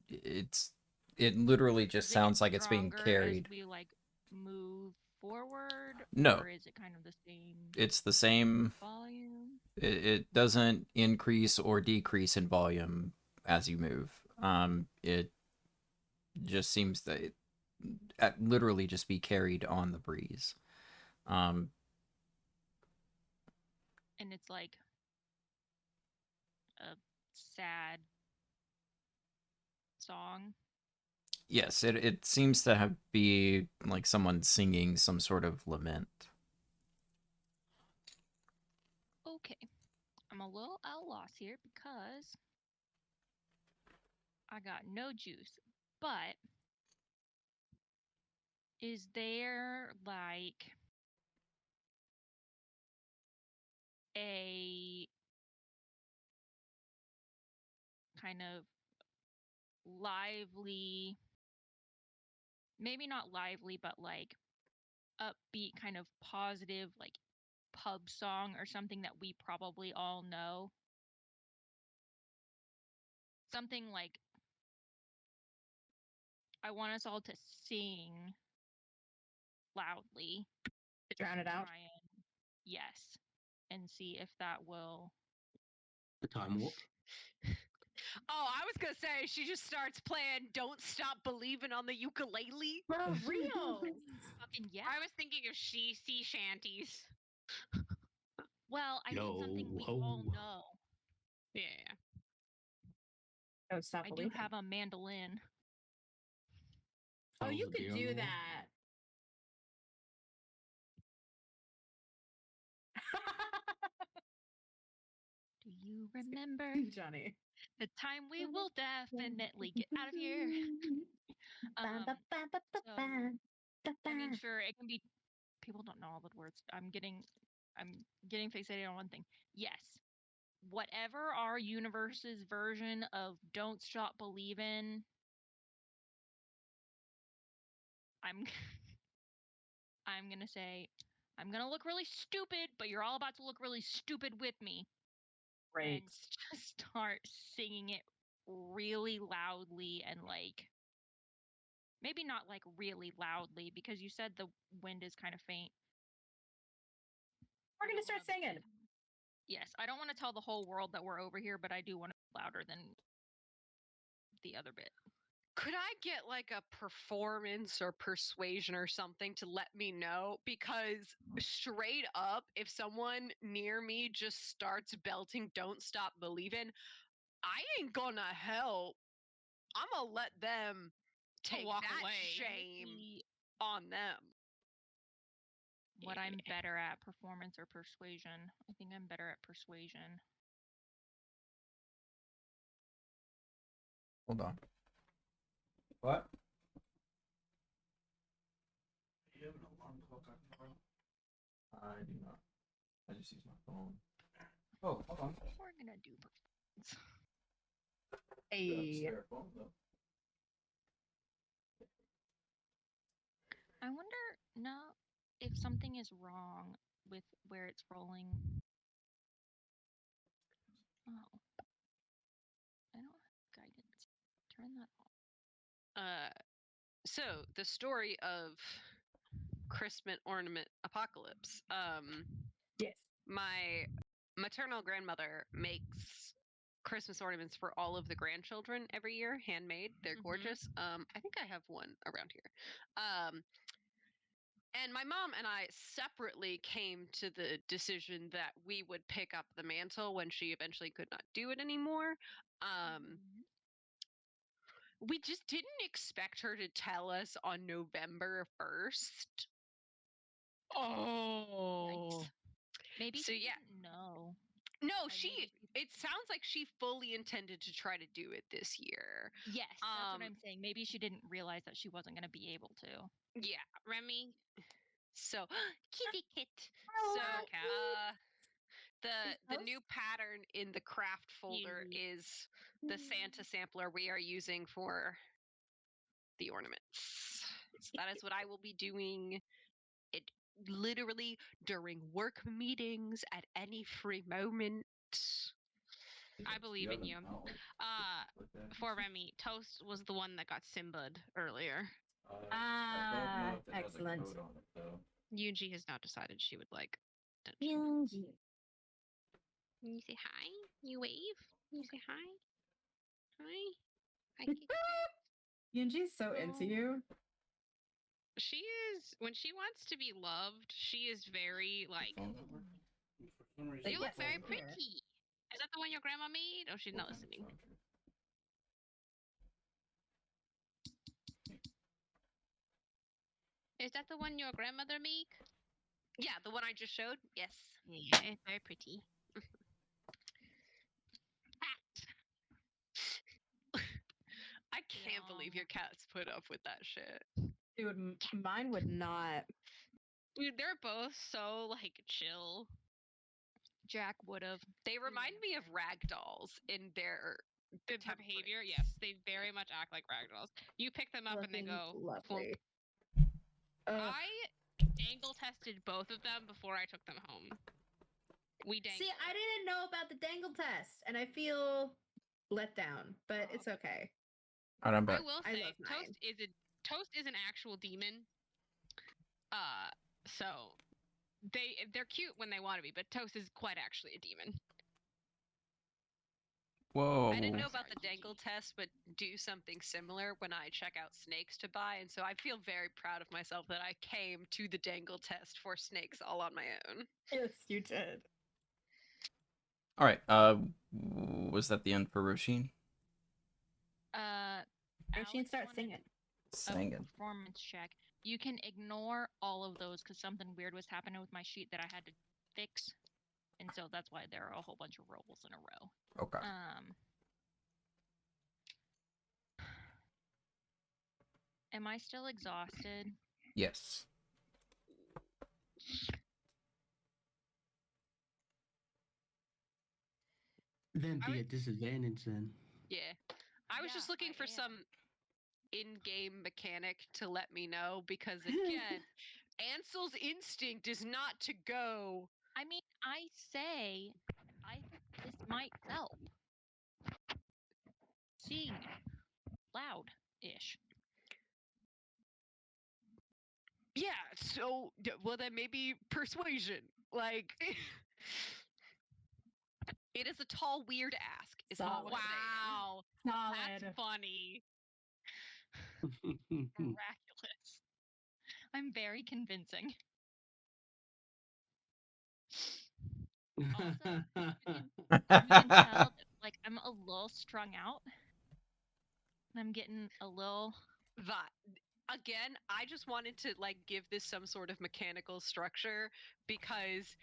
it literally just sounds like it's being carried. As we like move forward, No. or is it kind of the same? It's the same volume. It doesn't increase or decrease in volume as you move. It just seems that it literally just be carried on the breeze. And it's like a sad song. Yes, it seems to be like someone singing some sort of lament. Okay. I'm a little at a loss here because I got no juice. But is there like a kind of lively, maybe not lively, but like upbeat, kind of positive, like pub song or something that we probably all know? Something like I want us all to sing loudly. To drown it out? Yes. And see if that will. The time warp. Oh, I was gonna say she just starts playing "Don't Stop Believing" on the ukulele. For real? Fucking yeah. I was thinking of sea shanties. Well, I need something we all know. Yeah. Don't stop I do believing. have a mandolin. Oh, you could do that. Do you remember, Johnny, the time we will definitely get out of here? I mean, sure, it can be. People don't know all the words. I'm getting fixated on one thing. Yes, whatever our universe's version of "Don't Stop Believin'," I'm I'm gonna say I'm gonna look really stupid, but you're all about to look really stupid with me. Great. And just start singing it really loudly and like maybe not like really loudly because you said the wind is kind of faint. We're gonna start singing. Yes, I don't want to tell the whole world that we're over here, but I do want to be louder than the other bit. Could I get like a performance or persuasion or something to let me know? Because straight up, if someone near me just starts belting "Don't Stop Believing," I ain't gonna help. I'm gonna let them take walk that away. shame on them. What I'm better at, performance or persuasion? I think I'm better at persuasion. Hold on. What? Do you have an alarm clock on tomorrow? I do not. I just use my phone. Oh, hold on. We're gonna do performance. Hey. I wonder if something is wrong with where it's rolling. Oh. I don't have guidance. Turn that off. So the story of Christmas ornament apocalypse. Yes. My maternal grandmother makes Christmas ornaments for all of the grandchildren every year, handmade. They're gorgeous. I think I have one around here. And my mom and I separately came to the decision that we would pick up the mantle when she eventually could not do it anymore. We just didn't expect her to tell us on November 1st. Oh. Yikes. Maybe So, she yeah. didn't know. No, I really- it sounds like she fully intended to try to do it this year. Yes, that's what I'm saying. Maybe she didn't realize that she wasn't going to be able to. Yeah, Remy. So, kitty kit. Oh, So, cat. the new pattern in the craft folder Easy. is the Santa sampler we are using for the ornaments. So that is what I will be doing. It literally during work meetings at any free moment. I believe in you. For Remy, Toast was the one that got Simba'd earlier. Excellent. Yuji has now decided she would like dungeon. Yunji. You say hi? You wave? You say hi? Hi? Hi, kitty cat. Yunji's so into you. She is, when she wants to be loved, she is very, like, you look very pretty. Is that the one your grandma made? Oh, she's not listening. Is that the one your grandmother made? Yeah, the one I just showed? Yes. Yeah, it's very pretty. I can't believe your cats put up with that shit. Dude, mine would not. Dude, they're both so, like, chill. Jack would have. They remind me of ragdolls in their The behavior, yes, they very much act like ragdolls. You pick them up and they go lovely. I dangle tested both of them before I took them home. We dangled. See, I didn't know about the dangle test, and I feel let down, but it's okay. Alright, I'm back. I will say, Toast is an actual demon. So they're cute when they want to be, but Toast is quite actually a demon. Whoa. I didn't know about the dangle test, but do something similar when I check out snakes to buy, and so I feel very proud of myself that I came to the dangle test for snakes all on my own. Yes, you did. Alright, was that the end for Roshin? Roshin, start singing. Singing. Performance check. You can ignore all of those because something weird was happening with my sheet that I had to fix. And so that's why there are a whole bunch of rolls in a row. Okay. Am I still exhausted? Yes. Then be a disadvantage then. Yeah. I was just looking for some in-game mechanic to let me know because again, Ansel's instinct is not to go. I mean, I say I think this might help. Sing loud-ish. Yeah, so well then maybe persuasion. Like it is a tall, weird ask. Is all what I'm saying. Wow. That's funny. Miraculous. I'm very convincing. Also, you can tell that, like, I'm a little strung out. And I'm getting a little... Again, I just wanted to, like, give this some sort of mechanical structure because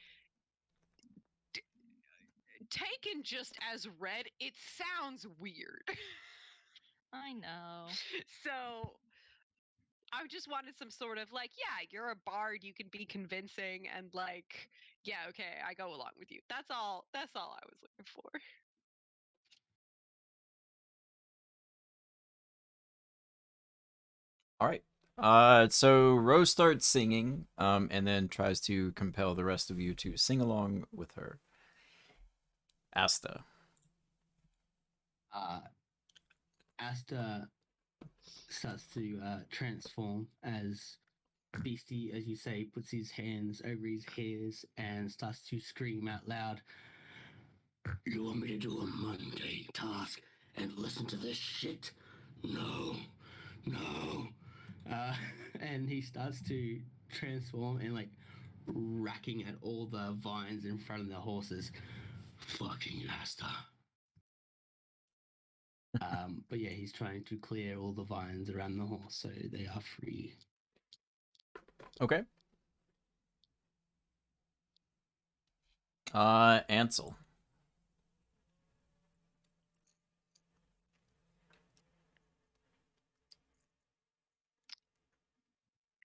taken just as read, it sounds weird. I know. So I just wanted some sort of like, yeah, you're a bard, you can be convincing, and like, yeah, okay, I go along with you. That's all I was looking for. All right. So Rose starts singing, and then tries to compel the rest of you to sing along with her. Asta. Asta starts to transform as Beastie, as you say, puts his hands over his ears and starts to scream out loud. You want me to do a mundane task and listen to this shit? No. And he starts to transform and like racking at all the vines in front of the horses. Fucking Asta. But yeah, he's trying to clear all the vines around the horse so they are free. Okay. Ansel.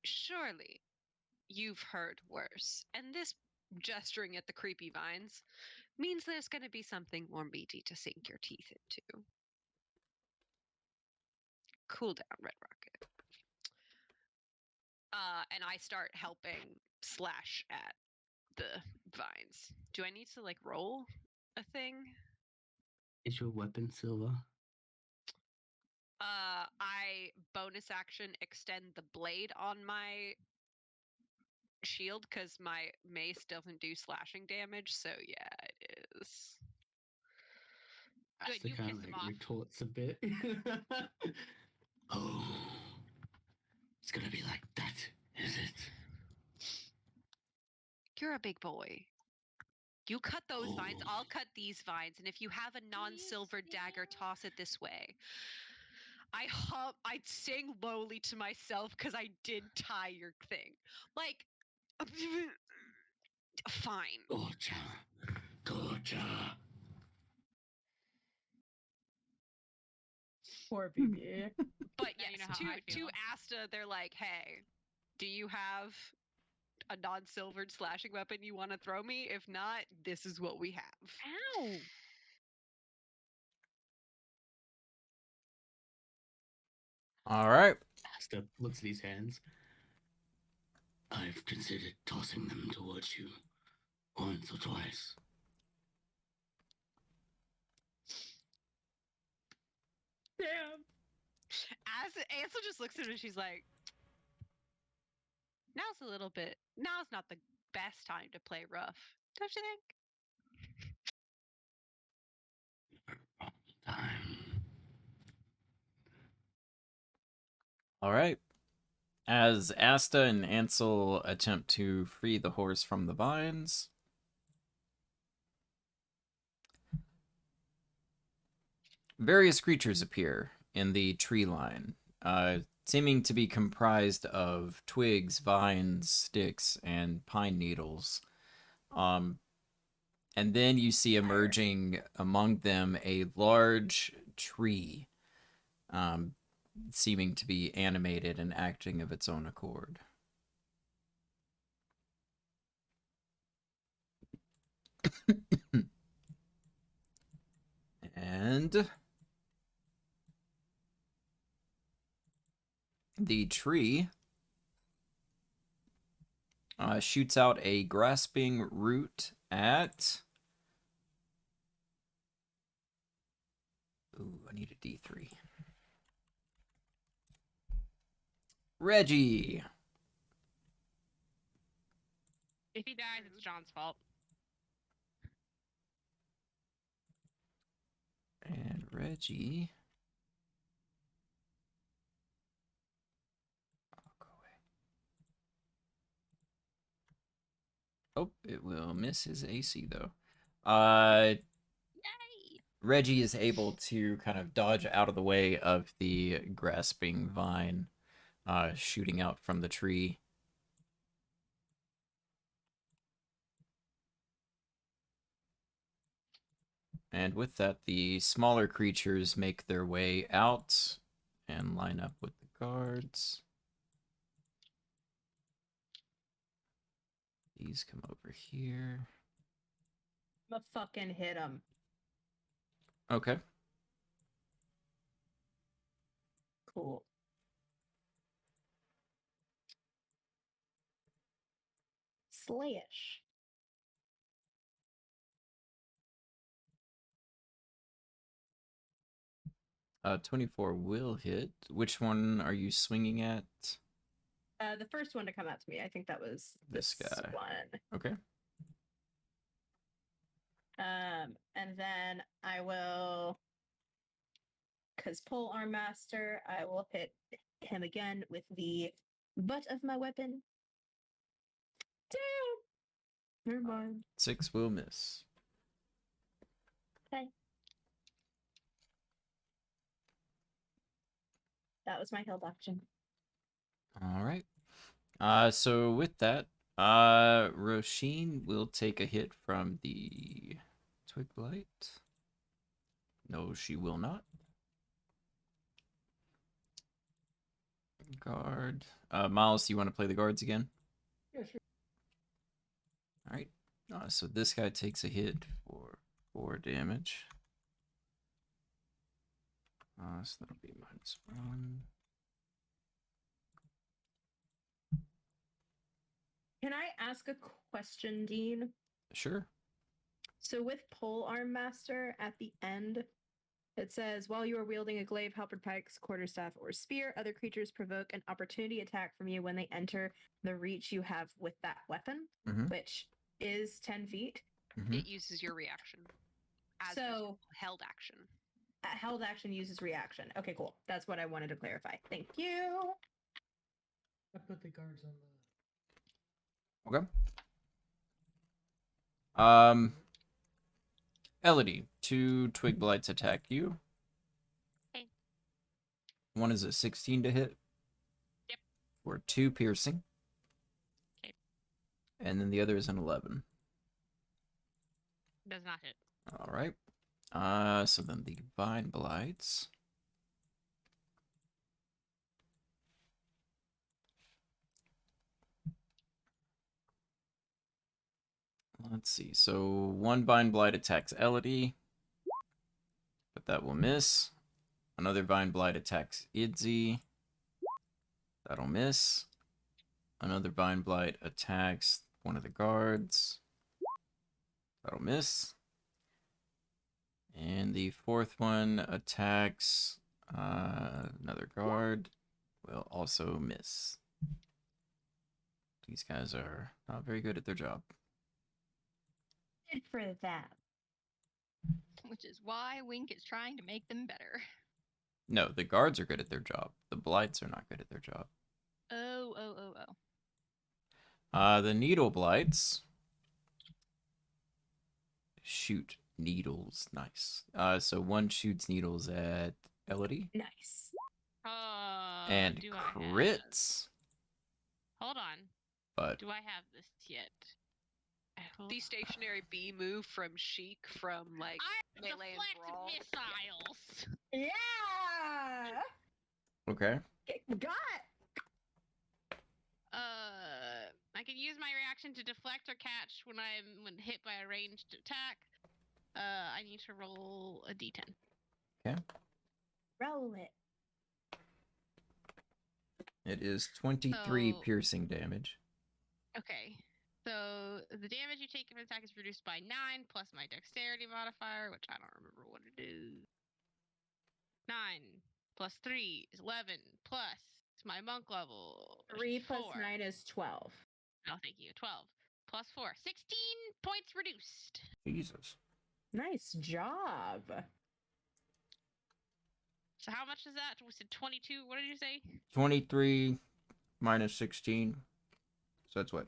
Surely you've heard worse. And this gesturing at the creepy vines means there's going to be something more meaty to sink your teeth into. Cool down, Red Rocket. And I start helping slash at the vines. Do I need to like roll a thing? Is your weapon silver? I bonus action extend the blade on my shield because my mace doesn't do slashing damage. So yeah, it is. Good, So you kind piss of him like off. retorts a bit. Oh, it's gonna be like that, is it? You're a big boy. You cut those vines, Oh. I'll cut these vines, and if you have a non-silver dagger, toss it this way. I sing lowly to myself because I did tie your thing. Like, fine. Gotcha. Gotcha. Poor BB. But Now you yes, know how I to feel. Asta, they're like, hey, do you have a non-silvered slashing weapon you want to throw me? If not, this is what we have. Ow! All right. Asta looks at his hands. I've considered tossing them towards you once or twice. Damn. As Ansel just looks at her, she's like, now's not the best time to play rough, don't you think? Time. All right. As Asta and Ansel attempt to free the horse from the vines, various creatures appear in the tree line, seeming to be comprised of twigs, vines, sticks, and pine needles. And then you see emerging among them a large tree, seeming to be animated and acting of its own accord. And the tree shoots out a grasping root at... Ooh, I need a D3. Reggie! If he dies, it's John's fault. And Reggie... Oh, it will miss his AC, though. Yay! Reggie is able to kind of dodge out of the way of the grasping vine shooting out from the tree. And with that, the smaller creatures make their way out and line up with the guards. These come over here. I'm gonna fucking hit him. Okay. Cool. Slash. Uh, 24 will hit. Which one are you swinging at? The first one to come out to me. I think that was This guy. one. Okay. And then I will, because pole arm master, I will hit him again with the butt of my weapon. Damn. Never mind. 6 will miss. Okay. That was my held action. All right. So with that, Roisin will take a hit from the Twig Blight. No, she will not. Guard. Miles, you want to play the guards again? Yeah, sure. All right. So this guy takes a hit for 4 damage. So that'll be -1. Can I ask a question, Dean? Sure. So with Pole Arm Master at the end, it says, while you are wielding a glaive, halberd, pikes, quarterstaff, or spear, other creatures provoke an opportunity attack from you when they enter the reach you have with that weapon, which is 10 feet. It uses your reaction. As So held action. Held action uses reaction. Okay, cool. That's what I wanted to clarify. Thank you. I put the guards on the. Okay. Elodie, 2 Twig Blights attack you. Okay. One is a 16 to hit. Yep. For 2 piercing. Okay. And then the other is an 11. Does not hit. All right. So then the Vine Blights. Let's see. So 1 Vine Blight attacks Elodie, but that will miss. Another Vine Blight attacks Idzi. That'll miss. Another Vine Blight attacks one of the guards. That'll miss. And the 4th one attacks another guard. Will also miss. These guys are not very good at their job. Good for that. Which is why Wink is trying to make them better. No, the guards are good at their job. The Blights are not good at their job. Oh. The Needle Blights shoot needles. Nice. So 1 shoots needles at Elodie. Nice. And do crits. Hold on. But do I have this yet? The stationary B move from Sheik from like melee and brawl. Missiles. Yeah. okay. Got. I can use my reaction to deflect or catch when hit by a ranged attack. I need to roll a d10. Okay. Roll it. It is 23 piercing damage. Okay. So the damage you take from an attack is reduced by 9 plus my dexterity modifier, which I don't remember what it is. 9 plus 3 is 11 plus my monk level. 3 plus 4. 9 is 12. Oh, thank you. 12 plus 4. 16 points reduced. Jesus. Nice job. So how much is that? Was it 22? What did you say? 23 minus 16. So that's what?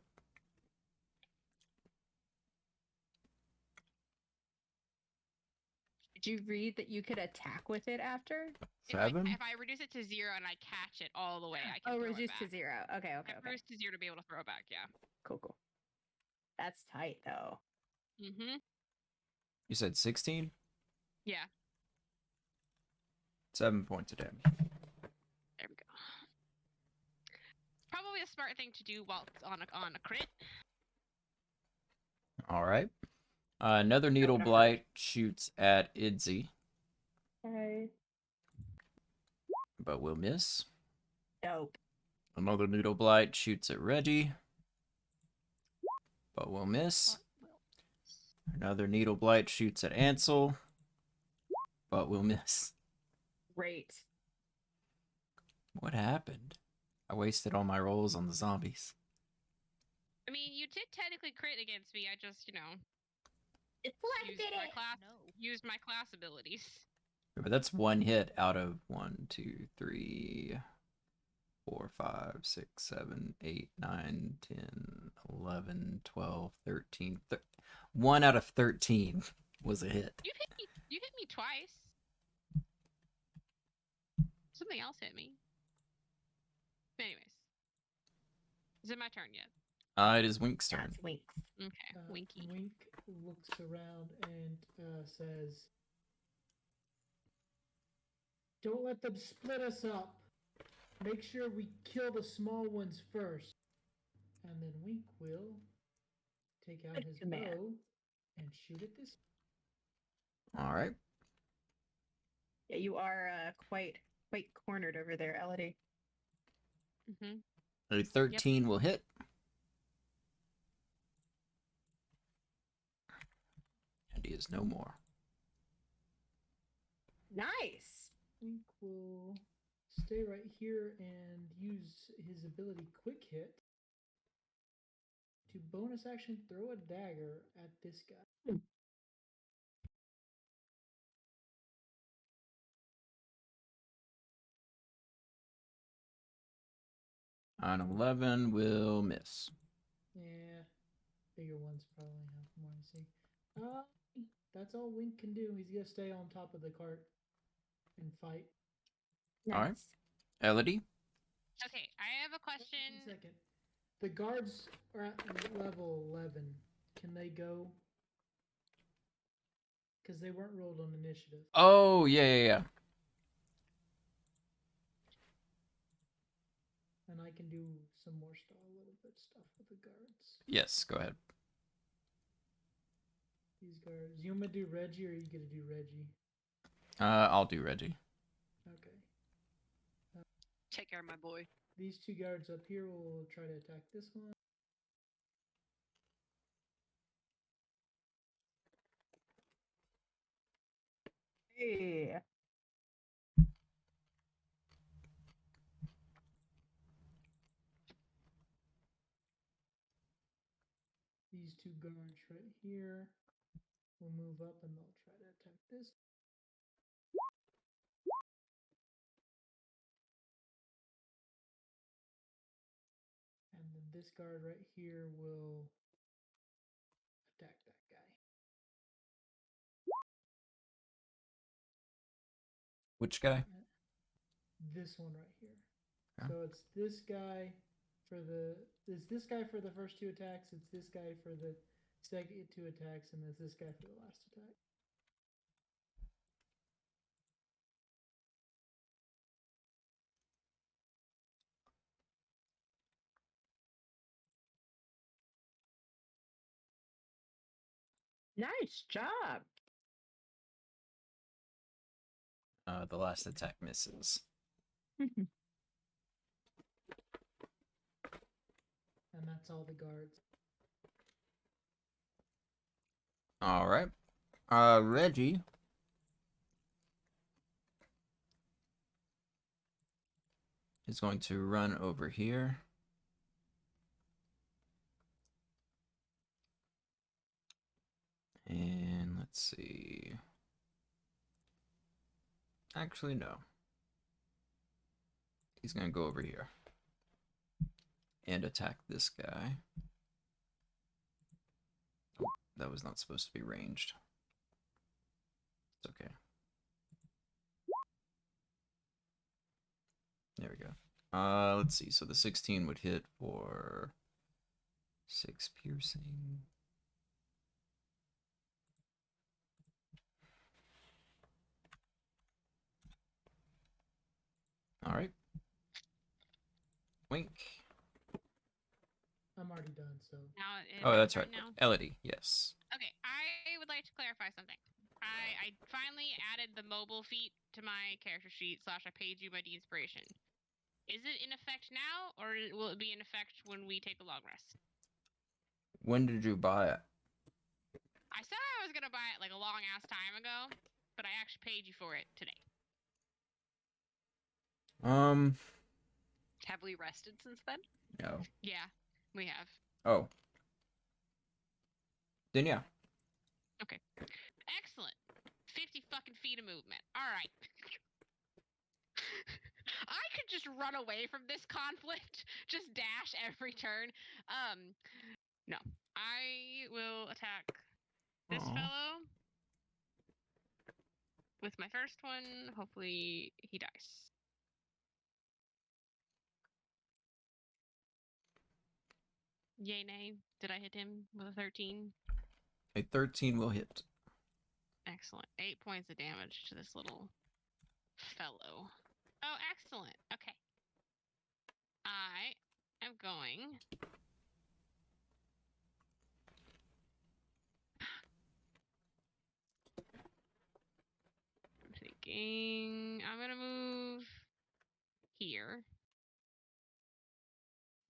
Did you read that you could attack with it after? 7? If I reduce it to 0 and I catch it all the way, I can throw reduce it back. to 0. Okay. Reduce to 0 to be able to throw it back, yeah. Cool. That's tight, though. Mm-hmm. You said 16? Yeah. 7 points of damage. There we go. Probably a smart thing to do while it's on a crit. All right. Another Needle Blight shoots at Idzi. Okay. But will miss. Dope. Another Needle Blight shoots at Reggie. But will miss. Another Needle Blight shoots at Ansel. But will miss. Great. What happened? I wasted all my rolls on the zombies. I mean, you did technically crit against me. I just, Deflected it. Used my class abilities. But that's 1 hit out of 1, 2, 3, 4, 5, 6, 7, 8, 9, 10, 11, 12, 13. 1 out of 13 was a hit. You hit me twice. Something else hit me. Anyways, is it my turn yet? It is Wink's turn. That's Winks. Okay, Winky. Wink looks around and says, "Don't let them split us up. Make sure we kill the small ones first." And then Wink will take out his command. bow and shoot at this. All right. Yeah, you are quite cornered over there, Elodie. Mm-hmm. A 13 will hit. And he is no more. Nice. Wink will stay right here and use his ability Quick Hit to bonus action throw a dagger at this guy. An 11 will miss. Yeah, bigger ones probably have more to see. That's all Wink can do. He's gonna stay on top of the cart and fight. Nice. All right. Elodie? Okay, I have a question. 1 second. The guards are at level 11. Can they go? Because they weren't rolled on initiative. Oh, yeah. And I can do some more stuff, a little bit stuff with the guards. Yes, go ahead. These guards. You want me to do Reggie or are you gonna do Reggie? I'll do Reggie. Okay. Take care of my boy. These two guards up here will try to attack this one. Hey. These two guards right here will move up and they'll try to attack this. And then this guard right here will attack that guy. Which guy? This one right here. Okay. So it's this guy for the first two attacks, it's this guy for the second two attacks, and it's this guy for the last attack. Nice job. The last attack misses. And that's all the guards. All right. Reggie. Is going to run over here. And let's see. Actually, no. He's going to go over here. And attack this guy. Oh, that was not supposed to be ranged. It's okay. There we go. Let's see. So the 16 would hit for 6 piercing. All right. Wink. I'm already done, so. Now, Oh, that's my right. turn now? Elodie, yes. Okay, I would like to clarify something. I finally added the mobile feat to my character sheet / I paid you my de-inspiration. Is it in effect now, or will it be in effect when we take a long rest? When did you buy it? I said I was gonna buy it like a long ass time ago, but I actually paid you for it today. Have we rested since then? No. Yeah, we have. Oh. Then yeah. Okay. Excellent. 50 fucking feet of movement. All right. I could just run away from this conflict, just dash every turn. No. I will attack this Aw. fellow with my first one. Hopefully he dies. Yay, nay. Did I hit him with a 13? A 13 will hit. Excellent. 8 points of damage to this little fellow. Oh, excellent. Okay. I am going. I'm thinking I'm going to move here.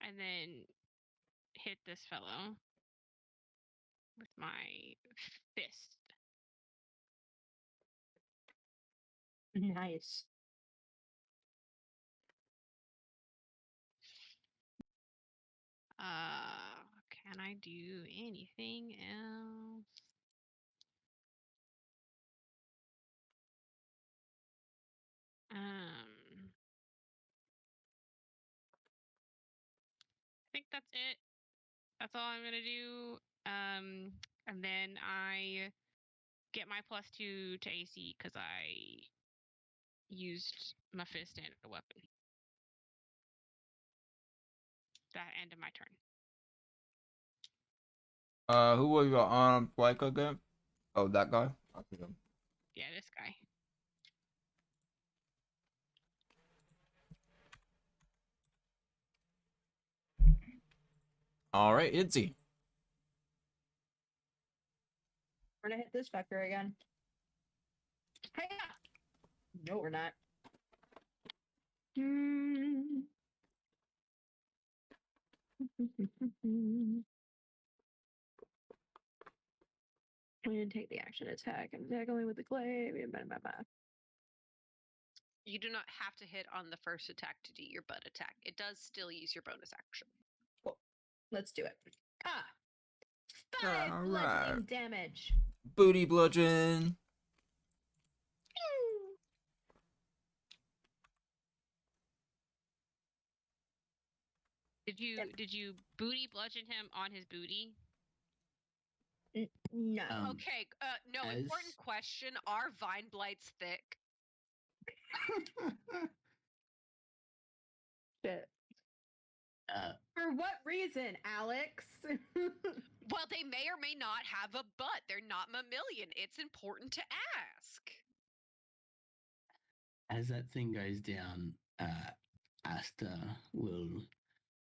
And then hit this fellow with my fist. Nice. Can I do anything else? I think that's it. That's all I'm gonna do. And then I get my +2 to AC because I used my fist and a weapon. That ended my turn. Who was your like again? Oh, that guy? Yeah, this guy. Alright, Itzy. We're gonna hit this fucker again. Hey, no, we're not. I'm gonna take the action attack. I'm tackling with the glaive. You do not have to hit on the first attack to do your butt attack. It does still use your bonus action. Cool. Let's do it. 5 bludgeoning damage. Booty bludgeon. Did you booty bludgeon him on his booty? No. Okay. No. Important question: are vine blights thick? Shit. For what reason, Alex? Well, they may or may not have a butt. They're not mammalian. It's important to ask. As that thing goes down, Asta will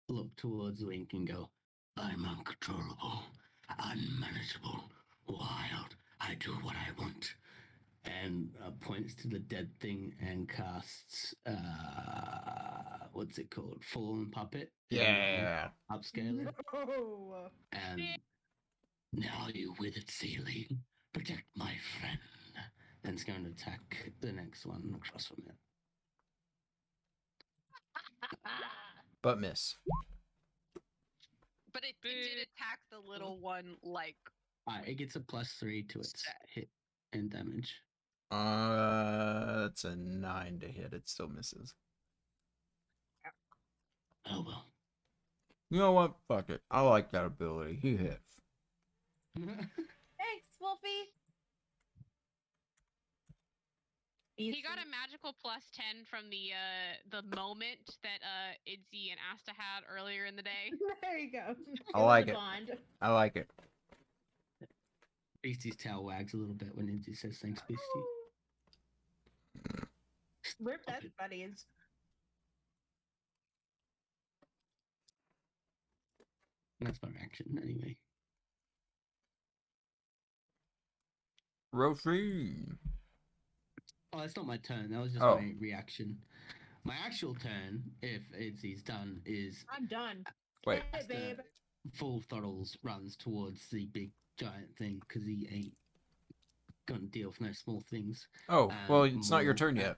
look towards Link and go, I'm uncontrollable, unmanageable, wild. I do what I want. And points to the dead thing and casts, what's it called? Fallen Puppet? Yeah. Upscale it. No. And now you withered sealing, protect my friend. And it's going to attack the next one across from it. But miss. But it did attack the little one like. It gets a +3 to its hit and damage. That's a 9 to hit. It still misses. Oh well. You know what? Fuck it. I like that ability. He hits. Thanks, Wolfie. He got a magical +10 from the moment that Idzy and Asta had earlier in the day. There you go. I like it. Bond. I like it. Beastie's tail wags a little bit when Indy says thanks, Beastie. We're best buddies. That's my reaction, anyway. Rosine. Oh, that's not my turn. That was just my reaction. My actual turn, if Idzy's done, is... I'm done. Wait. Hey, babe. Full throttles runs towards the big giant thing because he ain't gonna deal with no small things. Oh, well, it's not your turn yet.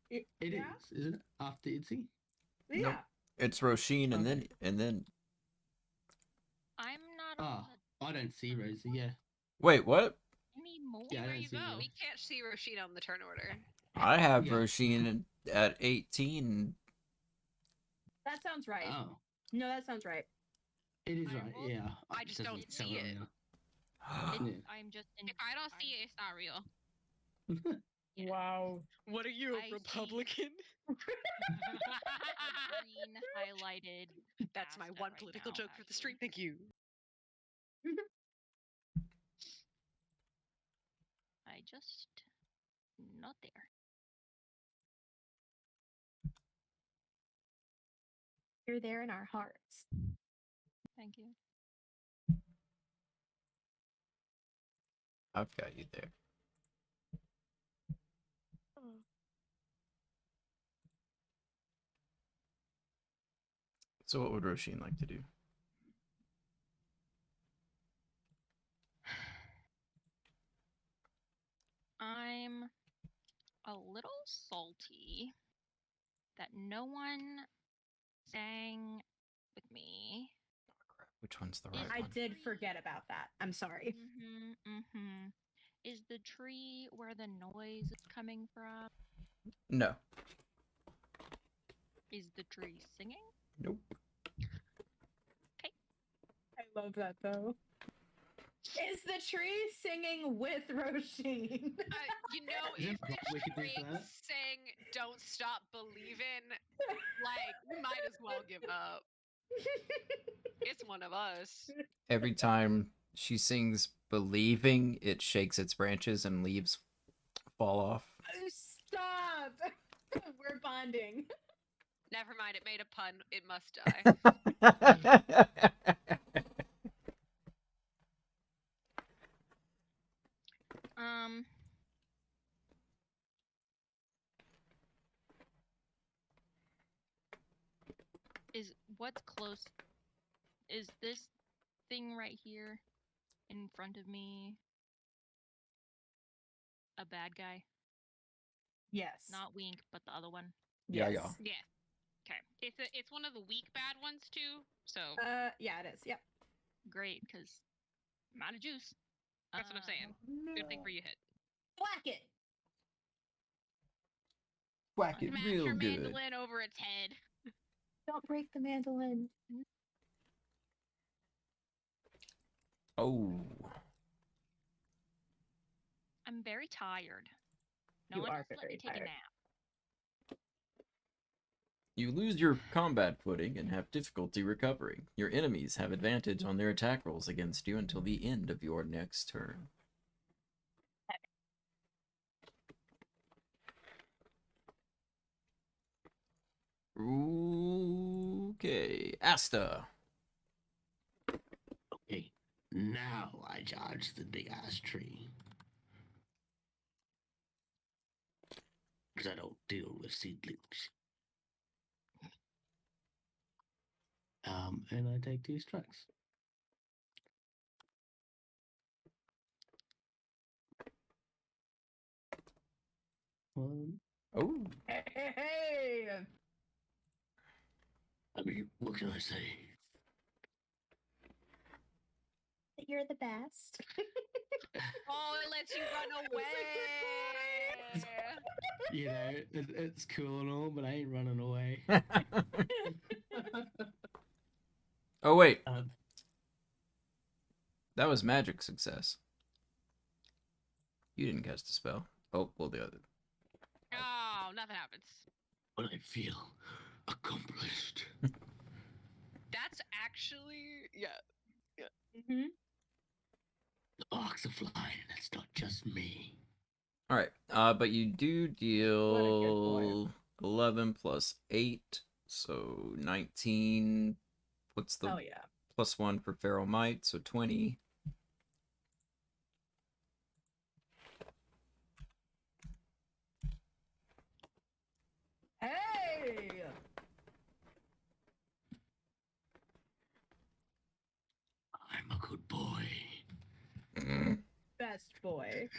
It is, isn't it? After Idzy? Yeah. Nope. It's Rosine and then I'm not. I don't see Rosie. Yeah. Wait, what? Anymore. Yeah, I Where don't you see go? her. We can't see Roshin on the turn order. I have Rosine at 18. That sounds right. Oh. No, that sounds right. It is right. Yeah. I just don't see it. I'm just. If I don't see it, it's not real. Wow. What are you, I a see- Republican? A green highlighted. That's my Asta one right political now, joke for the actually. stream. Thank you. I just not there. You're there in our hearts. Thank you. I've got you there. So what would Roshin like to do? I'm a little salty that no one sang with me. Which one's the right I one? did forget about that. I'm sorry. Is the tree where the noise is coming from? No. Is the tree singing? Nope. I love that though. Is the tree singing with Roshin? You know, Is if it the we could do tree that? sang "Don't Stop Believing," like we might as well give up. It's one of us. Every time she sings "Believing," it shakes its branches and leaves fall off. Stop! We're bonding. Never mind, it made a pun. It must die. Is what's close? Is this thing right here in front of me a bad guy? Yes. Not Wink, but the other one. Yeah, Yes. yeah. Yeah. Okay. It's one of the weak bad ones too. So Yeah, it is. Yep. Great, because I'm out of juice. that's what I'm saying. Good thing for you hit. Whack it. Whack it Smash real your good. mandolin over its head. Don't break the mandolin. Oh. I'm very tired. No You one are else let very me take tired. a nap. You lose your combat footing and have difficulty recovering. Your enemies have advantage on their attack rolls against you until the end of your next turn. Okay, Asta. Okay, now I charge the big ass tree. Because I don't deal with seedlings. And I take 2 strikes. One. Oh. Hey. I mean, what can I say? You're the best. Oh, it lets you run away. You know, it's cool and all, but I ain't running away. Oh, wait. Um, That was magic success. You didn't cast a spell. Oh, well, the other. Oh, nothing happens. when I feel accomplished. That's actually Mm-hmm. The arcs are flying, and it's not just me. All right. But you do deal 11 plus 8, so 19. What's the Oh yeah. plus 1 for Feral Might? So 20. Hey. I'm a good boy. Best boy.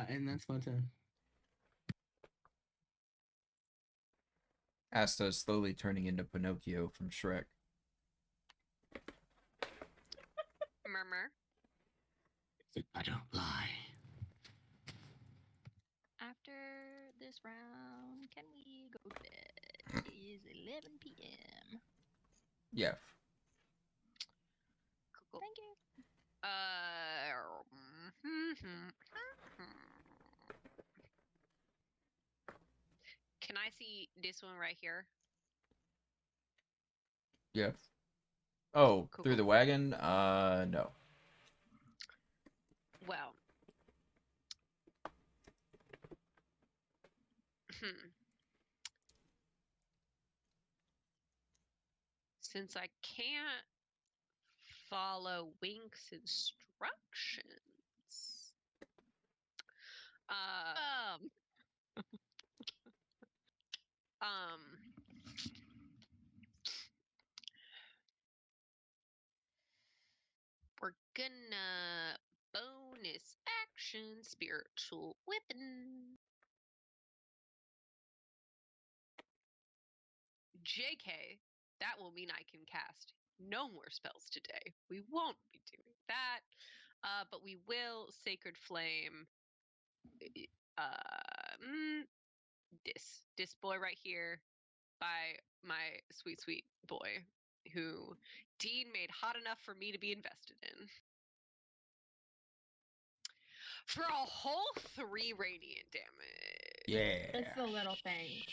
And that's my turn. Asta is slowly turning into Pinocchio from Shrek. murmur. I don't lie. After this round, can we go to bed? It is 11 p.m. Yeah. Cool. Thank you. I see this one right here? Yeah. Oh, Cool, through the cool. wagon? No. Well. Since I can't follow Wink's instructions, we're gonna bonus action spiritual weapon. JK, that will mean I can cast no more spells today. We won't be doing that, but we will Sacred Flame. This boy right here, by my sweet sweet boy, who Dean made hot enough for me to be invested in, for a whole 3 radiant damage. Yeah. It's the little things.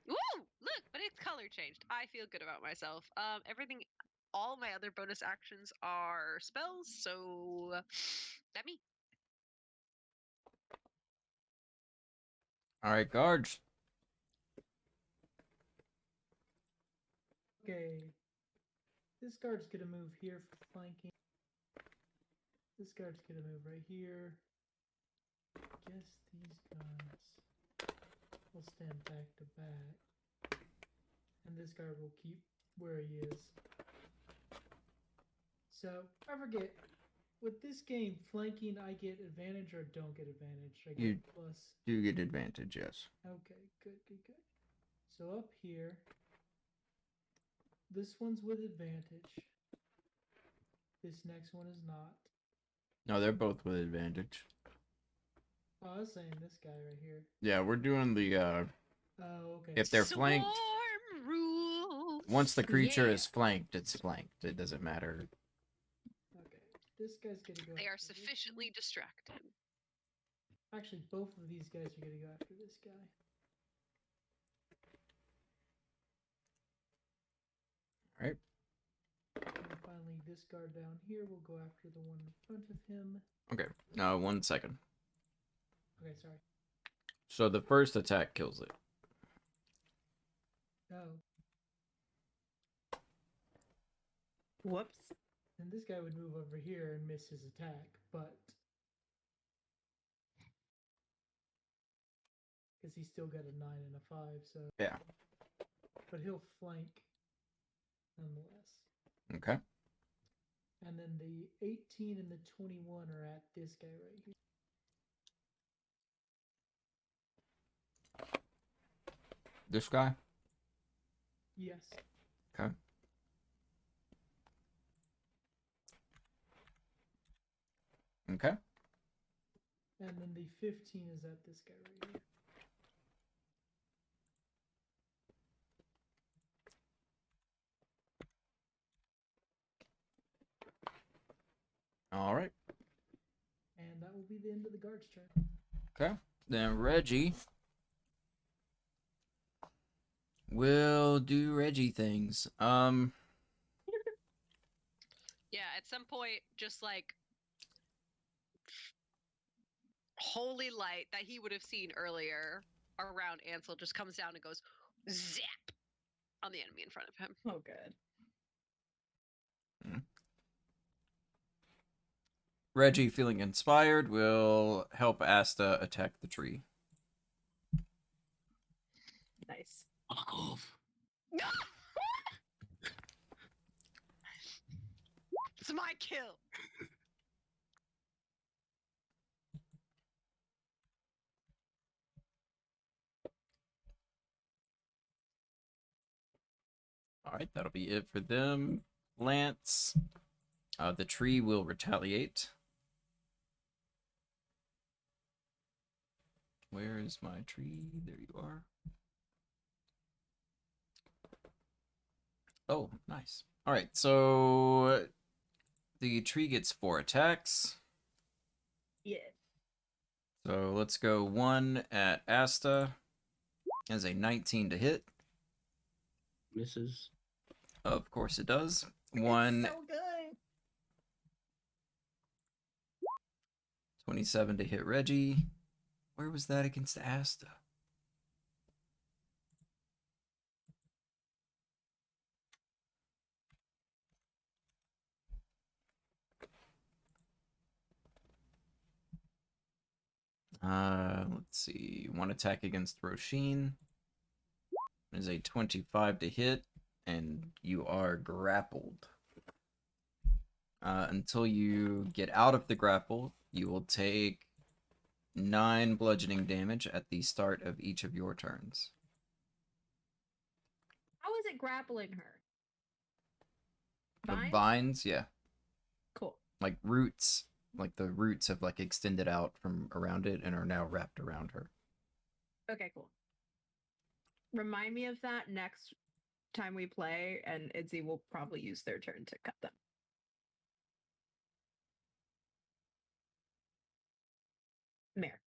Woo! Look, but it's color changed. I feel good about myself. Everything, all my other bonus actions are spells, so that me. All right, guards. Okay. This guard's gonna move here for flanking. This guard's gonna move right here. Guess these guys will stand back to back. And this guard will keep where he is. So, I forget. With this game, flanking, I get advantage or don't get advantage? I get You plus. do get advantage, yes. Okay, good. So up here, this one's with advantage. This next one is not. No, they're both with advantage. Oh, I was saying this guy right here. Yeah, we're doing the Oh, okay. if they're flanked. Swarm rules. Once the creature Yeah. is flanked, it's flanked. It doesn't matter. Okay, this guy's gonna go. They are after this sufficiently one. distracted. Actually, both of these guys are gonna go after this guy. All right. And finally, this guard down here will go after the one in front of him. Okay. 1 second. Okay, sorry. So the first attack kills it. Oh, Whoops. and this guy would move over here and miss his attack, but because he's still got a 9 and a 5, so Yeah. but he'll flank nonetheless. Okay. And then the 18 and the 21 are at this guy right here. This guy. Yes. Okay. Okay. And then the 15 is at this guy right here. All right. And that will be the end of the guard's turn. Okay. Then Reggie will do Reggie things. Yeah, at some point, just like holy light that he would have seen earlier around Ansel just comes down and goes zap on the enemy in front of him. Oh, good. Reggie, feeling inspired, will help Asta attack the tree. Nice. Fuck off. It's my kill. All right, that'll be it for them. Lance, the tree will retaliate. Where is my tree? There you are. Oh, nice. All right, so the tree gets 4 attacks. Yeah. So let's go 1 at Asta as a 19 to hit. Misses. Of course it does. 1 It's so good. 27 to hit Reggie. Where was that against Asta? Let's see. 1 attack against Roshin is a 25 to hit, and you are grappled. Until you get out of the grapple, you will take 9 bludgeoning damage at the start of each of your turns. How is it grappling her? The Vines? vines, yeah. Cool. Like roots. Like the roots have like extended out from around it and are now wrapped around her. Okay, cool. Remind me of that next time we play, and Izzy will probably use their turn to cut them. Mare.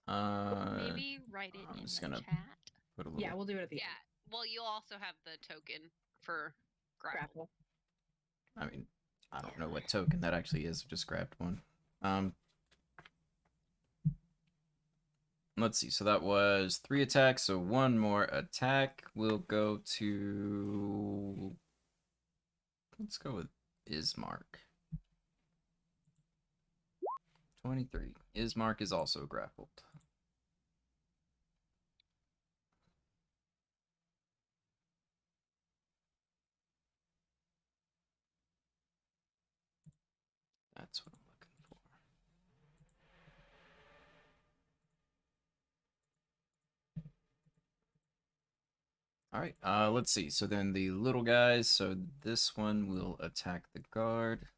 Maybe write it I'm in just the gonna chat. put a little. Yeah, we'll do it at the Yeah. end. Well, you'll also have the token for grapple. Grapple. I mean, I don't know what token that actually is. I just grabbed one. Let's see. So that was 3 attacks. So 1 more attack. We'll go to. Let's go with Ismark. 23. Ismark is also grappled. That's what I'm looking for. All right, let's see. So then the little guys. So this one will attack the guard.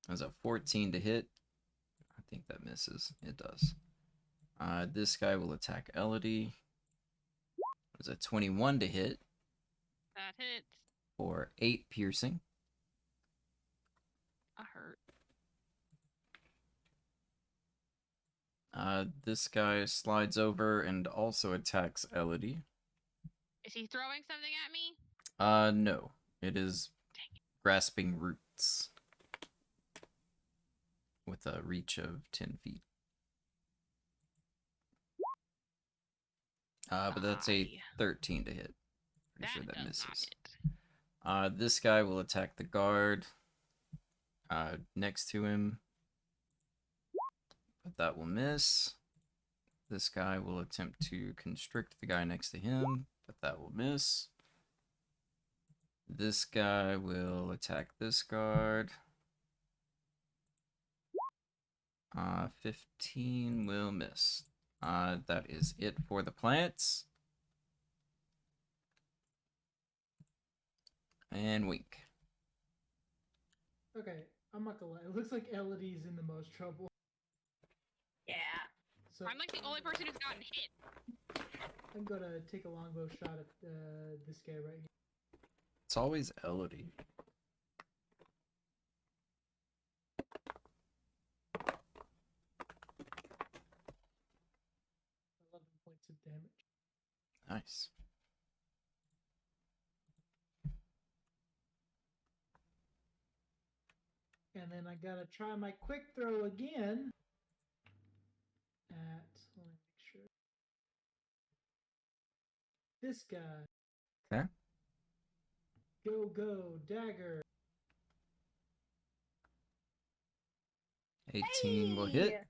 That's a 14 to hit. I think that misses. It does. This guy will attack Elodie. It's a 21 to hit. That hits. For 8 piercing. I hurt. This guy slides over and also attacks Elodie. Is he throwing something at me? No. It is grasping roots. With a reach of 10 feet. But that's a 13 to hit. Pretty sure that misses. This guy will attack the guard next to him. But that will miss. This guy will attempt to constrict the guy next to him, but that will miss. This guy will attack this guard. 15 will miss. That is it for the plants. And wink. Okay, I'm not gonna lie. It looks like Elodie's in the most trouble. Yeah. So I'm like the only person who's gotten hit. I'm gonna take a longbow shot at this guy right here. It's always Elodie. Points of damage. Nice. And then I gotta try my quick throw again. Let me make sure. This guy. Okay. Go, dagger. 18 will hit.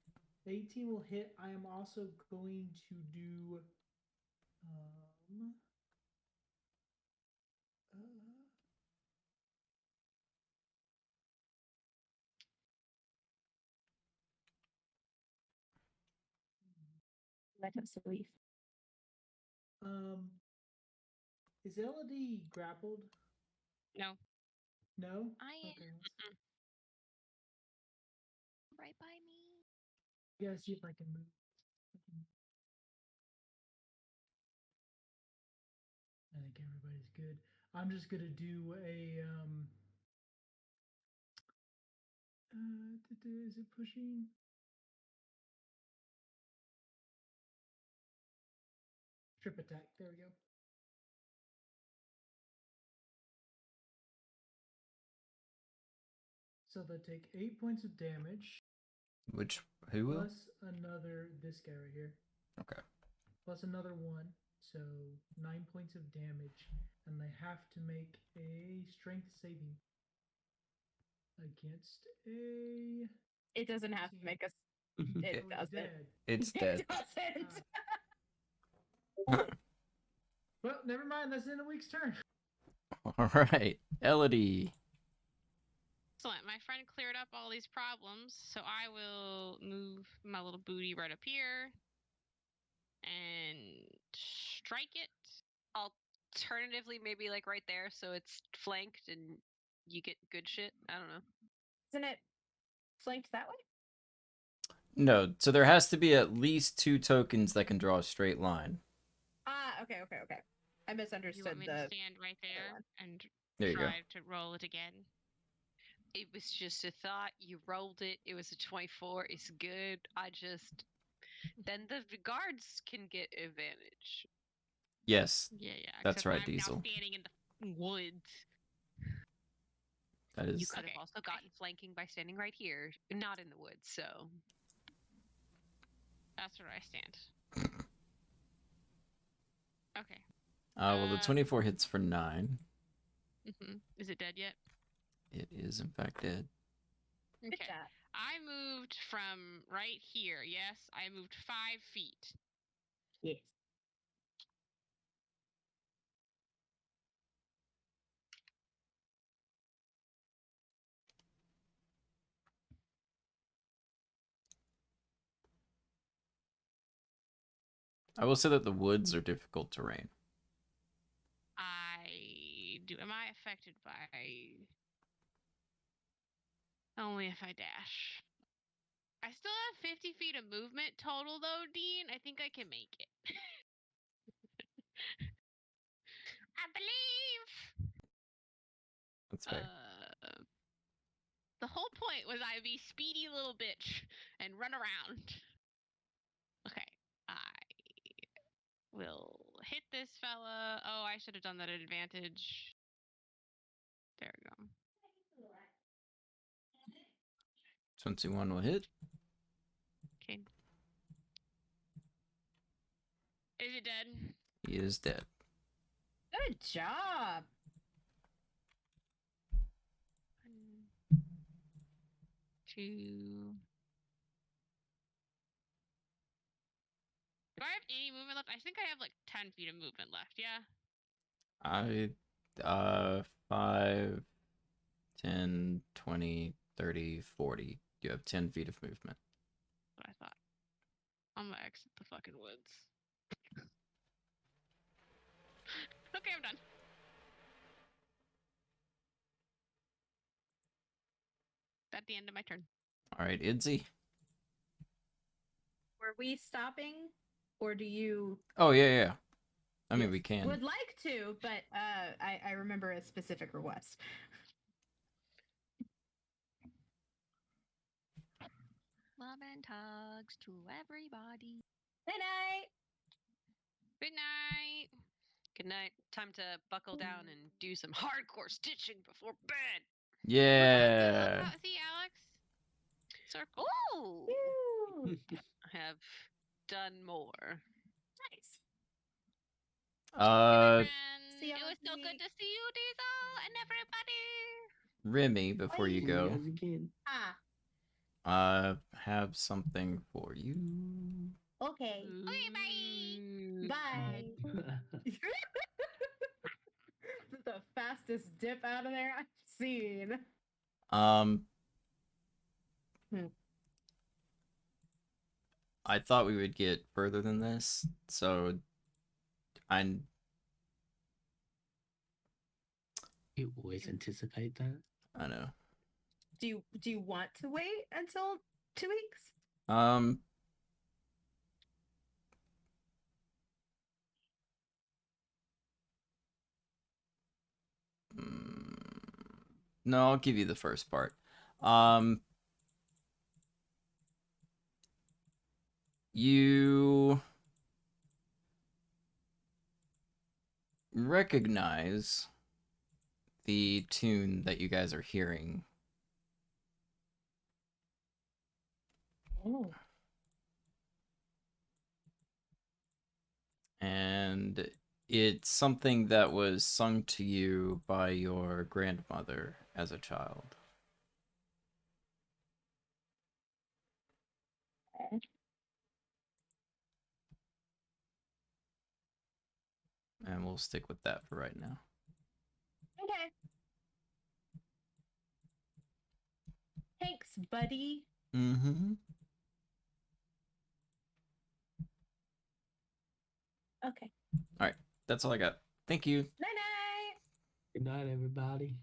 18 will hit. I am also going to do Let us leave. Is Elodie grappled? No. No? I am. Okay. Right by me. I gotta see if I can move. I'm just gonna do a is it pushing? Strip attack. There we go. So they'll take 8 points of damage. Who will? Plus another, this guy right here. Okay. Plus another 1. So 9 points of damage. And they have to make a strength saving against a. It doesn't have to make us. It Oh, he's doesn't. dead. It's dead. It doesn't. Well, never mind. That's in a week's turn. All right, Elodie. Excellent. My friend cleared up all these problems, so I will move my little booty right up here and strike it. Alternatively, maybe like right there, so it's flanked and you get good shit. I don't know. Isn't it flanked that way? No, so there has to be at least 2 tokens that can draw a straight line. Ah, okay. I You misunderstood want me to the. stand right there one. and There you go. try to roll it again? It was just a thought. You rolled it. It was a 24. It's good. Then the guards can get advantage. Yes, Yeah. That's except right, I'm Diesel. now standing in the woods. that You is. could have Okay. also gotten flanking by standing right here, not in the woods. So That's where I stand. Okay. Well, the 24 hits for 9. Is it dead yet? It is in fact dead. Good Okay. job. I moved from right here. Yes, I moved 5 feet. Yes. I will say that the woods are difficult terrain. Am I affected by? Only if I dash. I still have 50 feet of movement total, though, Dean. I think I can make it. I believe. That's fair. The whole point was I be speedy little bitch and run around. Okay, I will hit this fella. Oh, I should have done that at advantage. There we go. 21 will hit. Okay. Is it dead? He is dead. Good job. 1, 2. Do I have any movement left? I think I have like 10 feet of movement left. Yeah. 5, 10, 20, 30, 40. You have 10 feet of movement. That's what I thought. I'm gonna exit the fucking woods. Okay, I'm done. That's the end of my turn. All right, Idzy. Were we stopping, or do you? Oh, yeah. I mean, Yes. we can. Would like to, but I remember a specific request. Love and tugs to everybody. Good night. Good night. good night. Time to buckle down and do some hardcore stitching before bed. Yeah. See, Alex? Circle. Ooh. Woo. I have done more. Nice. See, it was so good to see you, Diesel, and everybody. Remy, before you go, Again. have something for you. Okay. Okay, bye. Bye. This is the fastest dip out of there I've seen. I thought we would get further than this, so You always anticipate that. I know. Do you want to wait until 2 weeks? No, I'll give you the first part. You recognize the tune that you guys are hearing. Oh. And it's something that was sung to you by your grandmother as a child. And we'll stick with that for right now. Okay. Thanks, buddy. Mm-hmm. Okay. All right. That's all I got. Thank you. Night-night. Good night, everybody.